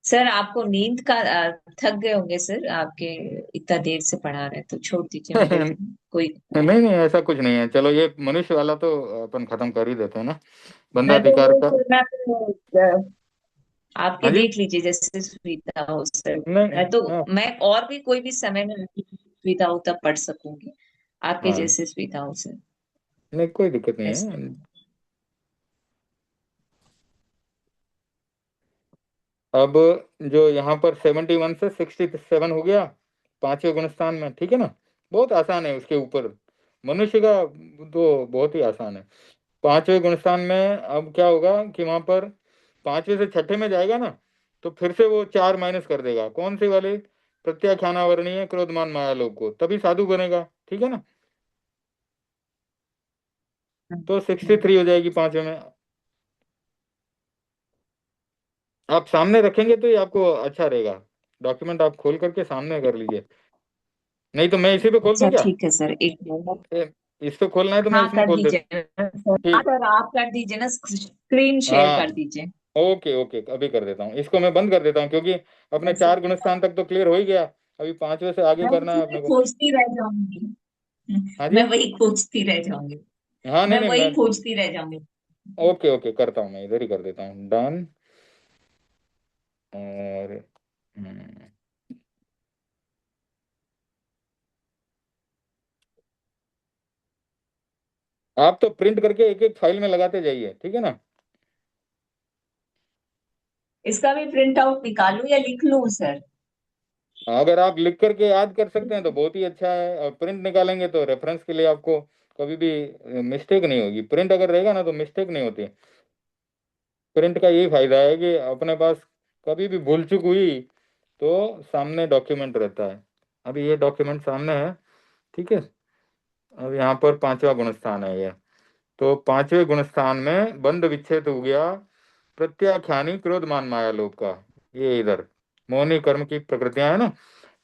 सर आपको नींद का थक गए होंगे सर आपके, इतना देर से पढ़ा रहे हैं, तो छोड़ दीजिए मेरे लिए कोई। नहीं नहीं, ऐसा कुछ नहीं है। चलो, ये मनुष्य वाला तो अपन खत्म कर ही देते हैं ना, मैं तो बंधाधिकार वो का। फिर मैं फिर, आपके हाँ जी। देख लीजिए जैसे सुविधा हो सर। नहीं। मैं तो हाँ। मैं और भी कोई भी समय में सुविधा हो तब पढ़ सकूंगी, आपके हाँ, जैसे सुविधा हो सर। नहीं कोई दिक्कत नहीं ऐसे। है। अब जो यहाँ पर 71 से 67 हो गया पांचवें गुणस्थान में, ठीक है ना। बहुत आसान है उसके ऊपर, मनुष्य का तो बहुत ही आसान है। पांचवें गुणस्थान में अब क्या होगा कि वहां पर पांचवें से छठे में जाएगा ना, तो फिर से वो चार माइनस कर देगा। कौन सी वाली? प्रत्याख्यानावरणीय क्रोधमान मायालोक को, तभी साधु बनेगा। ठीक है ना। तो 63 हो जाएगी पांचवें में। आप सामने रखेंगे तो ये आपको अच्छा रहेगा। डॉक्यूमेंट आप खोल करके सामने कर लीजिए, नहीं तो मैं इसी पे खोल दूं अच्छा क्या? ठीक है सर, एक मिनट। इस पे खोलना है तो मैं हाँ इसमें कर खोल देता। दीजिए ना सर, हाँ ठीक। सर आप कर दीजिए ना, स्क्रीन शेयर हाँ। कर दीजिए। ओके ओके, अभी कर देता हूँ। इसको मैं बंद कर देता हूँ, क्योंकि अपने ऐसे चार गुणस्थान तक तो क्लियर हो ही गया। अभी पांचवे से आगे मैं करना उसी है में अपने को। खोजती रह जाऊंगी। हाँ मैं जी। वही खोजती रह जाऊंगी। हाँ, नहीं मैं नहीं, मैं वही खोजती रह जाऊंगी। ओके ओके करता हूँ, मैं इधर ही कर देता हूँ डन। और आप तो प्रिंट करके एक एक फाइल में लगाते जाइए, ठीक है ना। इसका भी प्रिंट आउट निकालूं या लिख लूं सर? अगर आप लिख करके याद कर सकते हैं तो बहुत ही अच्छा है, और प्रिंट निकालेंगे तो रेफरेंस के लिए आपको कभी भी मिस्टेक नहीं होगी। प्रिंट अगर रहेगा ना तो मिस्टेक नहीं होती। प्रिंट का यही फायदा है कि अपने पास कभी भी भूल चूक हुई तो सामने डॉक्यूमेंट रहता है। अभी ये डॉक्यूमेंट सामने है, ठीक है। अब यहाँ पर पांचवा गुणस्थान है ये। तो पांचवें गुणस्थान में बंद विच्छेद हो गया प्रत्याख्यानी क्रोधमान माया लोक का, ये इधर। मोहिनी कर्म की प्रकृतियां है ना।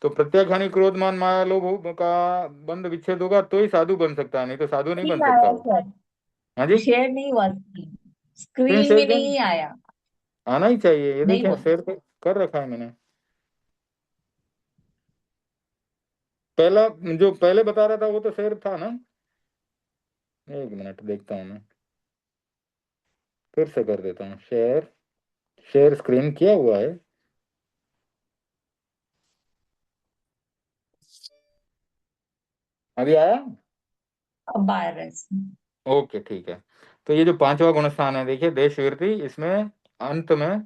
तो प्रत्याख्यानी क्रोध मान माया लोभ का बंध विच्छेद होगा तो ही साधु बन सकता है, नहीं तो साधु नहीं नहीं बन सकता आया वो। सर, हाँ जी। शेयर नहीं हुआ स्क्रीन, स्क्रीन स्क्रीन शेयर में क्यों? नहीं आया, आना ही चाहिए, ये नहीं देखिए हुआ। शेयर कर रखा है मैंने। पहला जो पहले बता रहा था वो तो शेयर था ना। एक मिनट देखता हूँ मैं, फिर से कर देता हूँ शेयर। शेयर स्क्रीन किया हुआ है। अभी आया? अब आ रहा है इसमें। ओके ठीक है। तो ये जो पांचवा गुणस्थान है देखिए देश वीरति, इसमें अंत में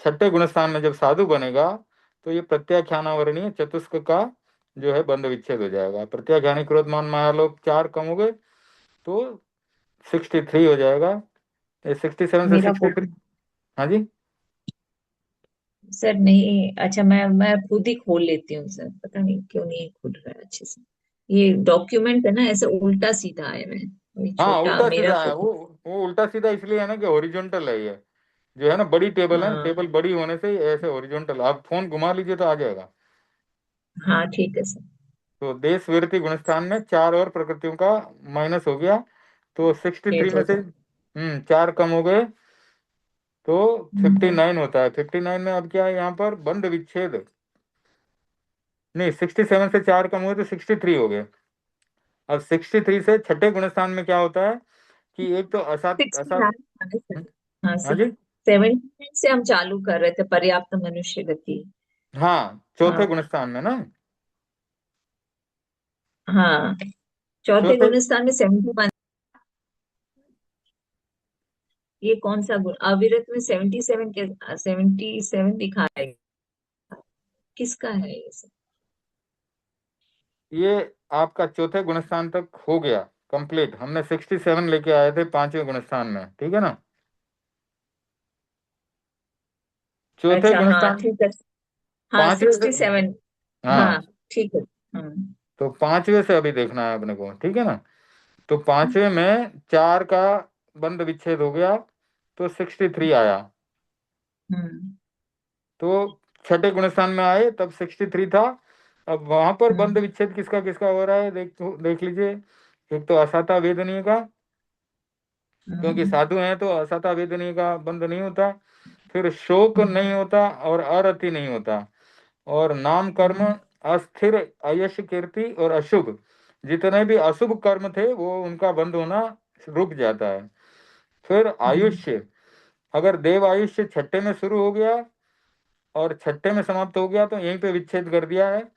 छठे गुणस्थान में जब साधु बनेगा तो ये प्रत्याख्यानावरणीय चतुष्क का जो है बंध विच्छेद हो जाएगा। प्रत्याख्यानी क्रोध मान माया लोभ चार कम हो गए तो 63 हो जाएगा। ये 67 से मेरा 63। फोटो हाँ जी। सर नहीं, अच्छा मैं खुद ही खोल लेती हूँ सर, पता नहीं क्यों नहीं खुल रहा है अच्छे से। ये डॉक्यूमेंट है ना, ऐसे उल्टा सीधा है, मैं ये हाँ छोटा उल्टा मेरा सीधा है फोटो। वो उल्टा सीधा इसलिए है ना कि हॉरिजॉन्टल है ये, जो है ना बड़ी टेबल है ना, हाँ टेबल बड़ी होने से ये ऐसे हॉरिजॉन्टल, आप फोन घुमा लीजिए तो आ जाएगा। हाँ ठीक है सर। तो देश विरति गुणस्थान में चार और प्रकृतियों का माइनस हो गया तो 63 एट में हो से जाए। चार कम हो गए तो हम्म, 59 होता है। 59 में अब क्या है यहाँ पर बंध विच्छेद, नहीं 67 से चार कम हुए तो 63 हो गए। अब 63 से छठे गुणस्थान में क्या होता है कि एक तो असत 69 असत। है सर। हाँ हाँ जी। 70 से हम चालू कर रहे थे, पर्याप्त मनुष्य गति। हाँ चौथे हाँ गुणस्थान में ना। हाँ, चौथे चौथे। गुणस्थान में 71। ये कौन सा गुण, अविरत में 77 के 77 दिखा है, किसका है ये सब? ये आपका चौथे गुणस्थान तक हो गया कंप्लीट, हमने 67 लेके आए थे पांचवें गुणस्थान में, ठीक है ना। चौथे अच्छा हाँ गुणस्थान ठीक है। हाँ पांचवे से। 67। हाँ हाँ ठीक है। हाँ। तो पांचवे से अभी देखना है अपने को, ठीक है ना। तो पांचवे में चार का बंध विच्छेद हो गया तो 63 आया। हम्म तो छठे गुणस्थान में आए तब 63 था। अब वहां पर बंध हम्म विच्छेद किसका किसका हो रहा है देख लीजिए। एक तो असाता वेदनीय का, क्योंकि हम्म साधु हैं तो असाता वेदनीय का बंध नहीं होता। फिर शोक नहीं होता और अरति नहीं होता। और नाम कर्म हम्म अस्थिर अयश कीर्ति और अशुभ, जितने भी अशुभ कर्म थे वो उनका बंद होना रुक जाता है। फिर हम्म आयुष्य, अगर देव आयुष्य छठे में शुरू हो गया और छठे में समाप्त हो गया तो यहीं पे विच्छेद कर दिया है।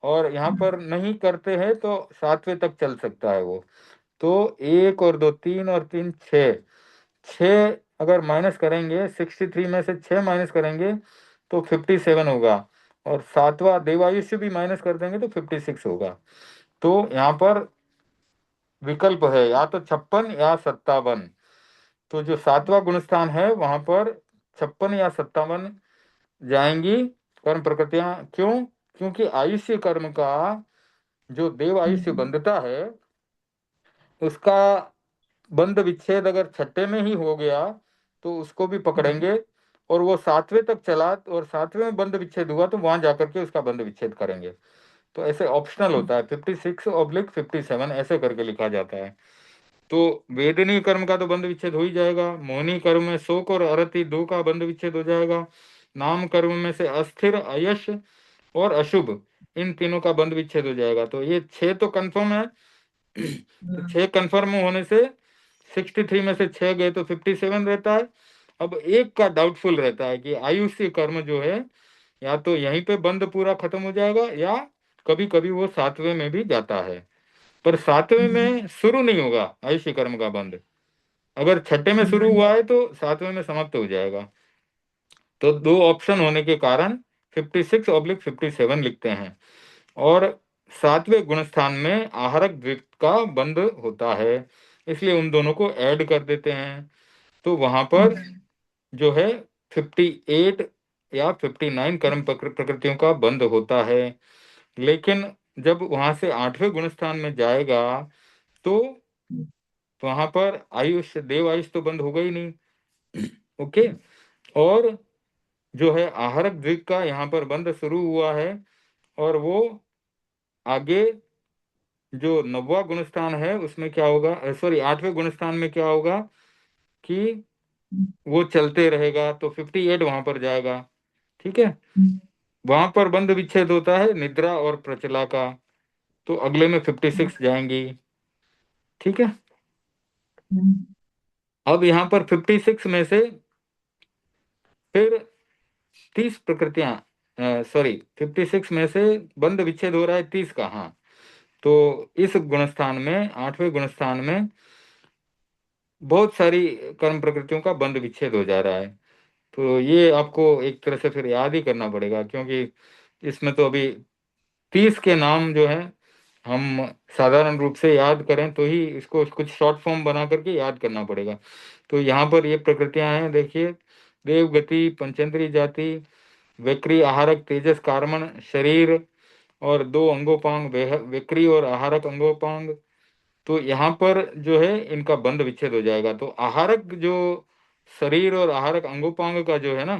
और यहाँ पर नहीं करते हैं तो सातवें तक चल सकता है वो। तो एक और दो, तीन और तीन, छः, छः अगर माइनस करेंगे 63 में से छः माइनस करेंगे तो 57 होगा। और सातवां देवायुष्य भी माइनस कर देंगे तो 56 होगा। तो यहाँ पर विकल्प है या तो 56 या 57। तो जो सातवां गुणस्थान है वहां पर 56 या 57 जाएंगी कर्म प्रकृतियां। क्यों? क्योंकि आयुष्य कर्म का जो देव आयुष्य हम्म बंधता है उसका बंध विच्छेद अगर छठे में ही हो गया तो उसको भी हम्म पकड़ेंगे। और वो सातवें तक चला और सातवें में बंध विच्छेद हुआ तो वहां जाकर के उसका बंध विच्छेद करेंगे। तो ऐसे ऑप्शनल होता है, 56/57 ऐसे करके लिखा जाता है। तो वेदनीय कर्म का तो बंध विच्छेद हो ही जाएगा। मोहिनी कर्म में शोक और अरति दो का बंध विच्छेद हो जाएगा। नाम कर्म में से अस्थिर अयश और अशुभ, इन तीनों का बंध विच्छेद हो जाएगा। तो ये छह तो कंफर्म है। तो हम्म छह कंफर्म होने से 63 में से छह गए तो 57 रहता है। अब एक का डाउटफुल रहता है कि आयुष्य कर्म जो है या तो यहीं पे बंद पूरा खत्म हो जाएगा या कभी कभी वो सातवें में भी जाता है। पर सातवें हम्म में शुरू नहीं होगा आयुष्य कर्म का बंद। अगर छठे में शुरू हम्म हुआ है तो सातवें में समाप्त हो जाएगा। तो दो ऑप्शन होने के कारण 56/57 लिखते हैं। और सातवें गुणस्थान में आहारक द्वित्व का बंध होता है, इसलिए उन दोनों को ऐड कर देते हैं। तो वहां पर हम्म जो है 58 या 59 कर्म प्रकृतियों का बंध होता है। लेकिन जब वहां से आठवें गुणस्थान में जाएगा तो वहां पर आयुष देव आयुष तो बंद होगा ही नहीं। ओके। और जो है आहारक द्विक का यहाँ पर बंध शुरू हुआ है, और वो आगे जो 9वां गुणस्थान है उसमें क्या होगा, सॉरी 8वें गुणस्थान में क्या होगा कि वो चलते रहेगा, तो 58 वहां पर जाएगा। ठीक है, वहां पर बंध विच्छेद होता है निद्रा और प्रचला का, तो अगले में 56 जाएंगी। ठीक है, अब यहाँ पर 56 में से फिर 30 प्रकृतियां, सॉरी 56 में से बंध विच्छेद हो रहा है 30 का। हाँ, तो इस गुणस्थान में 8वें गुणस्थान में बहुत सारी कर्म प्रकृतियों का बंध विच्छेद हो जा रहा है। तो ये आपको एक तरह से फिर याद ही करना पड़ेगा, क्योंकि इसमें तो अभी 30 के नाम जो है हम साधारण रूप से याद करें तो ही इसको कुछ शॉर्ट फॉर्म बना करके याद करना पड़ेगा। तो यहाँ पर ये प्रकृतियां हैं, देखिए, देवगति, पंचेंद्रिय जाति, वैक्री, आहारक, तेजस, कार्मण, शरीर, और 2 अंगोपांग, वैक्री और आहारक अंगोपांग। तो यहाँ पर जो है इनका बंध विच्छेद हो जाएगा। तो आहारक जो शरीर और आहारक अंगोपांग का जो है ना,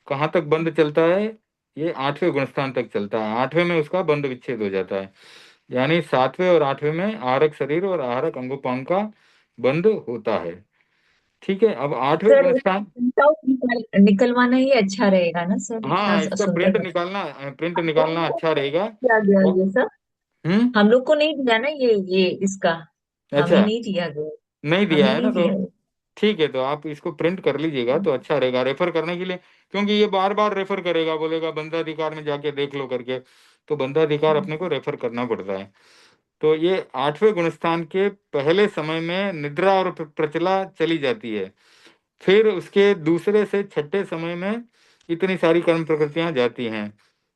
कहाँ तक बंध चलता है, ये 8वें गुणस्थान तक चलता है। 8वें में उसका बंध विच्छेद हो जाता है, यानी 7वें और 8वें में आहारक शरीर और आहारक अंगोपांग का बंध होता है। ठीक है, अब 8वें सर गुणस्थान, प्रिंट आउट निकलवाना ही अच्छा रहेगा ना सर, इतना हाँ, इसका सुंदर प्रिंट बता। निकालना, प्रिंट हम निकालना लोग को अच्छा रहेगा। दिया गया और ये सब, हम्म, हम लोग को नहीं दिया ना ये इसका, हमें अच्छा, नहीं दिया गया, नहीं दिया हमें है ना, नहीं तो दिया गया। ठीक है, तो आप इसको प्रिंट कर लीजिएगा तो अच्छा रहेगा रेफर करने के लिए, क्योंकि ये बार बार रेफर करेगा, बोलेगा बंधाधिकार में जाके देख लो करके, तो बंधाधिकार अपने को रेफर करना पड़ता है। तो ये 8वें गुणस्थान के पहले समय में निद्रा और प्रचला चली जाती है, फिर उसके दूसरे से छठे समय में इतनी सारी कर्म प्रकृतियां जाती हैं।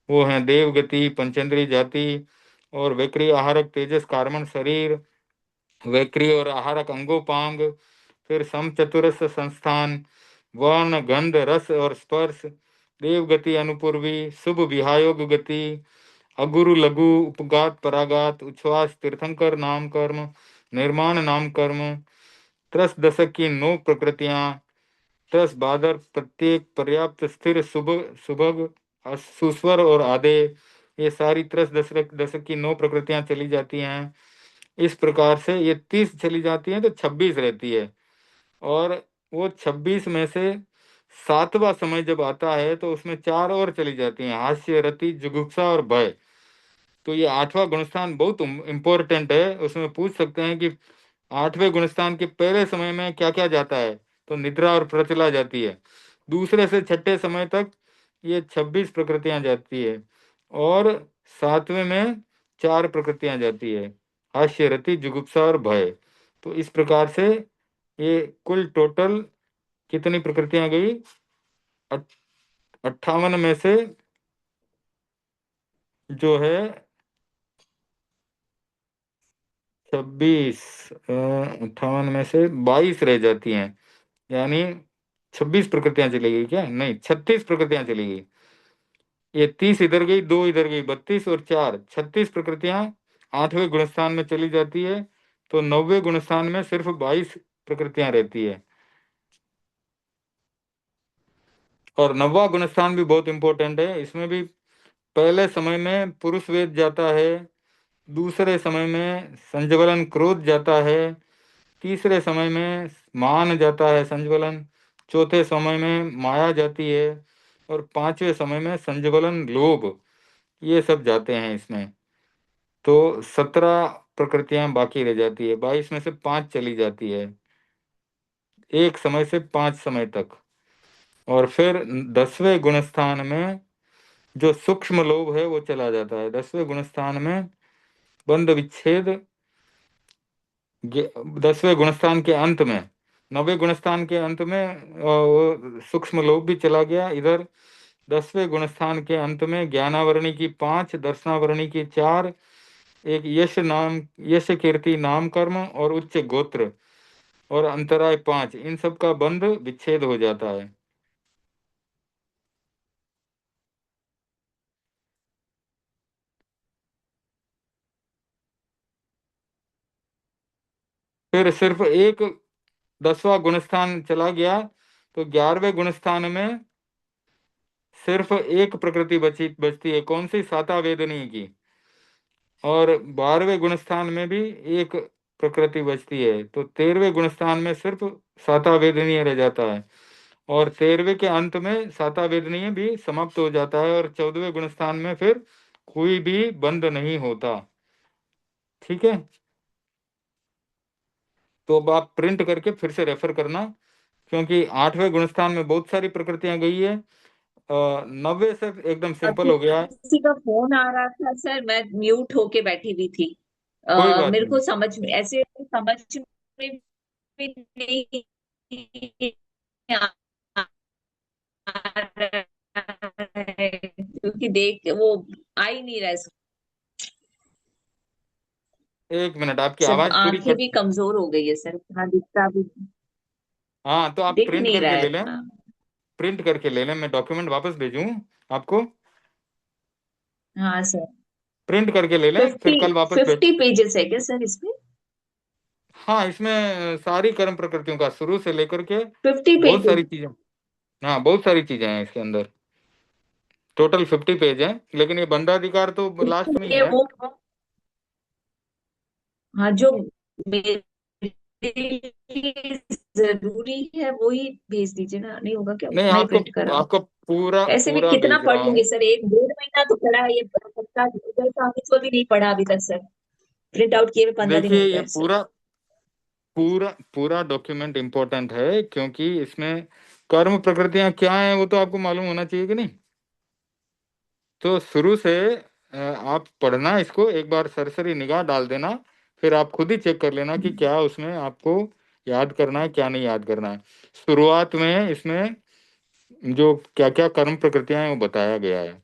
वो हैं देवगति, पंचेंद्रिय जाति, और वैक्री, आहारक, तेजस, कार्मण, शरीर, वैक्री और आहारक अंगोपांग, फिर सम चतुरस संस्थान, वर्ण, गंध, रस और स्पर्श, देवगति, अनुपूर्वी, शुभ विहायोग गति, अगुरु, लघु, उपगात, परागात, उच्छ्वास, तीर्थंकर नाम कर्म, निर्माण नाम कर्म, 10 दशक की 9 प्रकृतियां, 10 बादर, प्रत्येक पर्याप्त, स्थिर, शुभ, सुभग, सुस्वर और आदे, ये सारी 10 दशक की 9 प्रकृतियां चली जाती हैं। इस प्रकार से ये 30 चली जाती हैं तो 26 रहती है, और वो 26 में से 7वां समय जब आता है तो उसमें 4 और चली जाती हैं, हास्य, रति, जुगुप्सा और भय। तो ये 8वां गुणस्थान बहुत इंपॉर्टेंट है, उसमें पूछ सकते हैं कि 8वें गुणस्थान के पहले समय में क्या क्या जाता है, तो निद्रा और प्रचला जाती है, दूसरे से छठे समय तक ये 26 प्रकृतियां जाती है, और 7वें में 4 प्रकृतियां जाती है, हास्य, रति, जुगुप्सा और भय। तो इस प्रकार से ये कुल टोटल कितनी प्रकृतियां गई, 58 में से जो है 26, 58 में से 22 रह जाती हैं, यानी 26 प्रकृतियां चलेगी, क्या नहीं, 36 प्रकृतियां चलेगी। ये 30 इधर गई, 2 इधर गई, 32 और 4 36 प्रकृतियां 8वें गुणस्थान में चली जाती है, तो 9वें गुणस्थान में सिर्फ 22 प्रकृतियां रहती है। और 9वां गुणस्थान भी बहुत इंपॉर्टेंट है, इसमें भी पहले समय में पुरुष वेद जाता है, दूसरे समय में संज्वलन क्रोध जाता है, तीसरे समय में मान जाता है संज्वलन, चौथे समय में माया जाती है, और 5वें समय में संज्वलन लोभ, ये सब जाते हैं इसमें। तो 17 प्रकृतियां बाकी रह जाती है, 22 में से 5 चली जाती है, एक समय से 5 समय तक। और फिर 10वें गुणस्थान में जो सूक्ष्म लोभ है वो चला जाता है, 10वें गुणस्थान में बंध विच्छेद 10वें गुणस्थान के अंत में, 9वें गुणस्थान के अंत में वो सूक्ष्म लोभ भी चला गया इधर। 10वें गुणस्थान के अंत में ज्ञानावरणी की 5, दर्शनावरणी की 4, एक यश, कीर्ति, नाम कर्म और उच्च गोत्र, और अंतराय 5, इन सब का बंध विच्छेद हो जाता है। फिर सिर्फ एक 10वां गुणस्थान चला गया, तो 11वें गुणस्थान में सिर्फ एक प्रकृति बचती है, कौन सी? साता वेदनीय की। और 12वें गुणस्थान में भी एक प्रकृति बचती है, तो 13वें गुणस्थान में सिर्फ साता वेदनीय रह जाता है, और 13वें के अंत में साता वेदनीय भी समाप्त हो जाता है, और 14वें गुणस्थान में फिर कोई भी बंध नहीं होता। ठीक है, तो अब आप प्रिंट करके फिर से रेफर करना, क्योंकि 8वें गुणस्थान में बहुत सारी प्रकृतियां गई है। 90 से एकदम सिंपल अभी हो गया है। किसी का फोन आ रहा था सर, मैं म्यूट होके बैठी हुई थी। कोई बात मेरे नहीं। को समझ में ऐसे समझ में भी नहीं आ रहा है, क्योंकि देख वो आ ही नहीं रहा है। एक मिनट, आपकी सब आवाज थोड़ी आंखें कट। भी कमजोर हो गई है सर, इतना दिखता भी हाँ, तो आप दिख प्रिंट नहीं रहा करके है ले लें। इतना। प्रिंट करके ले लें, मैं डॉक्यूमेंट वापस भेजूं आपको। हाँ सर। प्रिंट करके ले लें, फिर 50 कल वापस भेज। 50 पेजेस है क्या सर इसमें? हाँ, इसमें सारी कर्म प्रकृतियों का शुरू से लेकर के 50 बहुत पेजेस? सारी चीजें। हाँ, बहुत सारी चीजें हैं इसके अंदर। टोटल 50 पेज है, लेकिन ये बंधाधिकार तो लास्ट में ही ये है। वो, हाँ जो मेरे लिए जरूरी है वो ही भेज दीजिए ना, नहीं होगा क्या? नहीं, उतना ही आपको प्रिंट करा। आपको पूरा ऐसे भी पूरा कितना भेज पढ़ रहा लूंगी हूँ। सर, एक 1.5 महीना तो पढ़ा है ये पक्का, उधर कागज को भी नहीं पढ़ा अभी तक सर। प्रिंट आउट किए हुए 15 दिन देखिए, हो ये गए सर। पूरा पूरा पूरा डॉक्यूमेंट इंपॉर्टेंट है, क्योंकि इसमें कर्म प्रकृतियां क्या हैं वो तो आपको मालूम होना चाहिए कि नहीं। तो शुरू से आप पढ़ना इसको, एक बार सरसरी निगाह डाल देना, फिर आप खुद ही चेक कर लेना कि क्या उसमें आपको याद करना है, क्या नहीं याद करना है। शुरुआत में इसमें जो क्या क्या कर्म प्रकृतियां हैं वो बताया गया है,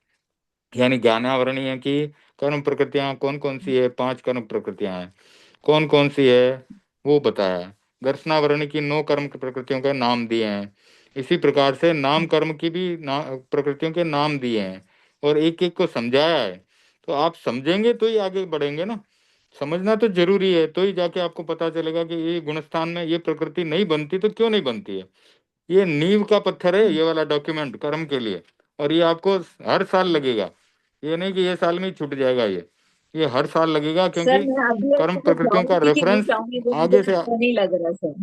यानी ज्ञानावरणीय की कर्म प्रकृतियां कौन कौन सी है, 5 कर्म प्रकृतियां हैं, कौन कौन सी है वो बताया है। दर्शनावरण की 9 कर्म प्रकृतियों के नाम दिए हैं। इसी प्रकार से नाम कर्म की भी प्रकृतियों के नाम दिए हैं, और एक एक को समझाया है। तो आप समझेंगे तो ही आगे बढ़ेंगे ना। समझना तो जरूरी है, तो ही जाके आपको पता चलेगा कि ये गुणस्थान में ये प्रकृति नहीं बनती तो क्यों नहीं बनती है। ये नींव का पत्थर है ये वाला डॉक्यूमेंट कर्म के लिए, और ये आपको हर साल लगेगा। ये नहीं कि ये साल में ही छूट जाएगा, ये हर साल लगेगा, सर क्योंकि मैं अभी कर्म अगर प्रकृतियों का जाऊंगी कि नहीं रेफरेंस जाऊंगी वो मुझे आगे से। अच्छा नहीं लग रहा सर।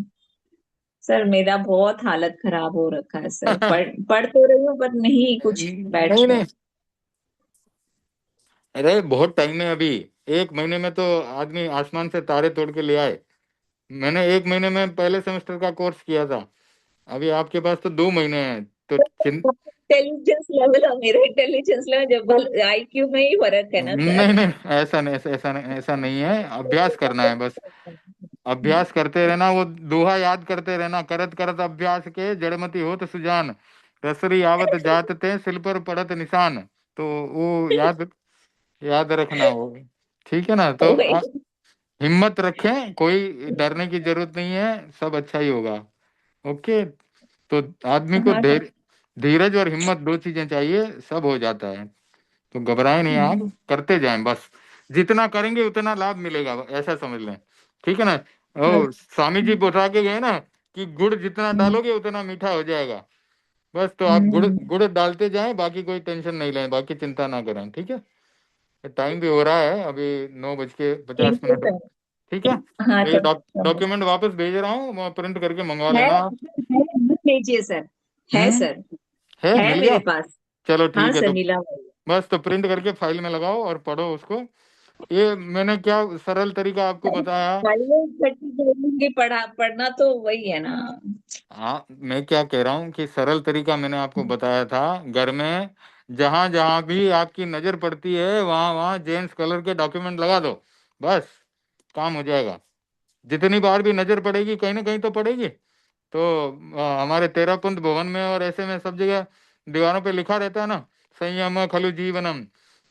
सर मेरा बहुत हालत खराब हो रखा है सर, पढ़ तो रही हूँ पर नहीं कुछ बैठ नहीं रहा। नहीं, अरे बहुत टाइम है अभी। 1 महीने में तो आदमी आसमान से तारे तोड़ के ले आए। मैंने 1 महीने में पहले सेमेस्टर का कोर्स किया था, अभी आपके पास तो 2 महीने हैं, तो इंटेलिजेंस लेवल और मेरा इंटेलिजेंस लेवल जब आईक्यू में ही फर्क है ना नहीं सर। नहीं, ऐसा नहीं है, अभ्यास करना है बस। अभ्यास करते रहना, वो दोहा याद करते रहना, करत करत अभ्यास के जड़मति होत सुजान, रसरी आवत जात ते सिल पर पड़त निशान। तो वो याद याद रखना वो। ठीक है ना, तो वही। हिम्मत रखें, कोई डरने की जरूरत नहीं है, सब अच्छा ही होगा। ओके, तो आदमी को हाँ सर। धीरज और हिम्मत 2 चीजें चाहिए, सब हो जाता है। तो घबराए नहीं आप, करते जाएं बस। जितना करेंगे उतना लाभ मिलेगा, ऐसा समझ लें। ठीक है ना। हाँ। ओ, स्वामी जी बता के गए ना कि गुड़ जितना डालोगे उतना मीठा हो जाएगा। बस, तो आप गुड़ हम्म, गुड़ डालते जाएं, बाकी कोई टेंशन नहीं लें, बाकी चिंता ना करें। ठीक है, टाइम भी हो रहा है अभी, 9:50 ठीक है मिनट सर। ठीक है। हाँ तो ये सर। डॉक्यूमेंट वापस भेज रहा हूँ, वो प्रिंट करके मंगवा है लेना आप। है मत लीजिए सर। है हम्म। सर। है, है मिल गया। मेरे पास। चलो हाँ ठीक है, सर तो मिला हुआ है। बस तो प्रिंट करके फाइल में लगाओ और पढ़ो उसको। ये मैंने क्या सरल तरीका आपको बताया। पढ़िए इकट्ठी करूंगी, पढ़ना तो वही है ना। हाँ, मैं क्या कह रहा हूँ कि सरल तरीका मैंने आपको बताया था। घर में जहां जहां भी आपकी नजर पड़ती है वहां वहां जेम्स कलर के डॉक्यूमेंट लगा दो, बस काम हो जाएगा। जितनी बार भी नजर पड़ेगी, कहीं ना कहीं तो पड़ेगी। तो हमारे तेरापंथ भवन में और ऐसे में सब जगह दीवारों पे लिखा रहता है ना, संयम खलु जीवनम।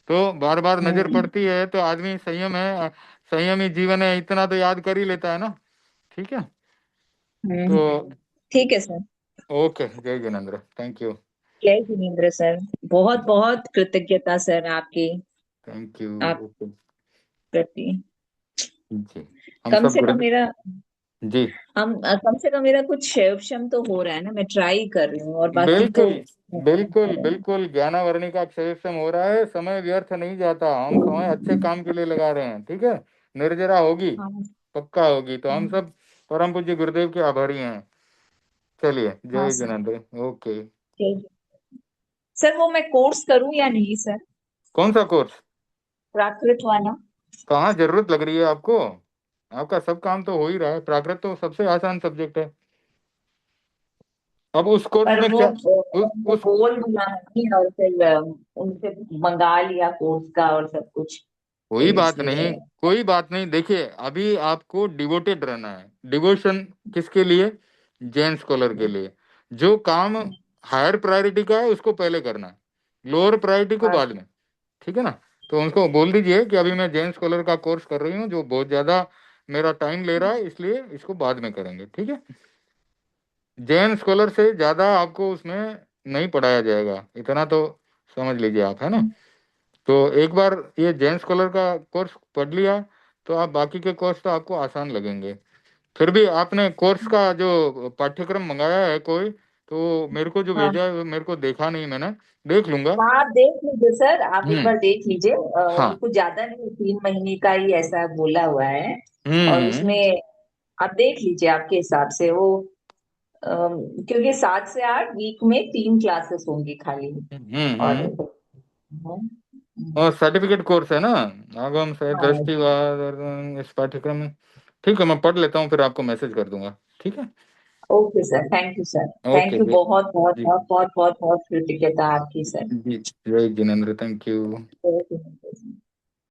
तो बार बार नजर हम्म। पड़ती है तो आदमी संयम है, संयमी जीवन है, इतना तो याद कर ही लेता है ना। ठीक है, तो ठीक है सर। ओके, जय जिनेन्द्र, थैंक यू। जय जिनेन्द्र सर। बहुत बहुत कृतज्ञता सर आपकी, थैंक यू। आप ओके प्रति। जी, हम कम सब से कम गुरु। मेरा जी हम कम से कम मेरा कुछ शैवक्षम तो हो रहा है ना, मैं ट्राई कर रही हूँ, और बाकी तो बिल्कुल बिल्कुल बिल्कुल, ज्ञानावरणी का अक्षयक्षम हो रहा है, समय व्यर्थ नहीं जाता, हम समय अच्छे काम के लिए लगा रहे हैं, ठीक है। निर्जरा होगी, हाँ पक्का होगी, तो हम हाँ सब परम पूज्य गुरुदेव के आभारी हैं। चलिए, हाँ जय सर। जिनेन्द्र। ओके। सर वो मैं कोर्स करूँ या नहीं सर, कौन सा कोर्स? प्राकृत वाला? कहाँ जरूरत लग रही है आपको? आपका सब काम तो हो ही रहा है, प्राकृत तो सबसे आसान सब्जेक्ट है। अब उस कोर्स पर में वो क्या? वो उस बोल दिया नहीं, और फिर उनसे मंगा लिया कोर्स का और सब कुछ, कोई तो बात इसलिए। नहीं, कोई बात नहीं। देखिए, अभी आपको डिवोटेड रहना है। डिवोशन किसके लिए? जैन स्कॉलर के लिए। जो काम हायर प्रायोरिटी का है उसको पहले करना है, लोअर प्रायोरिटी को हाँ बाद में, ठीक है ना। तो उनको बोल दीजिए कि अभी मैं जैन स्कॉलर का कोर्स कर रही हूँ, जो बहुत ज्यादा मेरा टाइम ले रहा है, इसलिए इसको बाद में करेंगे, ठीक है। जैन स्कॉलर से ज्यादा आपको उसमें नहीं पढ़ाया जाएगा, इतना तो समझ लीजिए आप, है ना। तो एक बार ये जैन स्कॉलर का कोर्स पढ़ लिया तो आप बाकी के कोर्स तो आपको आसान लगेंगे। फिर भी आपने कोर्स का जो पाठ्यक्रम मंगाया है कोई, तो मेरे को जो हाँ भेजा है मेरे को देखा नहीं मैंने, देख लूंगा। हाँ, आप देख लीजिए सर, आप एक हम्म। बार देख लीजिए, हाँ। कुछ ज्यादा नहीं, 3 महीने का ही ऐसा बोला हुआ है। और हम्म। उसमें आप देख लीजिए आपके हिसाब से वो, क्योंकि 7 से 8 वीक में 3 क्लासेस होंगी खाली। और हम्म। और सर्टिफिकेट कोर्स है ना, आगम से हाँ, दृष्टिवाद और इस पाठ्यक्रम में। ठीक है, मैं पढ़ लेता हूँ, फिर आपको मैसेज कर दूंगा, ठीक है। Okay sir, thank you sir, thank okay you, जी। बहुत बहुत जी बहुत बहुत बहुत बहुत कृतज्ञता आपकी सर। जी, जय जिनेन्द्र, थैंक यू। ओके।